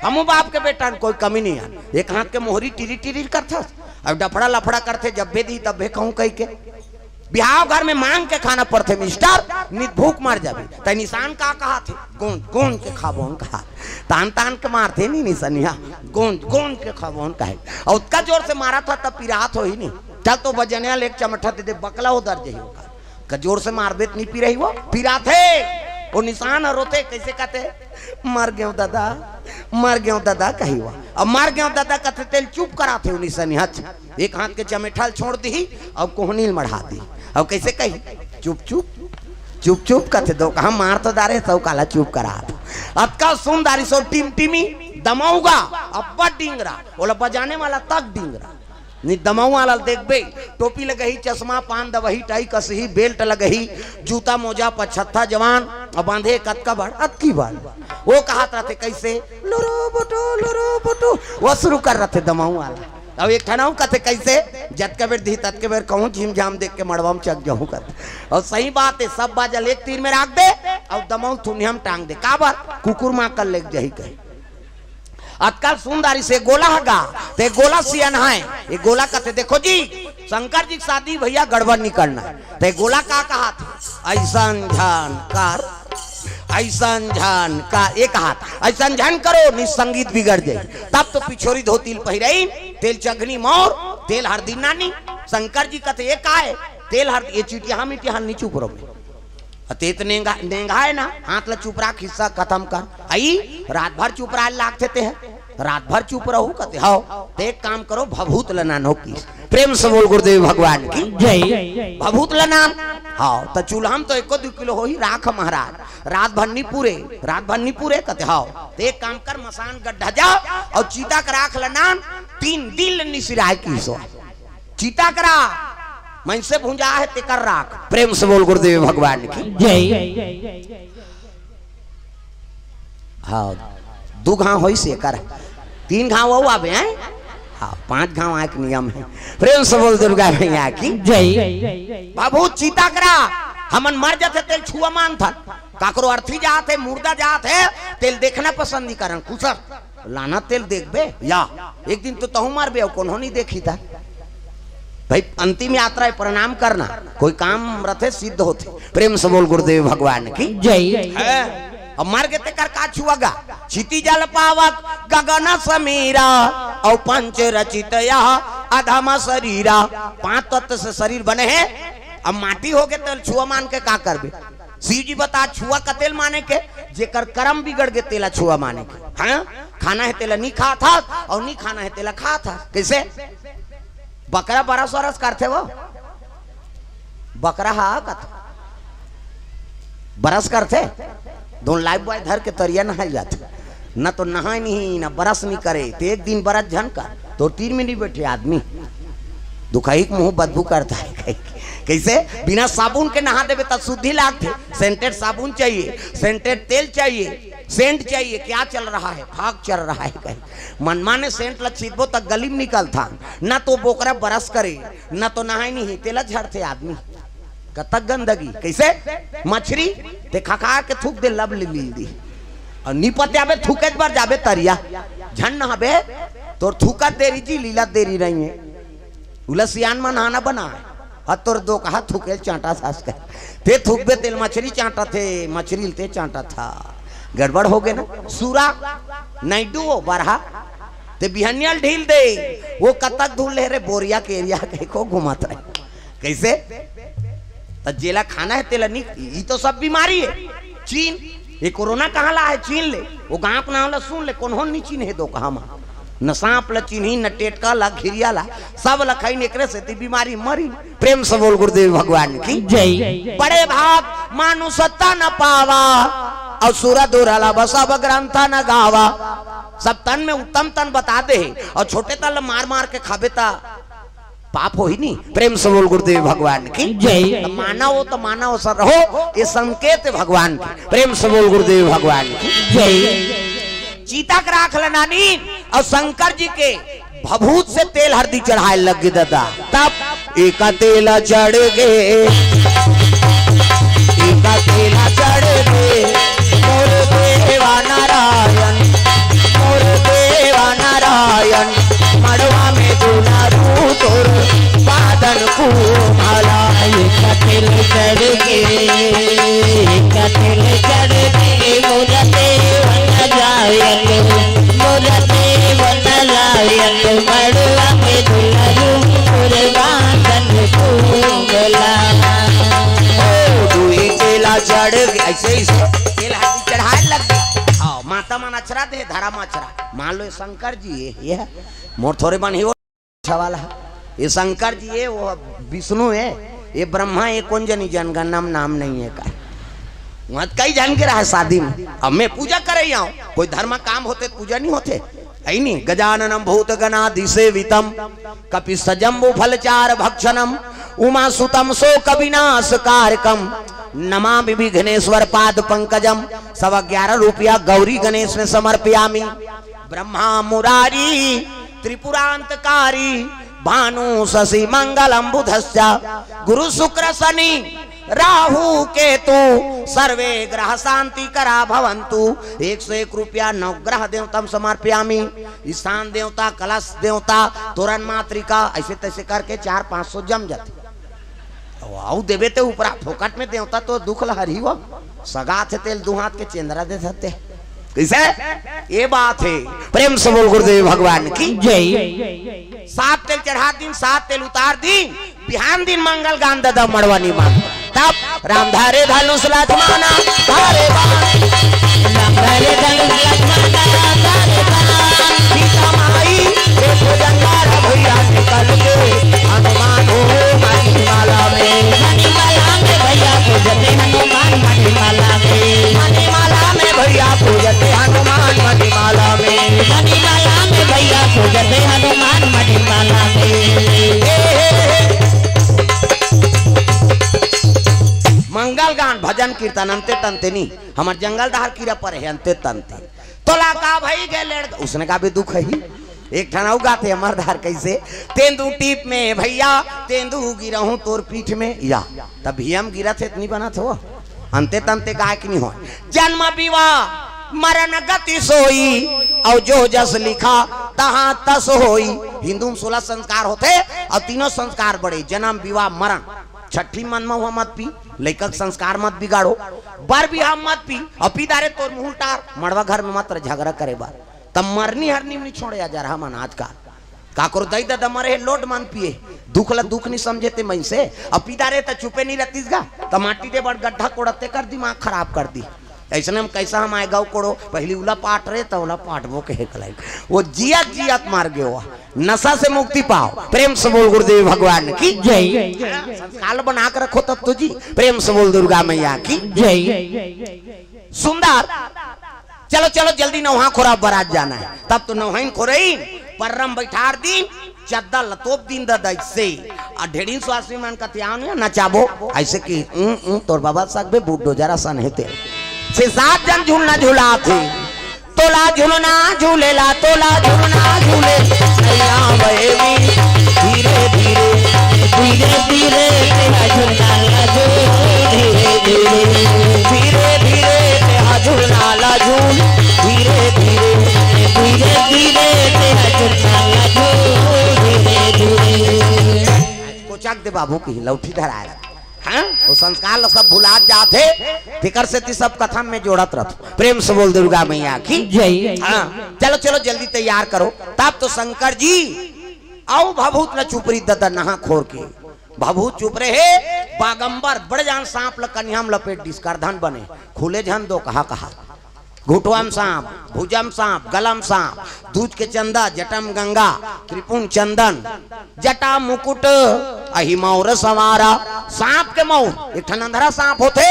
हमू बाप के बेटा कोई कमी नहीं है एक हाथ के मोहरी टिरी टिरी करता अब डफड़ा लफड़ा करते जब भी दी तब भी कहूँ कही के बिहाव घर में मांग के खाना पड़ते मिस्टर नित भूख मर जाबे त निशान का कहा थे गोंद गोंद के खाबोन कहा तान तान के मारते नहीं निशानिया गोंद गोंद के खाबोन कहे और उसका जोर से मारा था तब पिरात हो ही नहीं चल तो बजनिया लेक चमटा दे बकला उधर जही का जोर से मार देत नहीं पी रही वो पिरा थे वो निशान रोते कैसे कहते मर गयो दादा कही हुआ अब मर गयो दादा कहते तेल चुप करा थे निशानी हाथ एक हाथ के चमेठल छोड़ दी अब कोहनील मढ़ा दी अब कैसे कही चुप चुप चुप चुप कहते दो कहा मार तो दारे तो काला चुप करा अतका सुंदरी सो टीम टीमी दमाऊगा अब्बा डिंगरा बोला बजाने वाला तक डिंगरा नहीं दमाऊ वाला देख बे टोपी लगही चश्मा पान दवही टाई कसही बेल्ट लगही जूता मोजा पछत्ता जवान और बांधे कतका बड़ अतकी बड़ वो कहा था कैसे लोरो बटो वो शुरू कर रहे थे दमाऊ वाला अब एक ठनाऊ कहते कैसे जत के बेर दी तत के बेर कहूँ झिम झाम देख के मड़वा में चक जाऊँ कहते और सही बात है सब बाजल एक तीर में राख दे और दमाऊ थुनिया में टांग दे का बात कुकुर माँ कल ले जही कहे अतकाल सुंदरी से गोला हगा ते गोला सियन है ये गोला कहते देखो जी शंकर जी की शादी भैया गड़बड़ नहीं करना ते गोला का कहा था ऐसा जानकार ऐसा झान का एक हाथ ऐसा झान करो निसंगीत बिगड़ जाए तब तो पिछोरी धोतिल पहिरई तेल चगनी मोर तेल हरदी नानी शंकर जी कहते ये का है तेल हर ये चिटिया मिटिया नहीं चुप रहो अतेत नेंगा है ना हाथ ला चुप रहा हिस्सा खत्म कर आई रात भर चुप रहा लागते थे रात भर चुप रहो कहते हाओ तो एक काम करो भभूत लनानो की प्रेम से बोल गुरुदेव भगवान की जय भभूत लनान हाँ तो चूल्हा तो 1-2 किलो हो ही राख महाराज रात भर नहीं पूरे कहते हाओ तो एक काम कर मसान गड्ढा जाओ और चीता का राख लनान 3 दिन निसिराय की सो चीता करा मन से भूंजा है तेकर राख प्रेम से बोल गुरुदेव भगवान की जय हाँ 2 घाव हो से कर 3 घाव वो आवे हैं हाँ 5 घाव आए के नियम है प्रेम से बोल दुर्गा भैया की जय बाबू चीता करा हमन मर जाते तेल छुआ मान था काकरो अर्थी जाते मुर्दा जाते तेल देखना पसंद नहीं करन कुसर लाना तेल देख बे या एक दिन तो तहु मार बे कौन नहीं देखी था भाई अंतिम यात्रा है प्रणाम करना कोई काम रथे सिद्ध होते प्रेम से बोल गुरुदेव भगवान की जय अब मर गए कर का छुआगा छिति जल पावक गगन समीरा और पंच रचित अधम शरीरा 5 तत्व से शरीर बने हैं अब माटी हो गए तो छुआ मान के का करबे शिव जी बता छुआ का तेल माने के जेकर कर्म बिगड़ गए तेला छुआ माने के हाँ खाना है तेला नहीं खा था और नहीं खाना है तेला खा था कैसे बकरा बरस वरस करते वो बकरा हा कथ बरस करते 2 लाइफ बॉय धर के तरिया नहाई जाते न तो नहाए नहीं न बरस नहीं करे तो एक दिन बरस झनका तो 3 मिनट बैठे आदमी दुखाई मुंह बदबू करता है कैसे बिना साबुन के नहा देवे तब शुद्धि लागते सेंटेड साबुन चाहिए सेंटेड तेल चाहिए सेंट चाहिए क्या चल रहा है फाग चल रहा है कहीं मनमाने सेंट लच्छिदबो तक गली में निकलता न तो बोकरा बरस करे न तो नहाए नहीं तेला झड़ते आदमी कतक गंदगी कैसे मछली ते खखा के थूक दे लब ली दी और निपत आबे थूके बार जाबे तरिया झन नहाबे तो थूका देरी जी लीला देरी रही है उलसियान में नहाना बना है तोर 2 कहा थूके चांटा सास कर ते थूकबे तेल मछली चांटा थे मछली ते चांटा था गड़बड़ हो गए ना सूरा नैडू वो बरहा ते बिहनियल ढील दे वो कतक धूल ले रे बोरिया के एरिया के को घुमात रहे कैसे तो जेला खाना है तेला नहीं ये तो सब बीमारी है चीन ये कोरोना कहाँ ला है चीन ले वो गाँव का नाम ला सुन ले कौन नहीं चीन है 2 कहा न सांप ला चिन्ही न टेटका ला घिरिया ला सब लखाई एकरे से बीमारी मरी प्रेम से बोल गुरुदेव भगवान की जय बड़े भाग मानुषता न पावा और सूरा दूरला बसब ग्रंथा न गावा सब तन में उत्तम तन बता दे और छोटे तन मार मार के खाबे ता पाप हो ही नहीं प्रेम से बोल गुरुदेव भगवान की जय माना हो तो माना हो सर रहो ये संकेत भगवान की प्रेम से बोल गुरुदेव भगवान की जय चीता का राख नानी और शंकर जी के भभूत से तेल हरदी चढ़ाए लग गए दादा तब एक तेला चढ़ गए एक तेला चढ़ गए मोर देवा नारायण मड़वा में दुलारू तोर बादल को माला कतिल चढ़ गए मुरते वन लायक मड़वा में दुलारू तोर बादल को माला तेला चढ़ गए ऐसे ही माता मन अचरा दे धरा मचरा। मान लो ये शंकर जी है, ये मोर थोड़े बन ही वाला है, ये शंकर जी है, वो विष्णु है, ये ब्रह्मा, ये कौन जनी जनगणना में नाम नहीं है का। वहां कई जन के रहा है शादी में। अब मैं पूजा कर रही हूँ, कोई धर्म काम होते पूजा नहीं होते है नहीं। गजाननम भूत गणाधिसेवितम कपिसजम्बु फलचार भक्षणम उमा सुतम शोक विनाश कारकम नमामि विघ्नेश्वर पाद पंकजम। 11.25 रुपया गौरी गणेश में समर्पयामि। ब्रह्मा मुरारी त्रिपुरांतकारी भानु शशि मंगलम बुधश्च गुरु शुक्र शनि राहु केतु सर्वे ग्रह शांति करा भवंतु। 101 रुपया नवग्रह देवतम समर्पयामि। ईशान देवता, कलश देवता, तोरण मातृका, ऐसे तैसे करके 400-500 जम जाते। आओ देवे ते ऊपर फोकट में देवता तो दुख लहरी वो सगा थे तेल दो हाथ के चेंद्रा दे सकते कैसे। ये बात है। प्रेम से बोल गुरुदेव भगवान की जय। 7 तेल चढ़ा दिन, 7 तेल उतार दिन, बिहान दिन मंगल गान दादा मड़वानी मांग। तब राम धारे धनुष लक्ष्मणा धारे बाण, राम धारे धनुष लक्ष्मणा धारे बाण। सीता माई देखो जंगारा भैया निकल के हनुमान हो मणिमाला में, मणिमाला में भैया पूजते हनुमान मणिमाला में, मणिमाला में भैया पूजते हनुमान मणिमाला में, मणिमाला में भैया पूजते हनुमान मणिमाला में। मंगल गान भजन कीर्तन अंते तंते नहीं, हमार जंगल दहार कीड़ा पर है अंते तंते। तोला का भाई गे लेड़, उसने का भी दुख है ही। एक ठनाऊ गाते मर्दार कैसे, तेंदू टीप में भैया तेंदू गिरा हूं तोर पीठ में या, तब हम गिरा थे इतनी बना था वो अंते तंते गाय की नहीं हो। जन्म विवाह मरण गति सोई और जो जस लिखा तहां तस होई। हिंदू में 16 संस्कार होते और 3 संस्कार बड़े, जन्म विवाह मरण। छठी मन में हुआ मत पी, लैकक संस्कार मत बिगाड़ो, बर बिहार मत पी, अपी दारे तोर मुंह टार, मड़वा घर में मत झगड़ा करे बार। तब मरनी हरनी नहीं छोड़े जा रहा मन आज का काकुर दई दादा मरे लोट मन पिए, दुख ला दुख नहीं समझे ते मैं से अपी दारे तो चुपे नहीं रहतीस गा, तो माटी दे बड़ गड्ढा कोड़ते कर दिमाग खराब कर दी। ऐसे हम कैसा हम आए गाँव कोड़ो पहली उला पाट रहे तो उला पाट वो कहे कलाई वो जियत जियत मार गए हुआ। नशा से मुक्ति पाओ। प्रेम से बोल गुरुदेव भगवान की जय। संस्कार बना कर रखो तब तो जी। प्रेम से बोल दुर्गा मैया की जय। सुंदर चलो चलो जल्दी नौहा खोरा बारात जाना है। तब तो नौहाइन खोरई परम बैठार दिन चद्दा लतोप दिन द से आ ढेड़ीन स्वास्थ्य मन का त्यान नचाबो ऐसे कि तोर बाबा सकबे बूढ़ो जरा सन हेते से 7 जन झूलना झूला थे। तोला झूलना झूलेला तोला झूलना झूले नैया बहेवी धीरे धीरे धीरे धीरे तेरा झूलना लाजू धीरे धीरे धीरे धीरे तेरा झूलना लाजू धीरे धीरे धीरे धीरे तेरा झूलना लाजू धीरे धीरे। कोचाक दे बाबू की लौठी धराया हाँ? वो संस्कार सब भुला जाते फिकर से सब कथा में जोड़त रहो। प्रेम से बोल दुर्गा मैया की जय। हाँ चलो चलो जल्दी तैयार करो। तब तो शंकर जी आओ भभूत न चुप रही ददा नहा खोर के भभूत चुप रहे बागंबर बड़े जान सांप लकन्याम लपेट डिस्कार धन बने खुले झन दो कहा कहा घुटवाम सांप भुजम सांप गलम सांप दूध के चंदा जटम गंगा त्रिपुण चंदन जटा मुकुट अहिमौर सवारा। सांप के मऊर एक ठन अंधरा सांप होते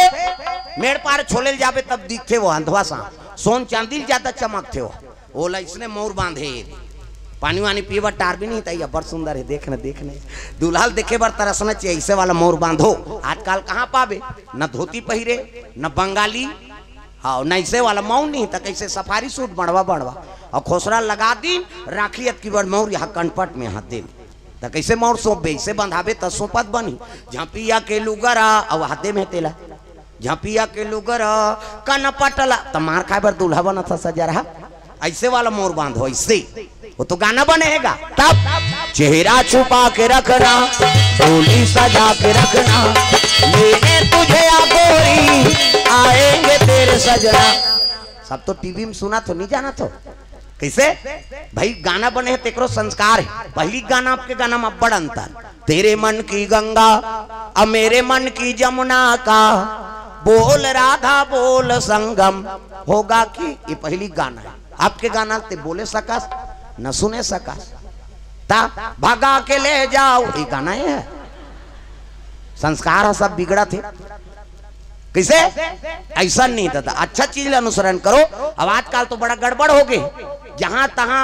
मेड़ पार छोले जाबे तब दिखते वो अंधवा सांप सोन चांदी ज्यादा चमकते हो ओला इसने मऊर बांधे पानी वानी पीवर टार भी नहीं था बड़ सुंदर है देखने देखने दुल्हल देखे बर तरसना चाहिए ऐसे वाला मऊर बांधो। आजकल कहाँ पावे न धोती पहिरे न बंगाली हाँ नैसे वाला मऊ नहीं था कैसे सफारी सूट बढ़वा बढ़वा और खोसरा लगा दी राखियत की बड़ मऊर यहाँ कनपट में हाथ दे तो कैसे मऊर सौंपे इसे बंधाबे तो सोपत बनी झांपिया के लुगरा और हाथे में तेला झांपिया के लुगरा कनपटला तो मार खाए बर दूल्हा बना था सजा रहा ऐसे वाला मोर बांधो ऐसे वो तो गाना बनेगा। तब चेहरा छुपा के रखना टोली सजा के रखना लेने तुझे आ गोरी आएंगे तेरे सजना। सब तो टीवी में सुना तो नहीं जाना तो कैसे भाई गाना बने है तेकरो संस्कार है। पहली गाना आपके गाना में बड़ अंतर तेरे मन की गंगा अब मेरे मन की जमुना का बोल राधा बोल संगम होगा कि ये पहली गाना है आपके गाना ते बोले सकस न सुने सकस ता भागा के ले जाओ ये गाना है संस्कार सब बिगड़ा थे किसे ऐसा नहीं था अच्छा चीज अनुसरण करो अब आजकल तो बड़ा गड़बड़ हो गए जहां तहां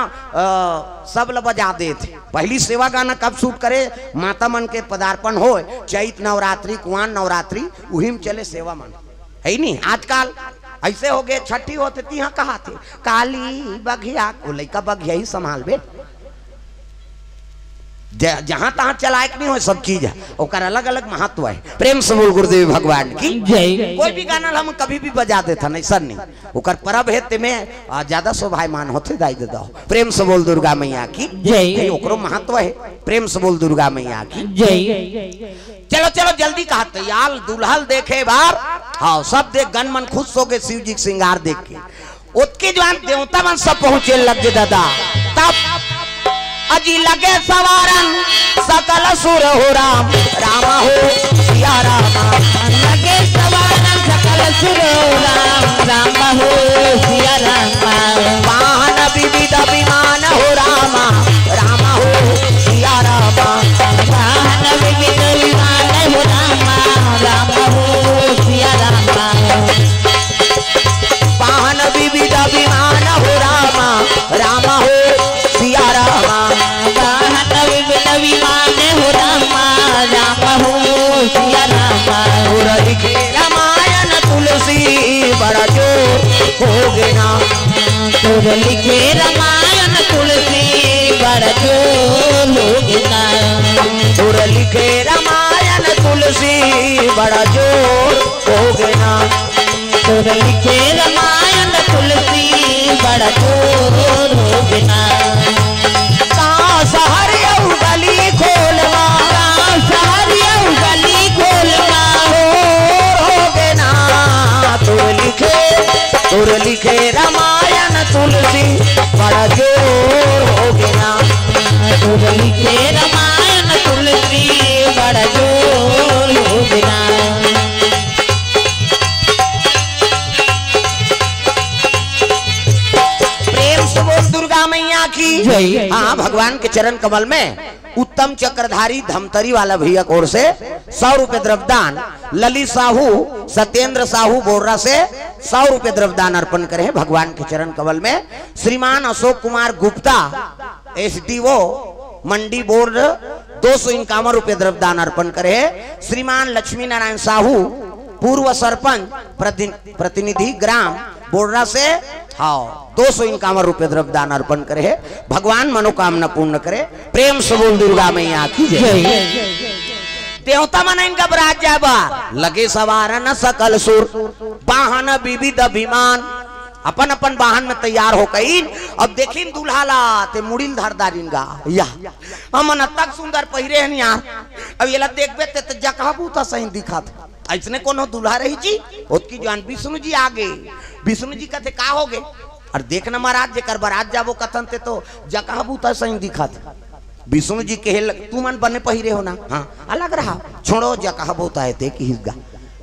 सब ल बजा दे थे पहली सेवा गाना कब शूट करे माता मन के पदार्पण हो चैत नवरात्रि कुआन नवरात्रि उहिम चले सेवा मन है नहीं आजकल ऐसे हो गए छठी होते तिहा कहा थे काली बघिया को लइका बघिया ही संभाल बे जहां तहां चलायक नहीं हो सब चीज है और अलग अलग महत्व है प्रेम से बोल गुरुदेव भगवान की जय कोई भी गाना हम कभी भी बजा देता नहीं सर नहीं ओकर परब है ते में ज्यादा शोभायमान होते दाई दे दो प्रेम से बोल दुर्गा मैया की जय ओकरो महत्व है प्रेम से बोल दुर्गा मैया की जय चलो चलो जल्दी कहा तैयार दुल्हल देखे बार हाँ सब देख गन मन खुश हो गए शिव जी श्रृंगार देख के उसके जवान देवता मन सब पहुंचे लग गए दादा तब अजी लगे सवारन सकल सुर हो राम रामा हो सिया रामा लगे सवारन सकल सुर हो राम रामा हो सिया रामा वाहन विविध विमान हो रामा रामा हो सिया रामा वाहन विविध विमान हो रामा रामा हो सिया रामा वाहन विविध विमान हो रामा रामा हो सिया रामा वाहन विविध विमान हो रामा रामा हो सिया रामा लिखे रामायण तुलसी बड़ा जो हो गए ना तुर लिखे रामायण तुलसी बड़ा जो लोग ना तुर लिखे रामायण तुलसी बड़ा जोर हो गए ना तुर लिखे रामायण तुलसी बड़ा जो लोग ना सहरिया गली खोलवा सहरिया गली खोलवा हो गए ना तुर लिखे रामायण तुलसी बड़ा जोर हो गए ना तुर लिखे रामायण तुलसी बड़ा जो लोग ना दुर्गा मैया की जय। हाँ भगवान के चरण कमल में उत्तम चक्रधारी धमतरी वाला भैया की ओर से 100 रुपए द्रव्यदान ललित साहू सत्येंद्र साहू बोर्रा से 100 रुपए द्रव्यदान अर्पण करे हैं भगवान के चरण कमल में श्रीमान अशोक कुमार गुप्ता SDO मंडी बोर्ड 251 रुपए द्रव्यदान अर्पण करे हैं श्रीमान लक्ष्मी नारायण साहू पूर्व सरपंच प्रतिनिधि ग्राम बोर्डा से हाँ 251 रुपए द्रव्यदान अर्पण करे है भगवान मनोकामना पूर्ण करे प्रेम से बोल दुर्गा मैया की जय देवता मन इनका बरात जाबा लगे सवारन सकल सुर वाहन विविध अभिमान अपन अपन वाहन में तैयार हो गई अब देखिन दूल्हा ला ते मुड़िल धारदारिन गा या हमन तक सुंदर पहिरे हैं यार अब ये ला देखबे ते जगह बहुत सही दिखात ऐसने कोनो दूल्हा रही जी उसकी जान विष्णु जी आगे विष्णु जी कहते का हो गए और देखना महाराज जेकर बारात जाबो कथन ते तो जगह बहुत सही दिखात विष्णु जी के तू मन बने पहिरे हो ना हाँ अलग रहा छोड़ो जगह बहुत आए थे कि हिस्गा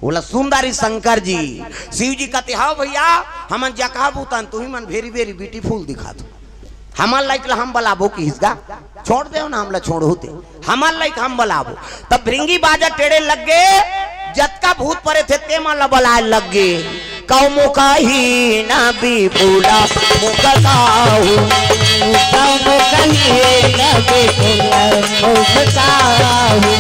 बोला सुंदरी शंकर जी शिव जी कहते हाँ भैया हम जगह भूतन तू ही मन वेरी वेरी ब्यूटीफुल दिखा दो हमार लाइक हम बलाबो की हिस्गा छोड़ दे ना हमला छोड़ होते हमार लाइक हम बलाबो तब भृंगी बाजा टेढ़े लग गए जतका भूत परे थे ते मन बलाए लग गए कौ मुखा ही ना भी बोला मुखा काहू कौ मुखा ही ना भी बोला मुखा काहू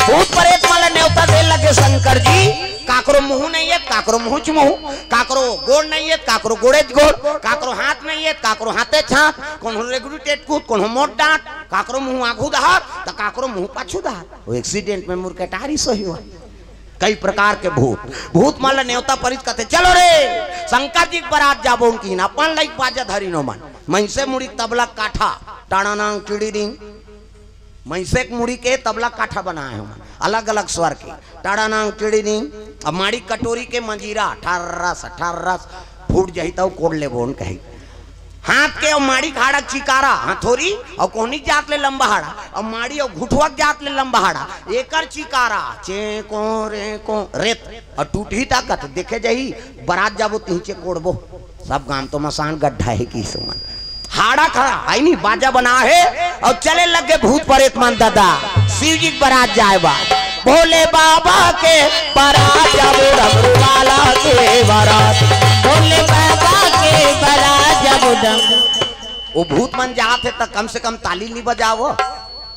भूत प्रेत वाला न्योता दे लगे शंकर जी काकरो मुंह नहीं है काकरो मुंह मुंह काकरो गोड़ नहीं है काकरो गोड़े गोड़ काकरो हाथ नहीं है काकरो हाथे छात कौन रेगुलेटेड कूद कौन मोट डांट काकरो मुंह आगू दहार तो काकरो मुंह पाछू दहार वो एक्सीडेंट में मुर्केटारी सही हुआ कई प्रकार के भूत माला न्योता परित कहते चलो रे शंकर जी बारात जाबो उनकी ना अपन लाइक बाजा धरी नो मन मनसे मुड़ी तबला काठा टाणा नांग चिड़ी रिंग मैसे मुड़ी के तबला काठा बनाए हम अलग अलग स्वर के टाड़ा नांग चिड़ी रिंग अब माड़ी कटोरी के मंजीरा 18 फूट जाही तो कोड ले बोन कही हाथ के और माड़ी खाड़ा चिकारा हथोरी और कोहनी जात ले लंबा हाड़ा और माड़ी और घुटवा जात ले लंबा हाड़ा एकर चिकारा चेको रेको रेत और टूटी ताकत देखे जाही बारात जाबो तीचे कोड़बो सब गांव तो मसान गड्ढा है की सुमन हाड़ा खड़ा आई नहीं बाजा बना है और चले लगे भूत प्रेत मन दादा शिव जी बारात जाएबा भोले बाबा के बारात जाबो डमरू वाला के बारात भोले बाबा के बारात जाबो डमरू वो भूत मन जात है तो कम से कम ताली नहीं बजाओ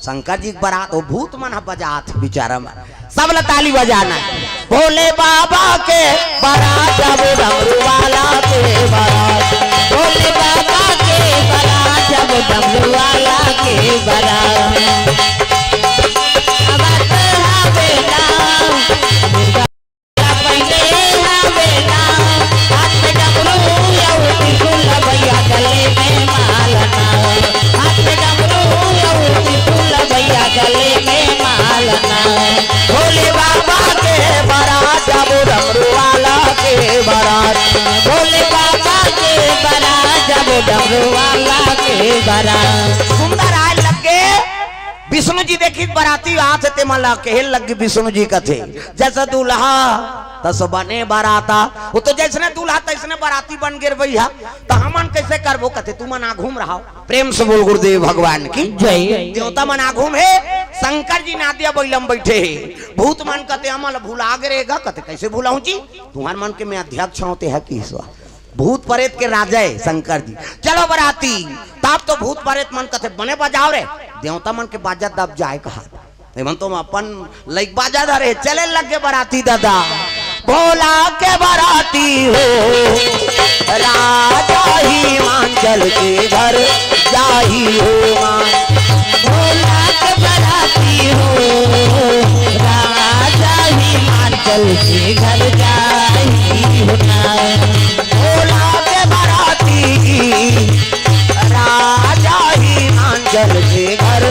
शंकर जी बारात वो भूत मन बजात बेचारा मन सब ला ताली बजाना भोले बाबा के बारात जाबो डमरू वाला के बारात भोले बाबा के बारात जाबो डमरू वाला के बारात भोले बाबा के बारात जाबो डमरू वाला के बारात भोले बाबा के बारात जाबो डमरू वाला के बारात सुंदर आए लगे विष्णु जी देखी बाराती हाथ ते मला कहल लगी विष्णु जी कथे जैसा दूल्हा तस बने बाराता वो तो जैसने दूल्हा तैसने बाराती बन गिर भैया तो हमन कैसे करबो कथे तू मना घूम रहा प्रेम से बोल गुरुदेव भगवान की जय देवता मना घूम है शंकर जी नादिया बैलम बैठे है भूत मन कते अमल भूला गिरेगा कते कैसे भूलाऊं जी तुम्हारे मन के में अध्यक्ष होते है कि भूत प्रेत के राजा है शंकर जी चलो बराती तब तो भूत प्रेत मन कथे बने बजाओ रे देवता मन के बाजा दब जाए कहा मन तो अपन लाइक बाजा धरे चले लगे बराती दादा भोला के बराती हो राजा ही मांचल के घर जाही हो मान भोला के बराती हो राजा ही मांचल के घर जाही हो भोला के बराती राजा ही मांचल के घर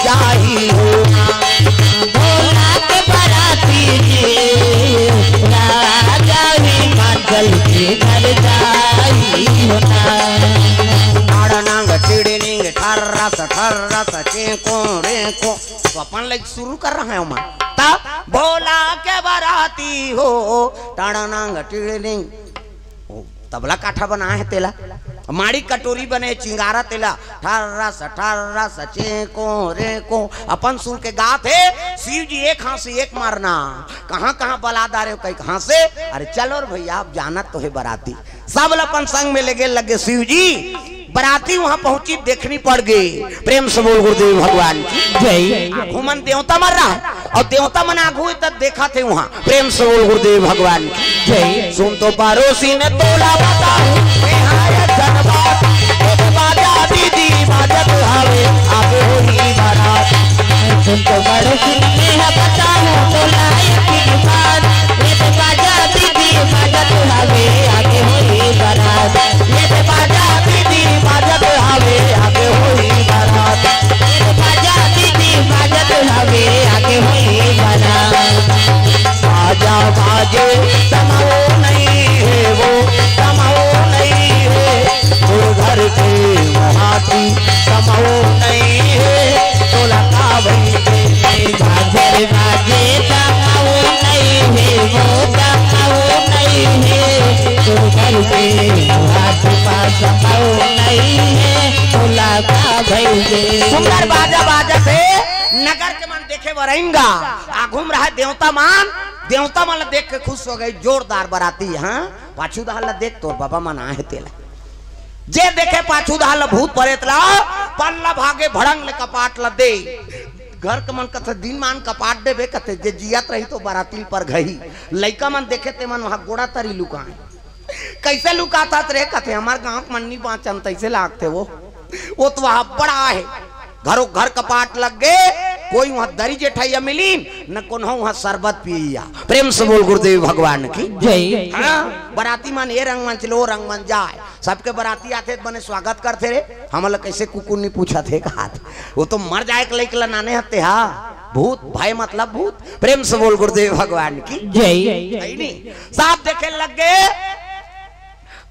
जाही हो भोला के बराती राजा ही मांचल के घर जाही हो चिड़िंग ठर्रस चेको रेको तो अपन लाइक शुरू कर रहा है तब भोला के बराती हो टाड़नांग टिड़िंग तबला काठा बना है तेला माड़ी कटोरी बने चिंगारा तेला ठर्रस चेको रेको अपन सुन के गात है शिव जी एक हाथ से एक मारना कहाँ कहाँ बलादार है कहीं कहाँ से अरे चलो भैया आप जानत तो है बराती सब अपन संग में लगे शिव जी बराती वहां पहुंची देखनी पड़ गई प्रेम से बोल गुरुदेव भगवान जय घूमन देवता मर रहा है और देवता मन आगू तक देखा थे वहां प्रेम से बोल गुरुदेव भगवान जय सुन तो पड़ोसी ने तोला बता बाजा दीदी बाजत हवे आगे होई बारात सुन तो पड़ोसी ने बता तो लायक की बात ये बाजा दीदी बाजत हवे आगे होई बारात ये बाजा दीदी बाजत हवे आगे होई बारात ये बाजा दीदी बाजत हवे आगे होई बारात बाजा बाजे समाओ नहीं है वो समाओ नहीं है घर के महाती समाओ नहीं है तोला का भाई बाजे बाजे समाओ नहीं है वो समाओ नहीं है तो घर पे हाथ पास समाओ नहीं है तोला का भाई सुंदर बाजा बाजा से नगर के मन देखे वरेंगा आ घूम रहा है देवता मन देख के खुश हो गई जोरदार बराती हाँ पाछू दाल देख तो बाबा मन आए तेला जे देखे पाछू दाल भूत प्रेत ला पल्ला भागे भड़ंग ले कपाट ला दे घर के मन कथे दिन मान कपाट देबे कथे जे जियत रही तो बराती पर गई लइका मन देखे ते मन वहां गोड़ा तरी लुकाए कैसे लुकाता रे कथे हमार गांव मन्नी बाचन तैसे लागते वो तो वहां बड़ा है घरों घर कपाट लग गए कोई वहां दरी जेठाइया मिली न कोनो वहां शरबत पिया प्रेम से बोल गुरुदेव भगवान की जय हाँ बराती मन ये रंग मन चलो रंग मन जाए सबके बराती आते बने स्वागत करते रे हम लोग कैसे कुकुर नहीं पूछा थे कहा वो तो मर जाए के लेके लाने हते हाँ भूत भाई मतलब भूत प्रेम से बोल गुरुदेव भगवान की जय नहीं साफ देखे लग गए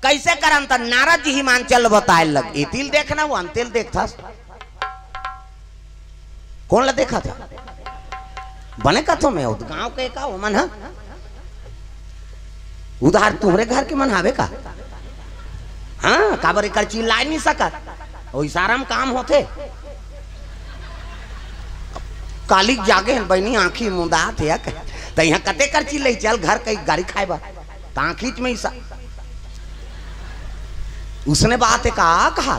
कैसे करन त नारद जी हिमांचल बताए लग इतिल देखना वो अंतिल देखता कौन ला देखा था बने कथों में गांव के का मन है उधार तुम्हारे घर के मन हावे का हाँ काबर कर चिल्ला नहीं सकत और इशारा में काम होते कालिक जागे हैं बहनी आंखी मुंदा थे तो यहाँ कते कर चिल्ले चल घर कई गाड़ी खाए बा आंखीच में ईसा उसने बात है कहा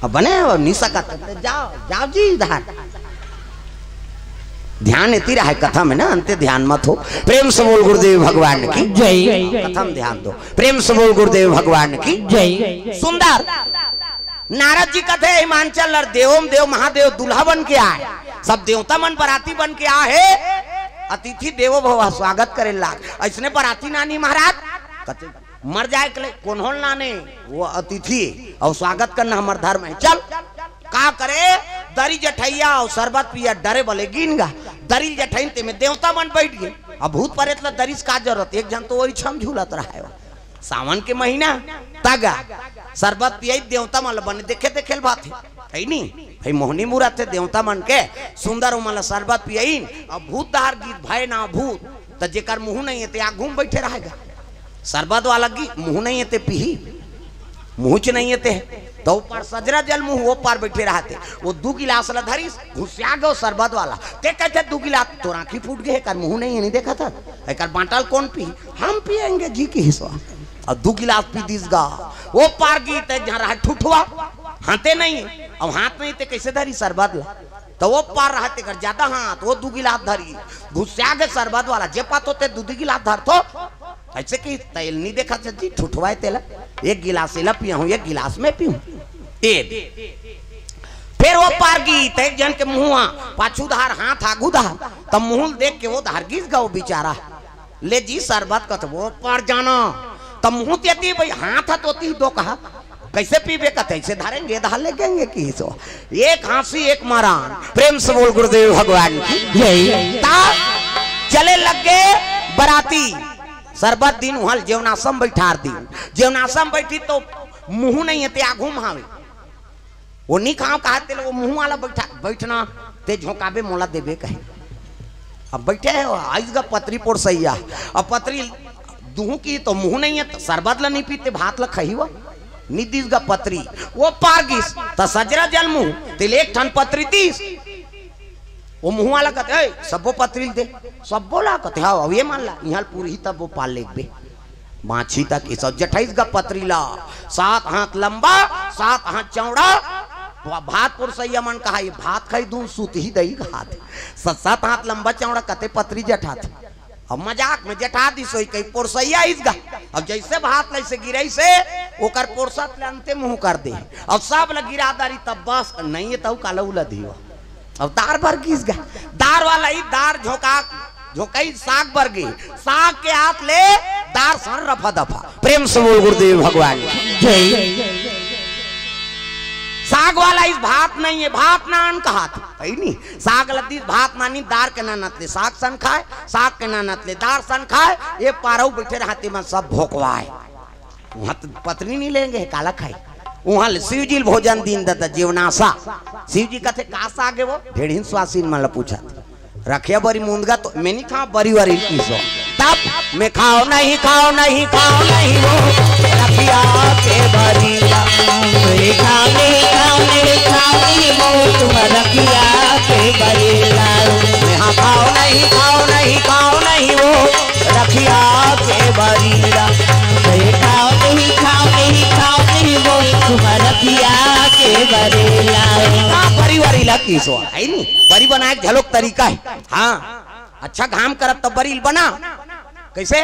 अब बने नहीं सकत जाओ जाओ जी इधर ध्यान इतनी रहा है कथा में ना अंत ध्यान मत हो प्रेम से बोल गुरुदेव भगवान की जय कथम ध्यान दो प्रेम से बोल गुरुदेव भगवान की जय सुंदर नारद जी कथे हिमांचल और देवों देव महादेव दूल्हा बन के आए सब देवता मन बराती बन के आए अतिथि देवो भव स्वागत करे लाग ऐसने बराती नानी महाराज मर जाए के कौन हो लाने वो अतिथि और स्वागत करना हमारे धर्म है चल का करे दरी जठैया और शरबत पिया डरे बोले गिन गा दरी जठैन ते में देवता मन बैठ गए अब भूत प्रेत ला दरिस का जरूरत एक जन तो वही छम झूलत रहा है सावन के महीना तागा शरबत पिया देवता मन बने देखे थे खेल बात है नहीं भाई मोहनी मुरा थे देवता मन के सुंदर उमला शरबत पियाइन अब भूत दहार गीत भय ना भूत तो जेकर मुंह नहीं है ते आ घूम बैठे रहेगा शरबत वाला की मुंह नहीं है पी मुंह च नहीं है तो ऊपर सजरा जल मुंह वो पार बैठे रहते वो 2 गिलास ला धरी घुसिया गो शरबत वाला ते कहते 2 गिलास तो आंखी फूट गए कर मुंह नहीं है नहीं देखा था एक बांटल कौन पी हम पिएंगे जी की हिस्सा और 2 गिलास पी दिस गा वो पार गीत जहाँ रहा ठुठुआ हाथे नहीं अब हाथ नहीं थे कैसे धरी शरबत ला तो वो पार रहते कर ज्यादा हाथ वो 2 गिलास धरी घुसिया गए शरबत वाला जे पात होते 2 गिलास धर तो ऐसे कि तेल नहीं देखा जी ठुठवाए तेल 1 गिलास से पिया हूँ 1 गिलास में पीऊं फिर वो पार गीत एक जन के मुंह पाछू धार हाथ आगू धार तब मुंह देख के वो धार गिस गया वो बेचारा ले जी शरबत का तो वो पार जाना तब मुंह तेती भाई हाथ होती दो कहा कैसे पीबे का ऐसे धारेंगे धार लेंगे कि सो एक हांसी एक मारान प्रेम से बोल गुरुदेव भगवान चले लग गए बराती शरबत दिन वहां जेवनासम बैठार दिन जेवनासम बैठी तो मुंह नहीं है ते आघू हावे वो नहीं खाओ कहते वो मुंह वाला बैठना ते झोंकाबे मोला देबे कहे अब बैठे है आइज का पतरी पोड़ सैया अब पतरी दूह की तो मुंह नहीं है तो शरबत ला नहीं पीते भात ला खही वो निदिस का पतरी वो पार गिस तो सजरा जल मुंह तिल एक ठन पतरी तीस वो मुंह वाला कहते सबो पतरी दे सब बोला कहते हाँ अब ये मान ला यहाँ पूरी तब वो पाल ले बे माछी तक 28 का पतरीला 7 हाथ लंबा 7 हाथ चौड़ा भात पुरसैया मन कहा ये भात खाई दूं सूत ही दही हाथ 7 हाथ लंबा चौड़ा कते पतरी जठा थे अब मजाक में जठा दी सोई कई पुरसैया इसगा अब जैसे भात ऐसे गिरई से ओकर पुरसत ले अंते मुंह कर दे अब सब ल गिरादारी तब बस नहीं है तब काला उला दियो अब दार भर किस गा दार वाला ही दार झोंका झोंकई साग भर गई साग के हाथ ले दार सर रफा दफा प्रेम से बोल गुरुदेव भगवान जय साग वाला इस भात नहीं है भात नान कहा था नहीं साग लद्दी भात नानी दार के ना नतले साग सन खाए साग के ना नतले दार सन खाए ये पारऊ बैठे रहते में सब भोकवाए वहां तो पत्नी नहीं लेंगे काला खाई वहां शिव जी भोजन दिन दत्ता जीवनाशा शिव जी कहते कासा आगे वो ढेढ़ स्वासीन मन पूछा रखिया बरी मुंदगा तो मैं नहीं खाओ बरी वारी किसो तब मैं खाओ नहीं खाओ नहीं खाओ नहीं वो रखिया के बरी मैं खाओ नहीं खाओ नहीं खाओ नहीं वो तुम रखिया के बरी मैं हाँ खाओ नहीं खाओ नहीं खाओ नहीं वो रखिया के बरी मैं खाओ नहीं खाओ नहीं खाओ नहीं वो तुम रखिया के बरेला बरी वारी ला किसो है नहीं बरी बनाए झलोक तरीका है हाँ अच्छा घाम करब तो बरी बना कैसे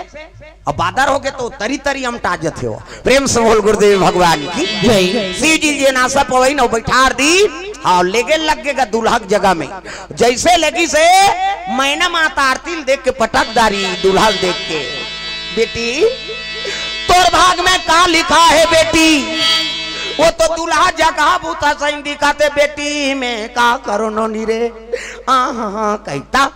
अब बादर हो गए तो तरी तरी हम ताजत हो प्रेम से बोल गुरुदेव भगवान की जय शिव जी जी नासा पवई न बैठार दी हाँ लेगे लगेगा दूल्हा की जगह में जैसे लगी से मैना माता आरती देख के पटकदारी दूल्हा देख के बेटी तोर भाग में का लिखा है बेटी वो तो दूल्हा जगह बूता सही दिखाते बेटी में का करो नो नीरे हाँ कहता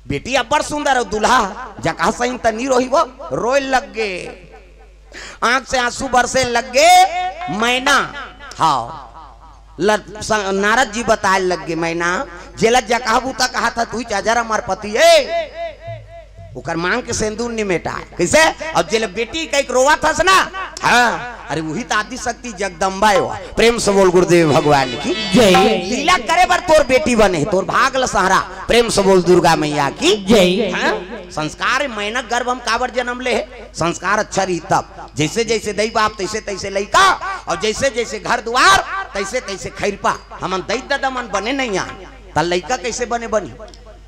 बेटी अब्बर सुंदर है दूल्हा जगह सही तनी रोही वो रोए लग गे आंख से आंसू बरसे लग गए मैना। हाँ नारद जी बताए लग गए मैना जेला जकाबू तक कहा था तू चाजरा मार पति ओकर मांग के सिंदूर नहीं मेटा कैसे। अब जेल बेटी का एक रोवा था ना। हाँ अरे वही तो आदि शक्ति जगदम्बा है। प्रेम से बोल गुरुदेव भगवान की जय। लीला करे बर तोर बेटी बने तोर भागल सहारा। प्रेम से बोल दुर्गा मैया की जय। हाँ? संस्कार मेहनत गर्भ हम काबर जन्म ले संस्कार अच्छा रही तब जैसे जैसे दई बाप तैसे तैसे लइका और जैसे जैसे घर द्वार तैसे तैसे खैरपा। हमन दई दादा मन बने नहीं आए त लइका कैसे बने बनी।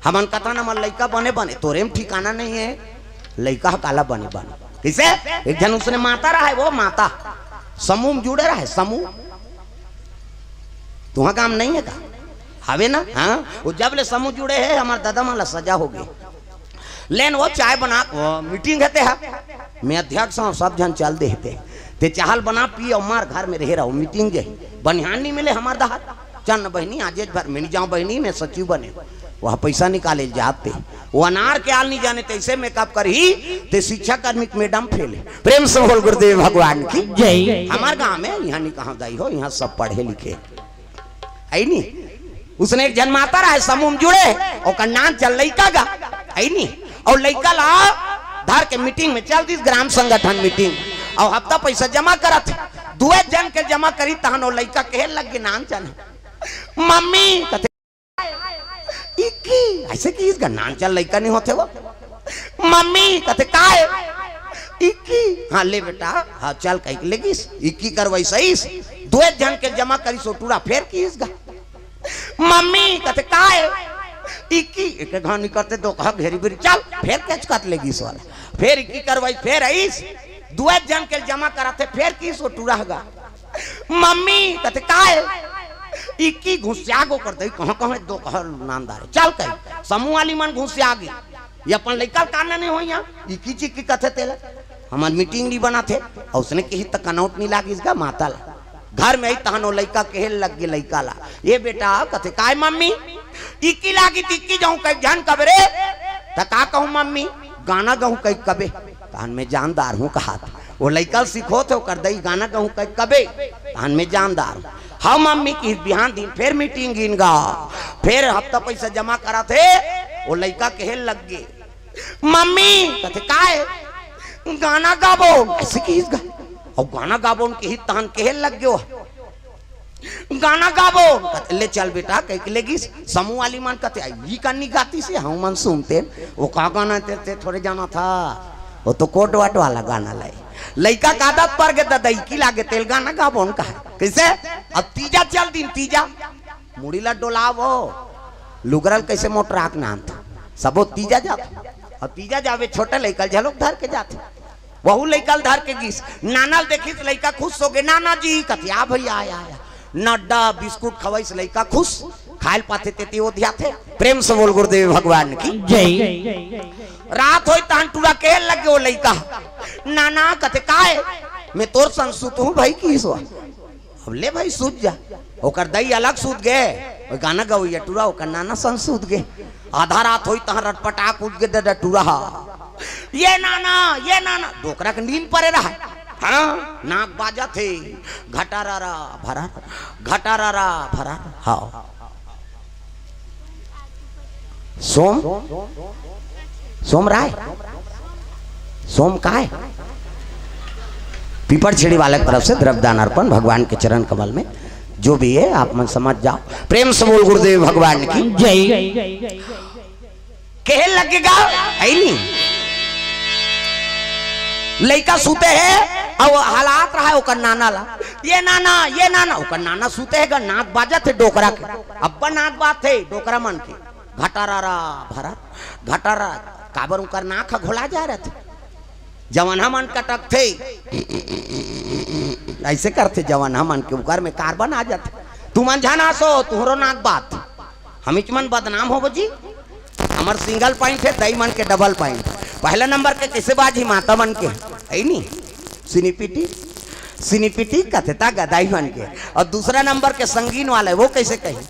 हमन कथा न मन लइका बने बने तोरे में ठिकाना नहीं है। लइका काला बने बने कैसे। एक जन उसने माता रहा है वो माता समूह में जुड़े रहा है समूह तुहा काम नहीं है का हवे ना। हाँ वो जब ले समूह जुड़े है हमारे दादा माला सजा हो गई लेन वो चाय बना वो मीटिंग है मैं अध्यक्ष हूँ सब जन चल देते ते चाहल बना पी और मार घर में रह रहा हूँ मीटिंग जही बनिहान नहीं मिले हमार दहार चन्न बहनी आज भर में जाऊँ बहनी में सचिव बने वह पैसा निकाले जाते वो अनार के आल नहीं जाने तैसे मेकअप कर ही ते शिक्षा कर्मिक मैडम फेले। प्रेम से बोल गुरुदेव भगवान की जय। हमारे गांव में यहाँ नहीं कहा दाई हो यहाँ सब पढ़े लिखे आई नहीं। उसने एक जन्माता रहा है समूह में जुड़े और नाम चल लइका गा आई नहीं और लइका ला धार के मीटिंग में चल दी ग्राम संगठन मीटिंग और हफ्ता पैसा जमा करत दुए जन के जमा करी तहन और लइका कहे लग के नाम चल मम्मी कहते इक्की ऐसे की इसका नाम चल लइका नहीं होते वो मम्मी कहते का है इक्की। हाँ ले बेटा हाँ चल कहीं लेगी इक्की करवाई सही दुए जन के जमा करी सो टूरा फेर की इसका मम्मी कहते का है इक्की एक घानी करते दो कहा घेरी बेरी चल फेर कैच काट लेगी इस वाला फेर इक्की करवाई फेर आईस दुए जन के जमा कराते फेर की सो टूरा होगा मम्मी कहते का है इक्की घुसिया गो करते कहाँ कहाँ दो कहा नामदार चल कहीं समूह वाली मन घुसिया गई ये अपन लइका काना नहीं हो यहाँ इक्की चिक्की कथे तेला हमार मीटिंग नहीं बना थे और उसने कही तक कनौट नहीं लागी इसका माता ला घर में आई तहनो लइका कहे लग गए लइका ला ये बेटा कथे काय मम्मी इक्की लागी तिक्की जाऊं कई जान कबरे त का कहूं मम्मी गाना गाऊं कई कबे तहन में जानदार हूं कहा था वो लइका सीखो थे कर दई गाना गाऊं कई कबे तहन में जानदार हाँ मम्मी की बिहान दिन फिर मीटिंग गिन गा फिर हफ्ता पैसा जमा करा थे वो लइका कहे लग गए मम्मी कथे का है गाना गाबो ऐसे की गा और गाना गाबो उनके हित तहन कहे लग गयो गाना गाबो ले चल बेटा कह लेगी समूह वाली मान कहते ये करनी गाती से हम मन सुनते वो का गाना तेरे थोड़े जाना था वो तो कोट वाट वाला गाना लाई लइका का आदत पर गए दई की लागे तेल गाना गाबो उनका है कैसे। अब तीजा चल दिन तीजा मुड़ी ला डोलावो लुगरल कैसे मोटराक नाम था सबो तीजा जाते और तीजा जावे छोटे लइका झलोक धर के जाते वहू लइका धर के गीस नाना देखी लइका खुश हो गए नाना जी कथिया भैया आया नड्डा बिस्कुट खवाइस लइका खुश खायल पाते तेती वो ध्या थे। प्रेम से बोल गुरुदेव भगवान की जय। रात होई तान टूरा कहे लगे वो लइका नाना कथे काए मैं तोर संग सुत हूँ भाई की सो अब ले भाई सूत जा ओकर दई अलग सूत गए गाना गवैया टूरा ओकर नाना संग सूत गए आधा रात होई तहां रटपटा कूद के दे टूरा ये नाना डोकरा के नींद पड़े रहा हाँ नाक बाजा थे घटारा भरा हाँ सोम राय सोम का है पीपर छेड़ी वाले की तरफ से द्रव्यदान अर्पण भगवान के चरण कमल में जो भी है आप मन समझ जाओ। प्रेम से बोल गुरुदेव भगवान की जय। कहे लगेगा है नहीं लइका सूते है और हालात रहा है ओकर नाना ला ये नाना ओकर नाना सूते है नाक बाजा थे डोकरा के अब्बा नाक बात थे डोकरा मन के घटारा काबर उनकर नाक घोला जा रहे थे जवाना मन कटक थे ऐसे करते जवाना मन के उकर में कार्बन आ जाते तू मन जाना सो तुहरो नाक बात हम मन बदनाम हो बजी हमार सिंगल पॉइंट है दई मन के डबल पॉइंट पहला नंबर के कैसे बाजी माता मन के है नहीं सिनीपिटी कहते था गदाई मन के और दूसरा नंबर के संगीन वाले वो कैसे कहे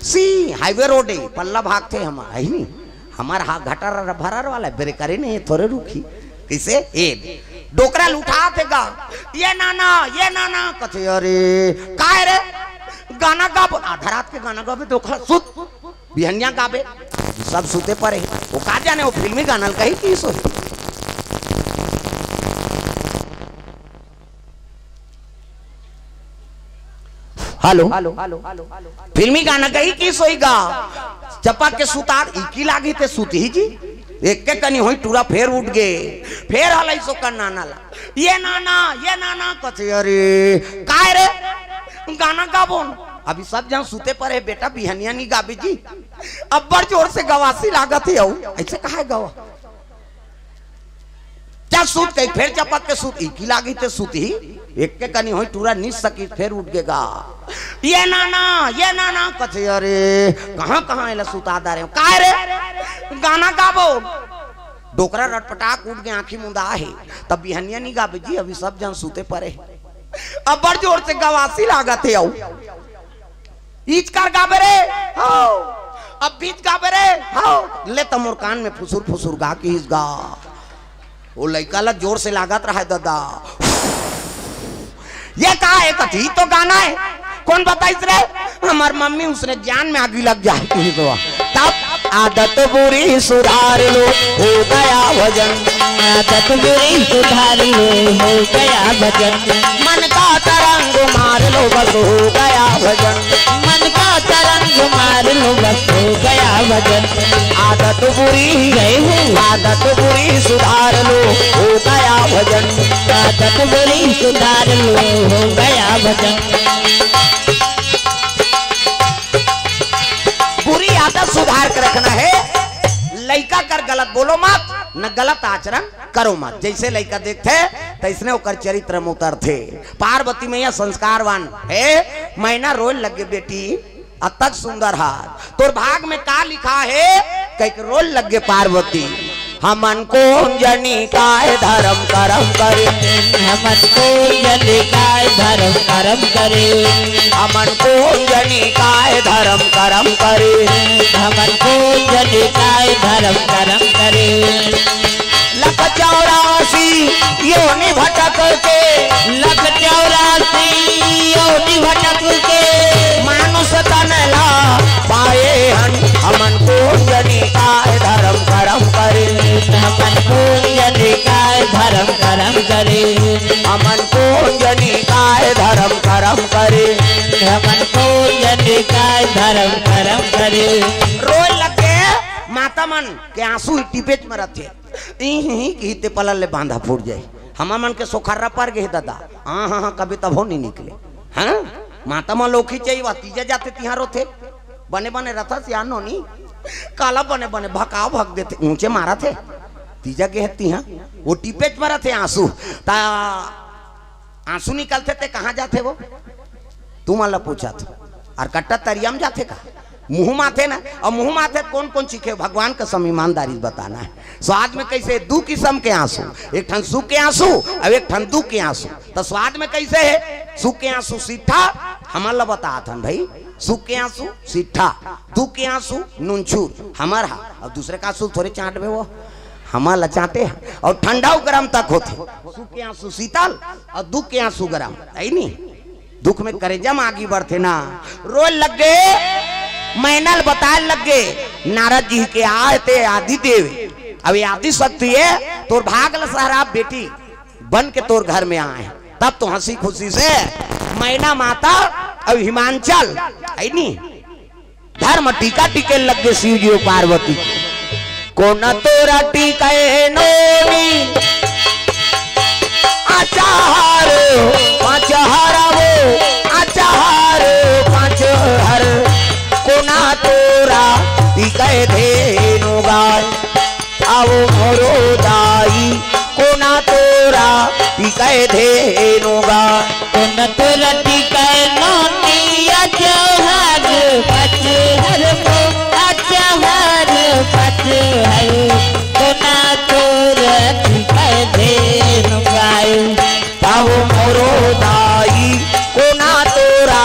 सी हाईवे रोड पल्ला भाग थे हमारा है नहीं हमारा घटारा भरार वाला ब्रेकर ही नहीं थोड़े रुकी किसे ए डोकरा लुठा थे गा ये नाना कथे अरे काय रे गाना गाब आधा रात के गाना गाबे डोकरा सुत बिहनिया गाबे सब सुते पड़े वो का जाने वो फिल्मी गाना कही की सो हेलो फिल्मी गाना कही की सोईगा चपक के सुतार इकी लागी थे सुती ही जी एक के कनी होई टूरा फेर उठ गए फेर हलाई सो करना नाला ये नाना कथे अरे काय रे गाना गाबोन अभी सब जहाँ सुते पर है बेटा बिहनिया नहीं गाबी जी अब बड़ जोर से गवासी लागत है ऐसे कहा है गवा क्या सूत कही फिर चपक के सूत इकी लागी थे सूती ही एक के कनी होई टूरा नहीं सकी फिर उठ गेगा ये नाना कथे अरे कहाँ एला सुता दा रहे काय रे गाना गाबो डोकरा रटपटाक उठ के आंखी मुंदा है तब बिहनिया नहीं गाबे जी अभी सब जन सूते पड़े अब बड़ जोर से गवासी लागत है ईच कर गाबे रे अब बीच गाबे रे ले तमोर कान में फुसुर गा के इस गा वो लड़का ला जोर से लागत रहा है दादा ये कहा है कथी तो गाना है कौन बताइस रे हमार मम्मी उसने जान में आगी लग जाती है तो तब आदत बुरी सुधार लो हो गया भजन आदत बुरी सुधार लो हो गया भजन मन का तरंग मार लो बस हो गया भजन मन का तरंग मार लो बस हो गया भजन आदत बुरी सुधार लो हो गया भजन आदत बुरी सुधार लो हो गया भजन बुरी आदत सुधार कर रखना है लड़का कर गलत बोलो मत न गलत आचरण करो मत जैसे लड़का देखते तैसने ओकर चरित्र में उतरते पार्वती मैया संस्कारवान है मैना रोल लगे बेटी अतक सुंदर हाथ तोर भाग में का लिखा है कई रोल लगे पार्वती हमन को जनी काय धर्म करम करे हमन को जनी काय धर्म करम करे हमन को जनी काय धर्म करम करे हमन को जनी काय धर्म करम करे लख 84 योनि भटक के लख 84 योनि भटक के मानुष तनला पाए हन हमन को जनी काय धर्म करम करे हमन को जनी काय धर्म करम करे हमन को जनी काय धर्म करम करे हमन को जनी काय धर्म करम करे रोए लगे माता मन के आंसू टिपेच में रखे कहते पलल ले बांधा फूट जाए हमार मन के सोखर्रा पर गए दादा हाँ कभी तब हो नहीं निकले हाँ माता मन लोकी चाहिए तीजे जाते तिहार होते बने रथा सियान नी काला बने भकाव भग देते ऊंचे मारा थे तीजा के तिहा वो टिपेच मारा थे आंसू ता आंसू निकलते थे कहाँ जाते वो तू माला पूछा था और कट्टा तरियाम जाते का मुंह माथे ना और मुंह माथे कौन सीखे भगवान का सम ईमानदारी बताना है स्वाद में कैसे दो किस्म के आंसू एक ठन सुख के आंसू और एक ठन दुख के आंसू तो स्वाद में कैसे है सुख के आंसू सीठा हमारा बता था भाई सुख के आंसू सीठा दुख के आंसू नूनछूर हमारा और दूसरे का आंसू थोड़े चाट में वो हमारा चाटे और ठंडा गर्म तक होते सुख के आंसू शीतल और दुख के आंसू गर्म है नहीं दुख में करेजम आगे बढ़ते ना रोल लग गए मैनल बताए लग गए नारद जी के आए थे आदि देव अब आदि शक्ति है तोर भागल सहरा बेटी बन के तोर घर में आए तब तो हंसी खुशी से मैना माता अब हिमांचल है नी धर्म टीका टिके लग गए शिव जी पार्वती को न तोरा टीके नोनी आचार पांच हरावो आचार पांच हर कोना तोरा टीके धेनु गाय आवो मोरो दाई कोना तोरा टीके धेनु गाय कोना तोरा टीके नोनी आचार पांच हर को आचार पांच हर कोना तोरा टीके धेनु गाय आवो मोरो दाई कोना तोरा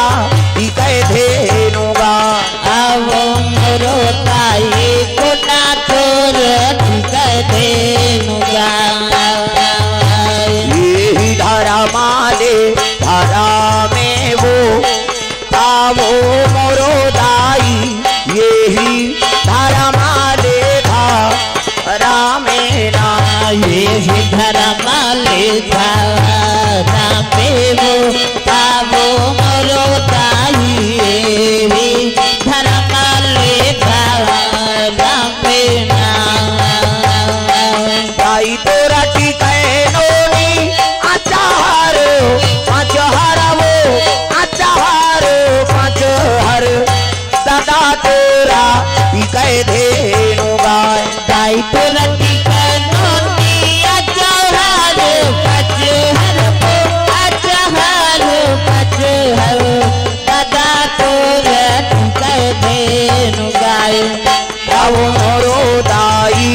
टीके धेनु गाय आवो मोरो दाई कोना तोरा टीके धेनु गाय धरा में वो तावो मोरो दाई यही धर्म लेखा रामेना यही धर्म लेखा रामे वो तावो मोरो दाई यही धर्म लेखा रामेना दाई तोरा टिकैनोनी अचार पाँच हर वो अचार पाँच हर दादा तोरा टिकै धेनु गाय दाई तोरा टिकैनोनी अचार पाँच हर दादा तोरा टिकै धेनु गाय तावो मोरो दाई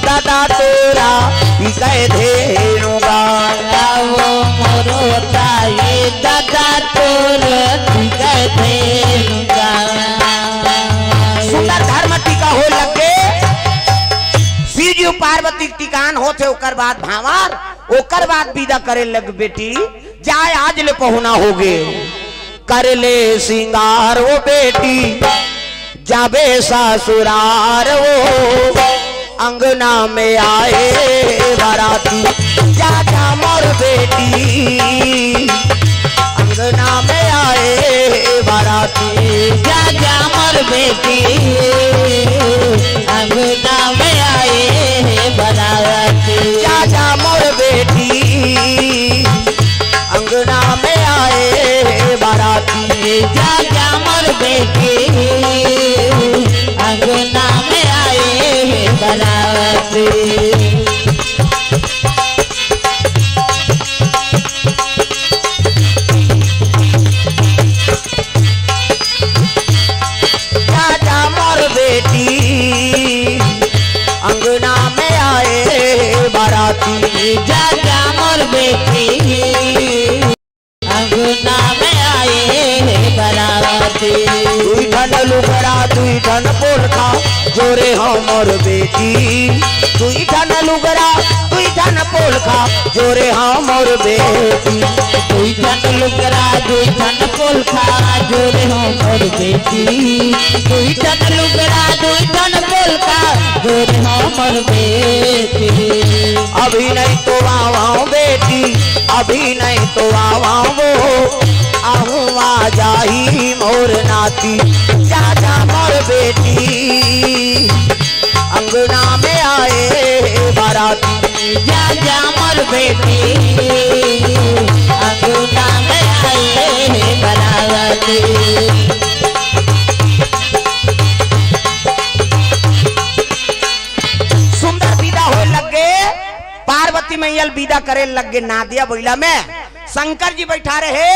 दादा तोरा टिकै धेनु गाय वो मोरो दाई दादा तोरा टिकै धेनु गाय सुंदर धर्म टीका हो लगे शिव जी पार्वती के टिकान होते ओकर बाद भावार ओकर बाद विदा करे लग बेटी जाए आज ले पहुना होगे कर ले सिंगार वो बेटी जाबे ससुरार वो अंगना में आए बाराती जा जा मोर बेटी अंगना में आए बाराती जा जा मोर बेटी अंगना में आए बाराती जा जा मोर बेटी अंगना में आए बाराती जा जा मोर बेटी अंगना में आए बाराती राजा मोर बेटी अंगना में आए बाराती जा जा मोर बेटी अंगना में आए बाराती दुई ठन लुगड़ा दुई ठन पोलखा जोरे हो मोर बेटी दुई ठन लुगड़ा दुई ठन पोलखा जोरे हो मोर बेटी दुई ठन लुगड़ा दुई ठन पोलखा जोरे हो मोर बेटी दुई ठन लुगड़ा दुई ठन पोलखा जोरे हो मोर बेटी अभी नहीं तो आवाओ बेटी अभी नहीं तो आवाओ वो आहू आ जाही मोर नाती जा जा मोर बेटी अंगना में आए बाराती जा जा मोर बेटी अंगना में आए बाराती सुंदर विदा हो लगे पार्वती मैया विदा करे लगे नादिया बैला में शंकर जी बैठा रहे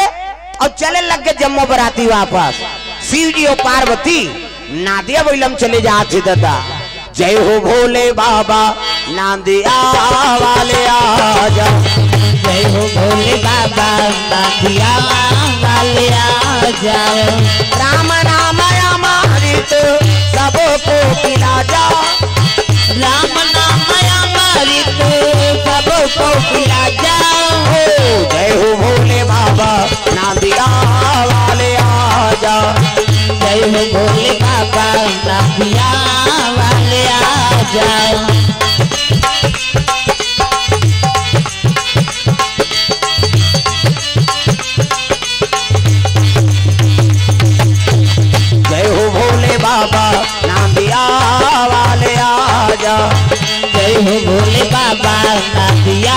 और चले लगे जम्मू बराती वापस शिव जी और पार्वती नादिया बैलम चले जाते दादा जय हो भोले बाबा नादिया वाले आजा जय हो भोले बाबा नादिया वाले आ जाओ राम नाम अमृत सबको पिला जा राम नाम अमृत सबको पिला जाओ जय हो भोले बाबा नादिया वाले आजा जय हो भोले बाबा नादिया वाले आ जाओ जय हो भोले बाबा नादिया वाले आजा जय हो भोले बाबा नादिया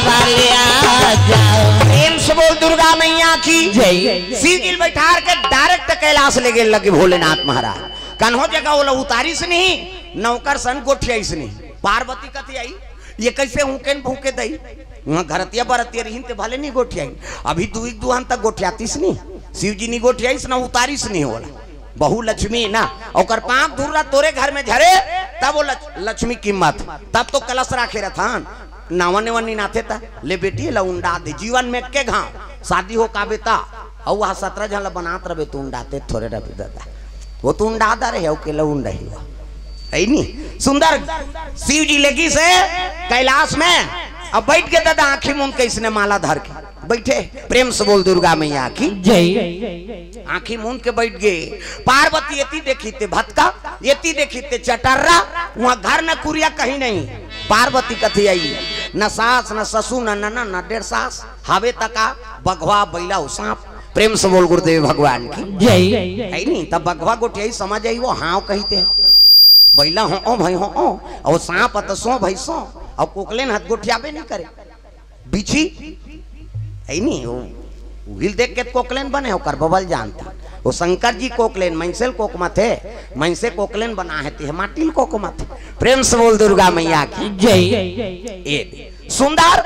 वाले आ जाओ प्रेम से बोल दुर्गा मैया की जय शिव जी बैठा के डायरेक्ट कैलाश ले गए लगे भोलेनाथ महाराज कन्हो जगह वो उतारी से नहीं नौकर सन गोठिया से नहीं पार्वती कथी आई ये कैसे हुकेन भूके दई वहाँ घरतिया बरतिया रही ते भले नहीं गोठियाई अभी दुहन तक गोठियातीस नहीं शिव जी नहीं गोठियाईस ना उतारीस नहीं होला बहु लक्ष्मी ना और पांक धुर्रा तोरे घर में झरे तब वो लक्ष्मी कीमत तब तो कलश राखे रथान नावन वनी नाथे था ले बेटी ला उंडा दे जीवन में के घाव शादी हो का बेटा और वहाँ 17 जन ला बनात रहे तू उंडाते थोड़े रहे दादा वो तू उंडादा रहे के ला उंडा ही नहीं सुंदर शिव जी लेगी से कैलाश में अब बैठ के दादा आंखी मुंह के इसने माला धर के बैठे। प्रेम से बोल दुर्गा मैया की जय। आंखी मूंद के बैठ गए। पार्वती येती देखी थे भटका, येती देखी थे चटर्रा, वहां घर न कुरिया कहीं नहीं। पार्वती कथी आई न सास न ससु न नना न डेढ़ सास, हावे तका बघवा बैला सांप। प्रेम से बोल गुरुदेव भगवान की जय। है नहीं तब बघवा गोटिया समझ आई वो हाँ कहते बैला हो ओ भाई हो ओ और सांप तो सो भाई सो और कोकलेन हाथ गोठियाबे नहीं करे बिछी है नहीं वो हिल देख के कोकलेन बने होकर बबल जानता वो शंकर जी कोकलेन मैंसेल कोकमा थे, मैंसे कोकलेन बना है माटिल कोकमा थे। प्रेम से बोल दुर्गा मैया की जय। सुंदर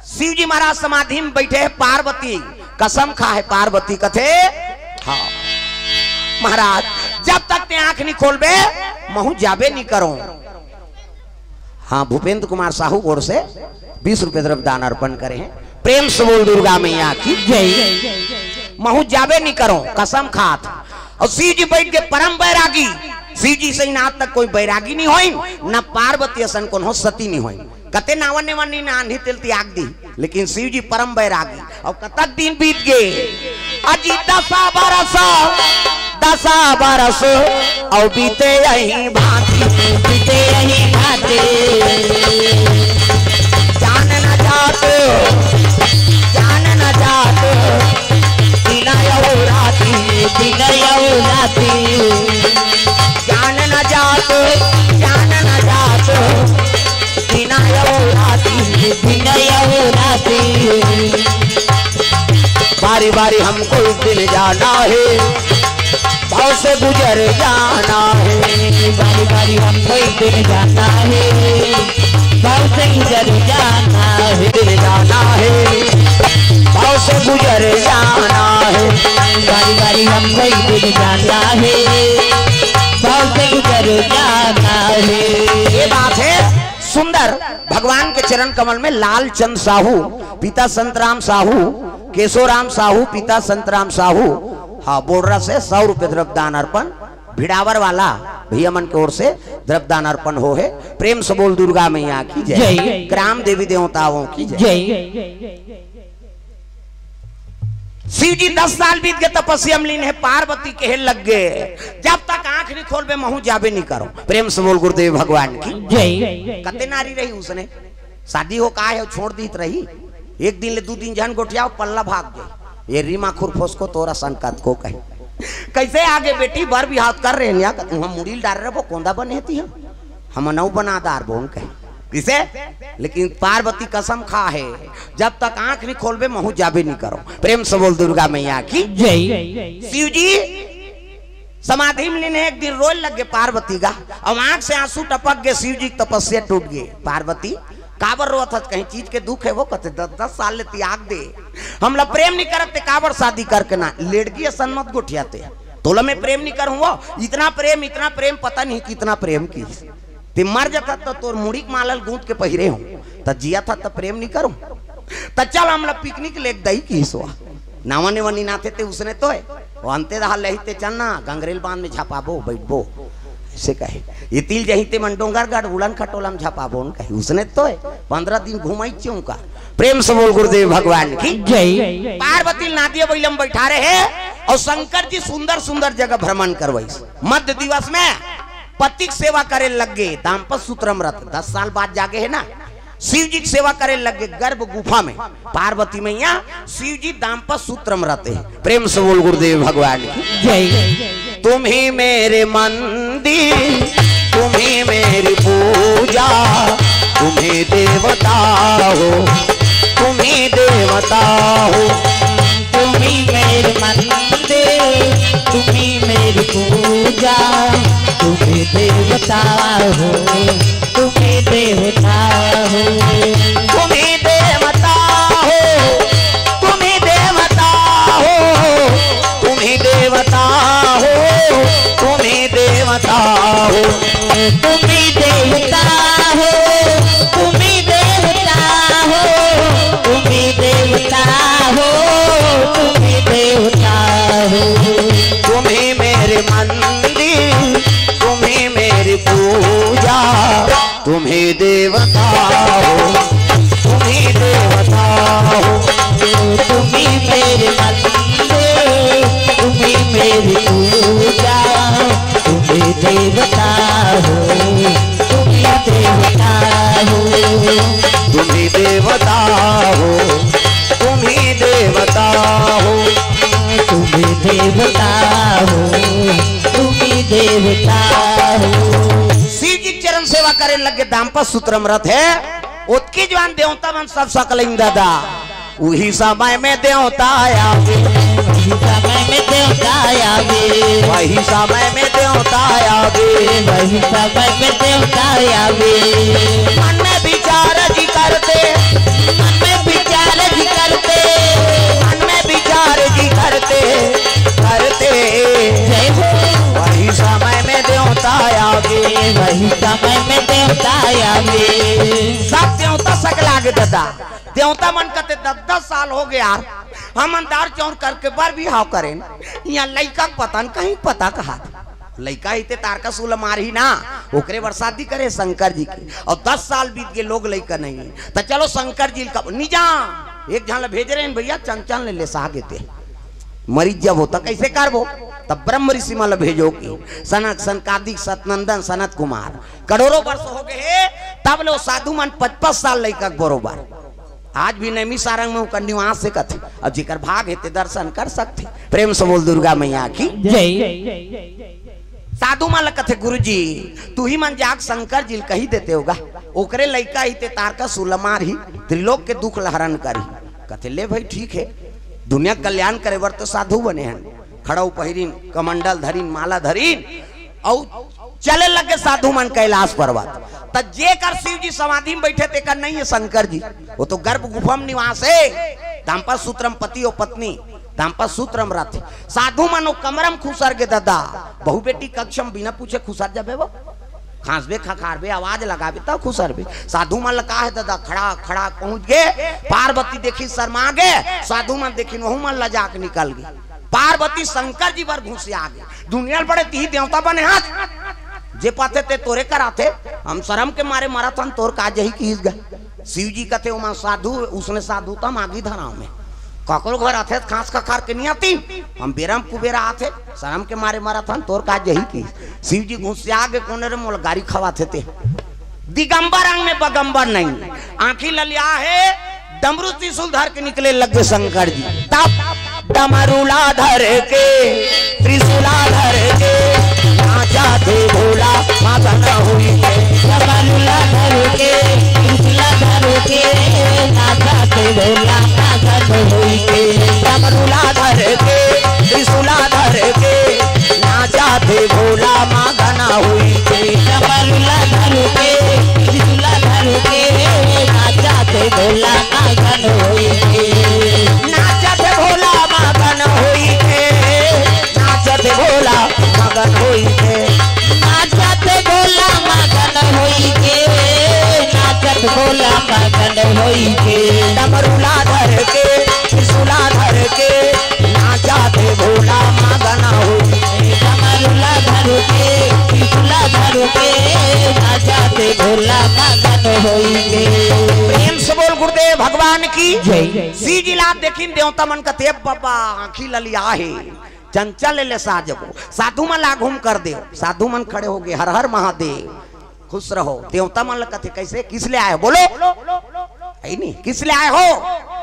शिव जी महाराज समाधि में बैठे हैं। पार्वती कसम खा है पार्वती कथे हाँ महाराज जब तक ते आंख नहीं खोलबे महू जाबे नहीं करो। हाँ भूपेंद्र कुमार साहू ओर से 20 रुपए द्रव्य दान अर्पण करे हैं। प्रेम से बोल दुर्गा मैया की जय। महू जाबे नहीं करो कसम खात। और शिव जी बैठ के परम बैरागी, शिव जी से आज तक कोई बैरागी नहीं होई न पार्वती असन कौन हो सती नहीं होई। कते नावने वानी ना आंधी तिलती आग दी लेकिन शिव जी परम बैरागी। और कतक दिन बीत गए अजी 10 बरस और बीते यही भांति बीते यही भांति जान न जात दिन राती जान न जात बारी बारी हमको इस दिन जाना है भाव से गुजर जाना है। बारी बारी हमको इस दिन जाना है भाव से गुजर जाना है। दिन जाना है भाव से गुजर जाना है। बारी बारी हमको इस दिन जाना है भाव से गुजर जाना है। ये बात है सुंदर भगवान के चरण कमल में लाल चंद साहू पिता संतराम साहू, केशोराम साहू पिता संतराम साहू हाँ बोर्डरा से 100 रुपए द्रव्य दान अर्पण भिड़ावर वाला भैया मन की ओर से द्रव्य दान अर्पण हो है। प्रेम से बोल दुर्गा मैया की जय। ग्राम देवी देवताओं की जय। शिव जी 10 साल बीत गए तपस्या में लीन है। पार्वती के लग गए जब तक आंख नहीं खोलबे महू जाबे नहीं करो। प्रेम से बोल गुरुदेव भगवान की जय। कते नारी रही उसने शादी हो का है छोड़ दी रही। एक दिन ले 2 दिन जहन गोठियाओ पल्ला भाग गए। ये रीमा खुरफोस को तोरा संकट को कहे कैसे आगे बेटी बर भी हाथ कर रहे हैं हम मुड़ील डाल रहे वो कोंदा बने थी हम नौ बनादार बोन कहे किसे। लेकिन पार्वती कसम खा है जब तक आंख नहीं खोलबे महू जाबे नहीं करो। प्रेम से बोल दुर्गा मैया की जय। शिव जी समाधि में लेने एक दिन रोल लग गए पार्वती का और आंख से आंसू टपक गए। शिव जी की तपस्या टूट गई। पार्वती काबर रोत कहीं चीज के दुख है वो कहते 10 साल ले त्याग दे हमला प्रेम नहीं करते काबर शादी करके ना लेडगी सन्मत गोठियाते तोला में प्रेम नहीं करूँ वो इतना प्रेम पता नहीं कितना प्रेम की ते मर जाता तो तोर मुड़ी मालल गूंथ के पहिरे हूँ तो जिया था तो प्रेम नहीं करूँ तो चल हमला पिकनिक ले दही की हिस्सा नावने वनी नाथे ते उसने तो है वो अंते रहा लहीते चलना गंगरेल बांध में झापाबो बैठबो से कहे ये तिल जहीते मन डोंगरगढ़ उड़न खटोलम झापाबो कहे उसने तो है 15 दिन घुमाई क्यों का। प्रेम से बोल गुरुदेव भगवान की जय। पार्वती नादिया बैलम बैठा रहे और शंकर जी सुंदर सुंदर जगह भ्रमण करवाई। मध्य दिवस में पति की सेवा करे लग गए। दाम्पत्य सूत्रम रत 10 साल बाद जागे है ना शिव जी की सेवा करे लग गए गर्भ गुफा में। पार्वती मैया शिव जी दाम्पत्य सूत्रम रहते हैं। प्रेम से बोल गुरुदेव भगवान की जय। तुम ही मेरे मंदिर तुम ही मेरी पूजा तुम ही देवता हो तुम ही देवता हो। तुम ही मेरे मंदिर तुम ही मेरी पूजा तुम ही देवता हो तुम ही देवता हो तुम ही देवता हो तुम ही देवता हो तुम ही देवता हो तुम ही देवता हो तुम ही देवता हो तुम ही देवता हो तुम ही देवता हो तुम ही देवता हो। तुम ही मेरे मंदिर तुम ही मेरी पूजा तुम ही देवता हो देवता हूँ। शिव जी चरण सेवा करे लगे दाम्पत्य सूत्रम रथ है उत्की जवान देवता मन सब सकल दादा वही समय में देवता आवे वही समय में देवता आवे वही समय में देवता आवे वही समय में देवता आवे मन में विचार जी करते मन में विचार जी करते मन में विचार जी करते करते जय हो वही समय में देवता आवे वही समय में देवता आवे सब देवता सकला के दादा देवता मन कहते 10-10 साल हो गया यार हम अंदार चौर करके बार भी हाव करें यहाँ लड़का पता न कहीं पता कहा लड़का ही तारका सूल मार ही ना ओकरे बरसाती करे शंकर जी की और 10 साल बीत गए लोग लड़का नहीं तो चलो शंकर जी का निजा एक जहां भेज रहे हैं भैया चंचल ले सा थे मरीज जब होता कैसे करबो तब ब्रह्म ऋषि मल भेजो की सनक सनकादिक सतनंदन सनत कुमार करोड़ों वर्ष हो गए तब लो साधु मन 55 साल लड़का बरोबर आज भी नैमी सारंग में उनका निवास से कथे अब जिकर भाग हेते दर्शन कर सकते प्रेम से बोल दुर्गा मैया की जय साधु मन कथे गुरुजी तू ही मन जाग शंकर जी कही देते होगा ओकरे लइका ही ते तारका सुलमार ही त्रिलोक के दुख लहरण करी कथे ले भाई ठीक है दुनिया कल्याण करे वर तो साधु बने हैं खड़ाऊ पहिरीन कमंडल धरीन माला धरीन और चले लगे साधु मन कैलाश पर्वत तब जे कर शिव जी समाधि में बैठे ते कर नहीं है शंकर जी वो तो गर्भ गुफम निवास है दाम्पत्य सूत्रम पति और पत्नी दाम्पत्य सूत्रम रथ साधु मनो कमरम खुसर के दादा बहु बेटी कक्षम बिना पूछे खुसर जाबे वो खांसबे खखारबे आवाज लगाबे तब खुसरबे साधु मन का है दादा खड़ा खड़ा पहुंच गए पार्वती देखी शर्मा गए साधु मन देखी वहू मन लजाक निकल गई पार्वती शंकर जी पर घुसे आ गए दुनिया बड़े ती देवता बने हाथ जे पाते ते तोरे कराते हम शर्म के मारे माराथन तोर काज ही कीस गए शिव जी कहते उमा साधु उसने साधु तम आगी धराव में ककरो घर आते खास खखार के नहीं आती हम बेरम कुबेरा आते शर्म के मारे माराथन तोर काज यही की शिव जी घुस आगे कोने रे मोल गाड़ी खवाते थे दिगंबर अंग में बगंबर नहीं आंखी ललिया है डमरू त्रिशूल धर के निकले लगे शंकर जी तब डमरूला धर के त्रिशूला धर के जाते भोला माता न हुई के डमरूला धर के त्रिशूला धर के जाते भोला माता न हुई के डमरूला धर के त्रिशूला धर के ना जाते भोला माता न हुई के डमरूला धर के त्रिशूला धर के जाते भोला माता न हुई के नाचते भोला मगन हुई के नाचते भोला मगन हुई के नाचत भोला मगन होई के नाचत भोला मगन होई के डमरूला धर के त्रिशूला धर के नाचते भोला मगन हुई के डमरूला धर के त्रिशूला धर के नाचत भोला मगन होई के प्रेम से बोल गुरुदेव भगवान की जय सी जिला देखिन देवता मन का तेब बाबा आंखी ललिया है चंचल ले साजबो साधु मन ला घूम कर दे साधु मन खड़े हो गए हर हर महादेव खुश रहो देवता मन कथे कैसे किस ले आए बोलो आई नहीं किस ले आए हो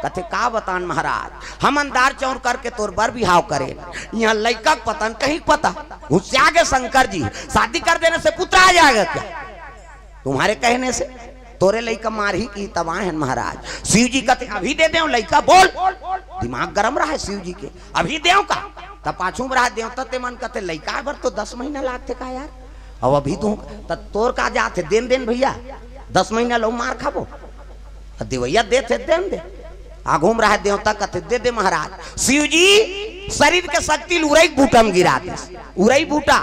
कथे का बतान महाराज हम अंदार चौर करके तोर बर बिहाव करे यहाँ लड़का पतन कहीं पता घुस आगे शंकर जी शादी कर देने से पुत्र आ जाएगा क्या तुम्हारे कहने से तोरे लड़का मार ही की तबाह है महाराज शिव जी कहते अभी दे दे लड़का बोल दिमाग गरम रहा है शिव जी के अभी देव का तब पाछू रहा देवता ते मन कहते लड़का भर तो 10 महीना लागते का यार अब अभी तू तोर का जाते देन देन भैया 10 महीना लो मार खाबो देवैया देते देन दे आ घूम रहा है देवता कहते दे दे महाराज शिव जी शरीर के शक्ति उरई बूटा में गिरा दे उरई बूटा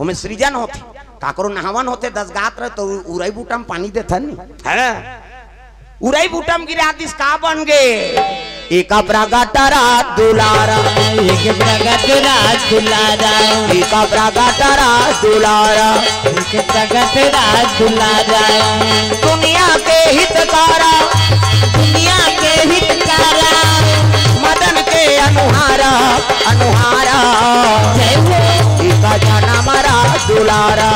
उनमें सृजन होते काकरो नहावन होते 10 गात रहे तो उरई बूटा में पानी देते नहीं उरई बूटा में गिरा दिस का बन गए एक प्रगटरा दुलारा एक प्रगट राज दुलारा एक प्रगटरा दुलारा एक प्रगट राज दुलारा दुनिया के हितकारा दुनिया के हितकारा मदन के अनुहारा अनुहारा जय हो एक जन्म राज दुलारा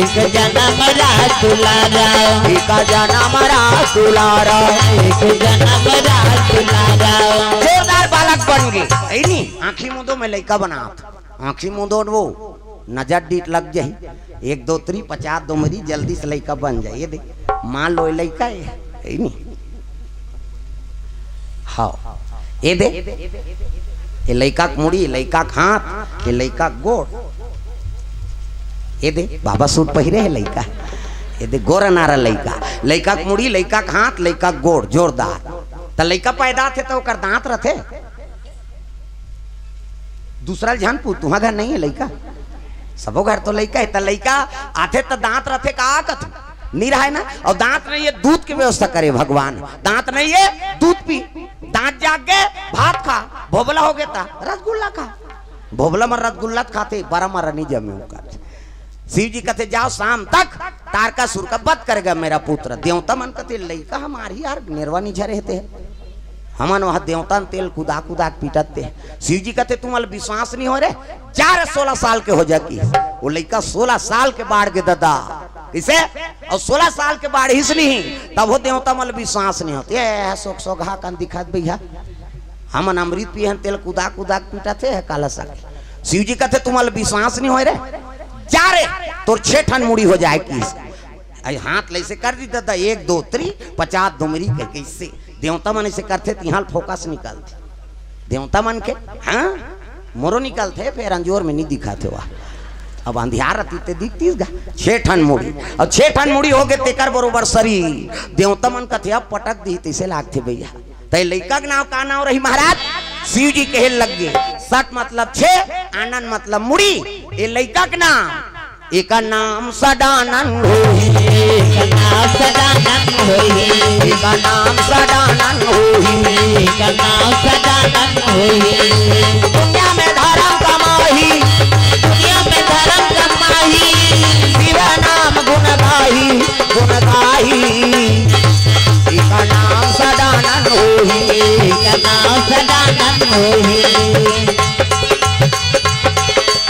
एक जन्म राज दुलारा एक जन्म राज दुलारा एक जन्म राज दुलारा जोरदार बालक बन गए नहीं आंखी मुंदो में लड़का बना आंखी मुंदो वो नजर डीट लग जाही 1 2 3 50 दो मरी जल्दी से लड़का बन जाए। ये देख मान लो लड़का है नहीं। हाँ ये दे ये लड़का मुड़ी, लड़का हाथ, ये लड़का गोड़। ये दे बाबा सूट पहिरे है लड़का। ये दे गोरा नारा लड़का, लड़का मुड़ी, लड़का हाथ, लड़का गोड़ जोरदार। तो लड़का पैदा थे तो ओकर दांत रथे। दूसरा जहान पूत तुहा घर नहीं है लड़का, सबो घर तो लड़का है। तो लड़का आथे तो दांत रथे का कथ नहीं रहा है ना। और दांत नहीं है दूध की व्यवस्था करे भगवान। दांत नहीं है दूध पी, दांत जाग गए भात खा, भोबला हो गया रसगुल्ला खा। भोबला में रसगुल्ला खाते बारा मारा नहीं जमे कर। शिव जी कहते जाओ शाम तक तारकासुर का वध करेगा मेरा पुत्र। देवता मन कहते लड़का हमारी यार निर्वा नहीं झरे थे हमन वहां देवता तेल कुदा कुदा पीटते। शिव जी कहते तुम्हारा विश्वास नहीं हो रहे, जा रहे 16 साल के हो जाती। वो लड़का 16 साल के बाढ़ के दादा किसे और 16 साल के बाढ़ हिस नहीं तब वो देवता मल विश्वास नहीं होते। सोख सोखा कान दिखात भैया हमन अमृत पियन तेल कुदा कुदा पीटते है काला सा। शिव जी कहते तुम्हारा विश्वास नहीं हो रहे, जा रे तोर 6 ठन मुड़ी हो जाए किस। हाथ ले से कर दी दादा 1 2 3 50 दुमरी के कैसे देवता मन ऐसे करते यहाँ फोकस निकालते देवता मन के। हाँ मोरो निकालते फिर अंजोर में नहीं दिखाते वह। अब अंधियार रहती ते दिखती 6 ठन मुड़ी और 6 ठन मुड़ी हो गए तेकर बरोबर शरीर। देवता मन कथे अब पटक दी तैसे लागते भैया। तय लड़का के नाम का नाम रही महाराज शिव जी कहे लग गए। 7 मतलब 6, आनंद मतलब मुड़ी। ये लड़का के नाम एक नाम सदानंद होई, एक नाम सदानंद होई, एक नाम सदानंद होई, एक नाम सदानंद होई। दुनिया में धर्म कमाही, दुनिया में धर्म कमाही, शिव नाम गुण गाही, गुण गाही। एक नाम सदानंद होई, एक नाम सदानंद होई।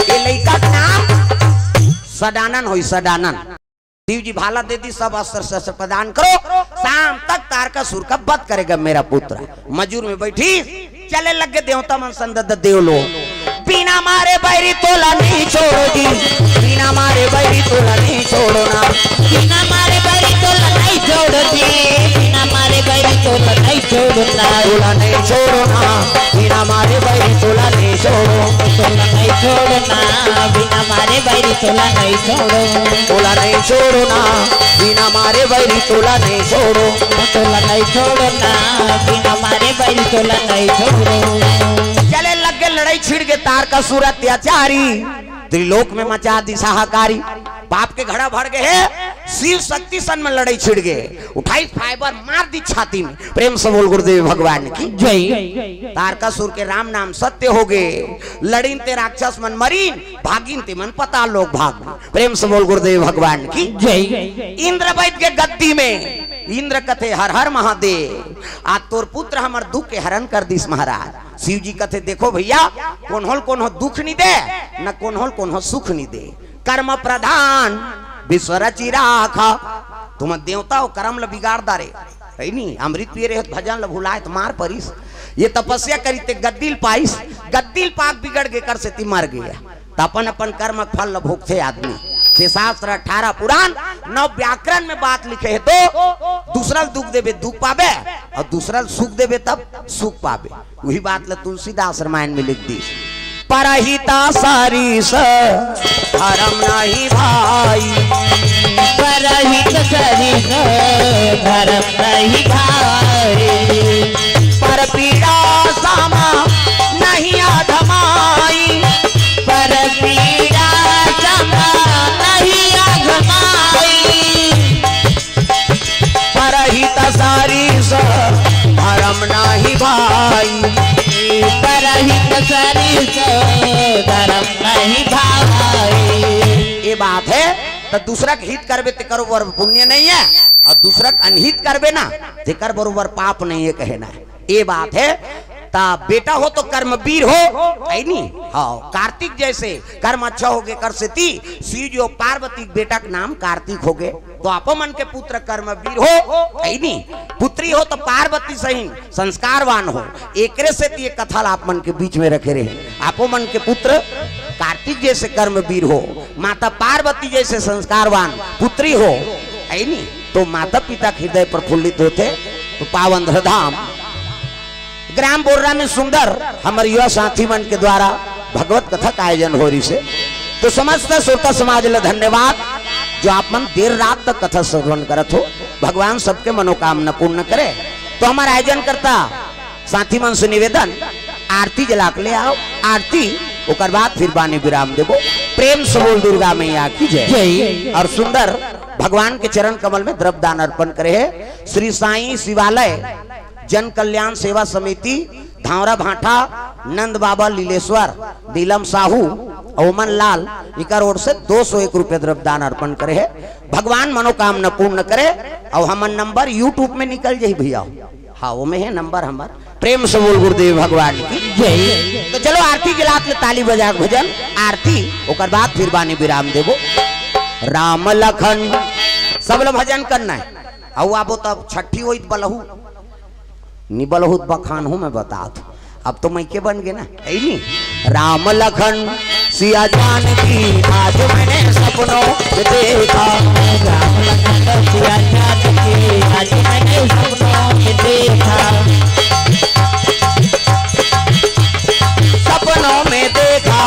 ये लड़का का नाम सदानंद होई, सदानंद। शिव जी भाला दे दी सब अस्त्र शस्त्र प्रदान करो, शाम तक तारकासुर का वध करेगा मेरा पुत्र। मजूर में बैठी चले लगे देवता मन संदद देव लो। बिना मारे बैरी तोला नहीं छोड़ो जी, बिना मारे बैरी तोला नहीं छोड़ो ना, बिना मारे बैरी तोला नहीं छोड़ो जी, बिना मारे बैरी तोला नहीं छोड़ो ना, तोला नहीं छोड़ो ना, बिना मारे बैरी तोला नहीं छोड़ो, तोला नहीं छोड़ो ना, बिना मारे बैरी तोला नहीं छोड़ो, तोला नहीं छोड़ो ना, बिना मारे बैरी तोला नहीं छोड़ो, तोला नहीं छोड़ो ना, बिना मारे बैरी तोला नहीं छोड़ो। चले लग गए लड़ाई छिड़ गए तारकासुर अत्याचारी, त्रिलोक में मचा दी साहाकारी। पाप के घड़ा भर गए है, शिव शक्ति सन में लड़ाई छिड़ गए। उठाई फाइबर मार दी छाती में। प्रेम से बोल गुरुदेव भगवान की जय। तारकासुर के राम नाम सत्य हो गए। लड़ीन ते राक्षस मन मरीन, भागिन ते मन पता लोग भाग। प्रेम से बोल गुरुदेव भगवान की जय। इंद्र बैठ के गद्दी में, इंद्र कथे हर हर महादेव, आज तोर पुत्र हमर दुख के हरण कर दिस महाराज। शिव जी कथे देखो भैया कौन हो दुख नहीं दे, न कौन हो सुख नहीं दे। कर्म प्रधान विश्व रचि राखा, तुम देवता हो कर्म ल बिगाड़ दारे है नहीं। अमृत पिए रहे भजन ल भुलाए तो मार परिस। ये तपस्या करी ते गद्दिल पाइस, गद्दिल पाक बिगड़ गए कर से ती मर गया। तो अपन अपन कर्म फल ल भोगते आदमी। से शास्त्र 18 पुराण 9 व्याकरण में बात लिखे है। तो दूसरा दुख देवे दुख पावे और दूसरा सुख देवे तब सुख पावे। वही बात ल तुलसीदास रामायण में लिख दी। परहिता सरिस धर्म नहीं भाई, परहित सरिस धर्म नहीं भाई, पर पीड़ा सामा नहीं आधमाई, पर पीड़ा सामा नहीं आधमाई, परहित सरिस धर्म नहीं भाई, परहित सरिस धर्म नहीं भाई। ये बात है तो दूसरा के हित करबे ते बरोबर पुण्य नहीं है, और दूसरा का अनहित करबे ना ते कर बरोबर पाप नहीं है कहना है। ये बात है। ता बेटा हो तो कर्मवीर हो है नहीं, हाँ कार्तिक जैसे कर्म अच्छा हो गए कर सेती शिव जो पार्वती बेटा का नाम कार्तिक हो गए तो आपो मन के पुत्र कर्म वीर हो नहीं पुत्री हो तो पार्वती सही संस्कारवान हो एकरे से ये कथा आप मन के बीच में रखे रहे आपो मन के पुत्र कार्तिक जैसे कर्म वीर हो माता पार्वती जैसे संस्कारवान पुत्री हो है नहीं तो माता पिता के हृदय प्रफुल्लित होते तो पावन धाम ग्राम बोर्रा में सुंदर हमारे युवा साथी मन के द्वारा भगवत कथा का आयोजन हो रही से तो समस्त श्रोता समाज ले धन्यवाद जो आप मन देर रात तक कथा श्रवण करत हो भगवान सबके मनोकामना पूर्ण करे तो हमारा आयोजन करता साथी मन से निवेदन आरती जला के ले आओ आरती ओकर बाद फिर बानी विराम देवो प्रेम से बोल दुर्गा मैया की जय और सुंदर भगवान के चरण कमल में द्रव्य दान अर्पण करे है श्री साईं शिवालय जन कल्याण सेवा समिति धावरा भाटा नंद बाबा लीलेश्वर नीलम साहू ओमन लाल इकर ओर से 201 रुपये द्रव्य दान अर्पण करे है भगवान मनोकामना पूर्ण करे और हमार नंबर यूट्यूब में निकल जाये भैया हाँ वो में है नंबर हमार प्रेम से बोल गुरुदेव भगवान की जय तो चलो आरती के लात ताली बजा भजन आरती ओकर बाद फिर बानी विराम देवो राम लखन सब लोग भजन करना है और आबो तब छठी हो बलहू निबलहुत बखान हूं मैं बता दू अब तो मैं के बन गए ना नहीं राम लखन सिया जानकी आज मैंने सपनों में देखा राम लखन सिया जानकी आज मैंने सपनों में देखा सपनों में देखा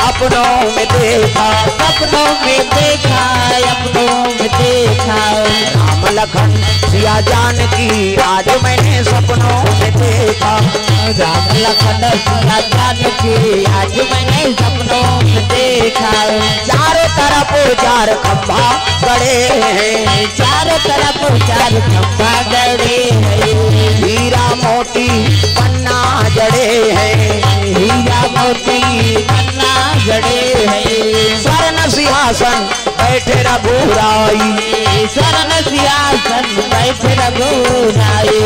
अपनों में देखा सपनों में देखा अपनों में देखा राम लखन सिया जानकी आज मैंने सपनों में देखा राम लखन सिया जानकी आज मैंने सपनों में देखा चारों तरफ चार खंभा गड़े हैं चारों तरफ चार खंभा गड़े हैं हीरा मोती पन्ना जड़े हैं हीरा मोती पन्ना जड़े हैं स्वर्ण सिंहासन बैठे रघुराई स्वर्ण सिंहासन बैठे रघुराई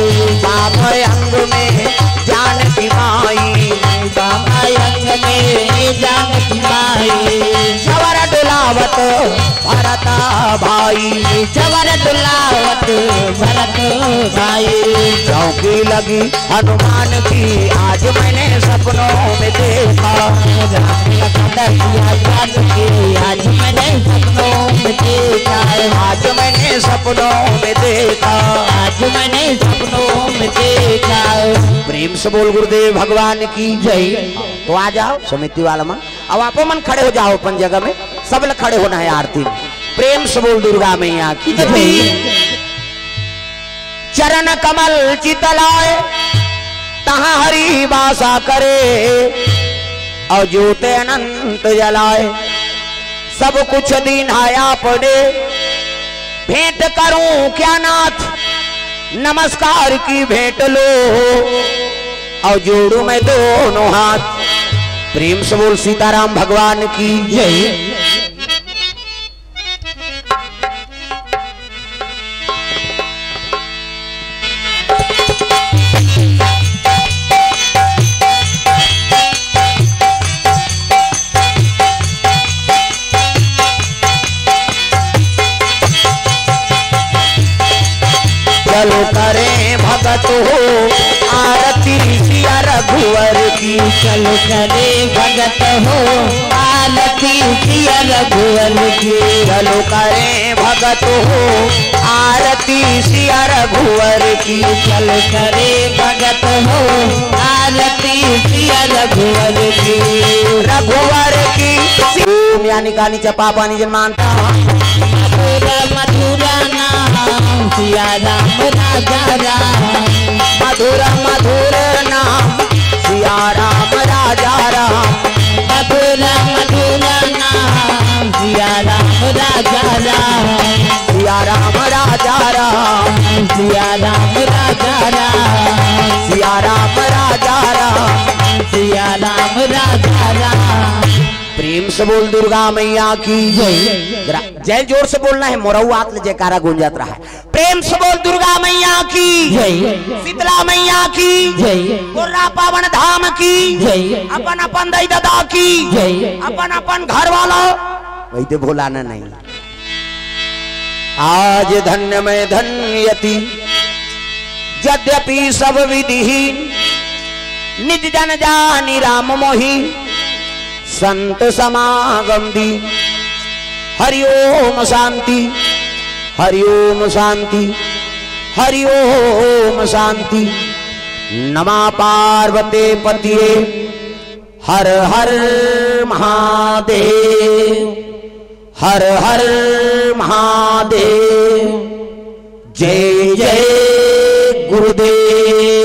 बामय अंग में जानकी माई बामय अंग में जानकी माई चवर डुलावत भरत भाई चवर डुलावत भरत भाई चौकी लगी हनुमान की आज मैंने सपनों में देखा राम लखन सिया जानकी आज मैंने सपनों में देखा आज मैंने सपनों में देखा आज मैंने सपनों में देखा प्रेम से बोल गुरुदेव भगवान की जय तो आ जाओ समिति वाला मन अब आप मन खड़े हो जाओ अपन जगह में सब लोग खड़े होना है आरती में प्रेम से बोल दुर्गा मैया की जय चरण कमल चितलाए तहाँ हरि वासा करे और ज्योते अनंत जलाए सब कुछ दिन आया पड़े भेंट करूं क्या नाथ नमस्कार की भेंट लो और जोड़ू मैं दोनों हाथ प्रेम से बोल सीताराम भगवान की जय चलो करें भगत हो आरती सिया रघुवर की चलो करे भगत हो आरती सिया रघुवर की चलो करें भगत हो आरती सिया रघुवर की चलो करे भगत हो आरती सिया रघुवर की रघुवर की यानी कानी चपा पानी जन मानता मधुरा मधुरा नाम सिया राम राजा राम मधुर मधुर नाम सिया राम राजा राम मधुरा मधुरा नाम सिया राम राजा राम सिया राम राजा राम सिया राम राजा राम सिया राम राजा राम सिया राम राजा राम प्रेम से बोल दुर्गा मैया की जरा जय जोर से बोलना है, मोरऊ आत ले जयकारा गूंजत रहा है। प्रेम से बोल दुर्गा मैया की शीतला मैया की गोर्रा पावन धाम की अपन अपन दई दादा की अपन अपन घर वालों वही तो भोलाना नहीं। आज धन्य में धन्यति यद्यपि सब विधिहीन निज जन जानी राम मोही संत समागम दी। हरि ओम शांति हरि ओम शांति हरि ओम शांति। नमः पार्वते पतिये हर हर महादेव हर हर महादेव। जय जय गुरुदेव।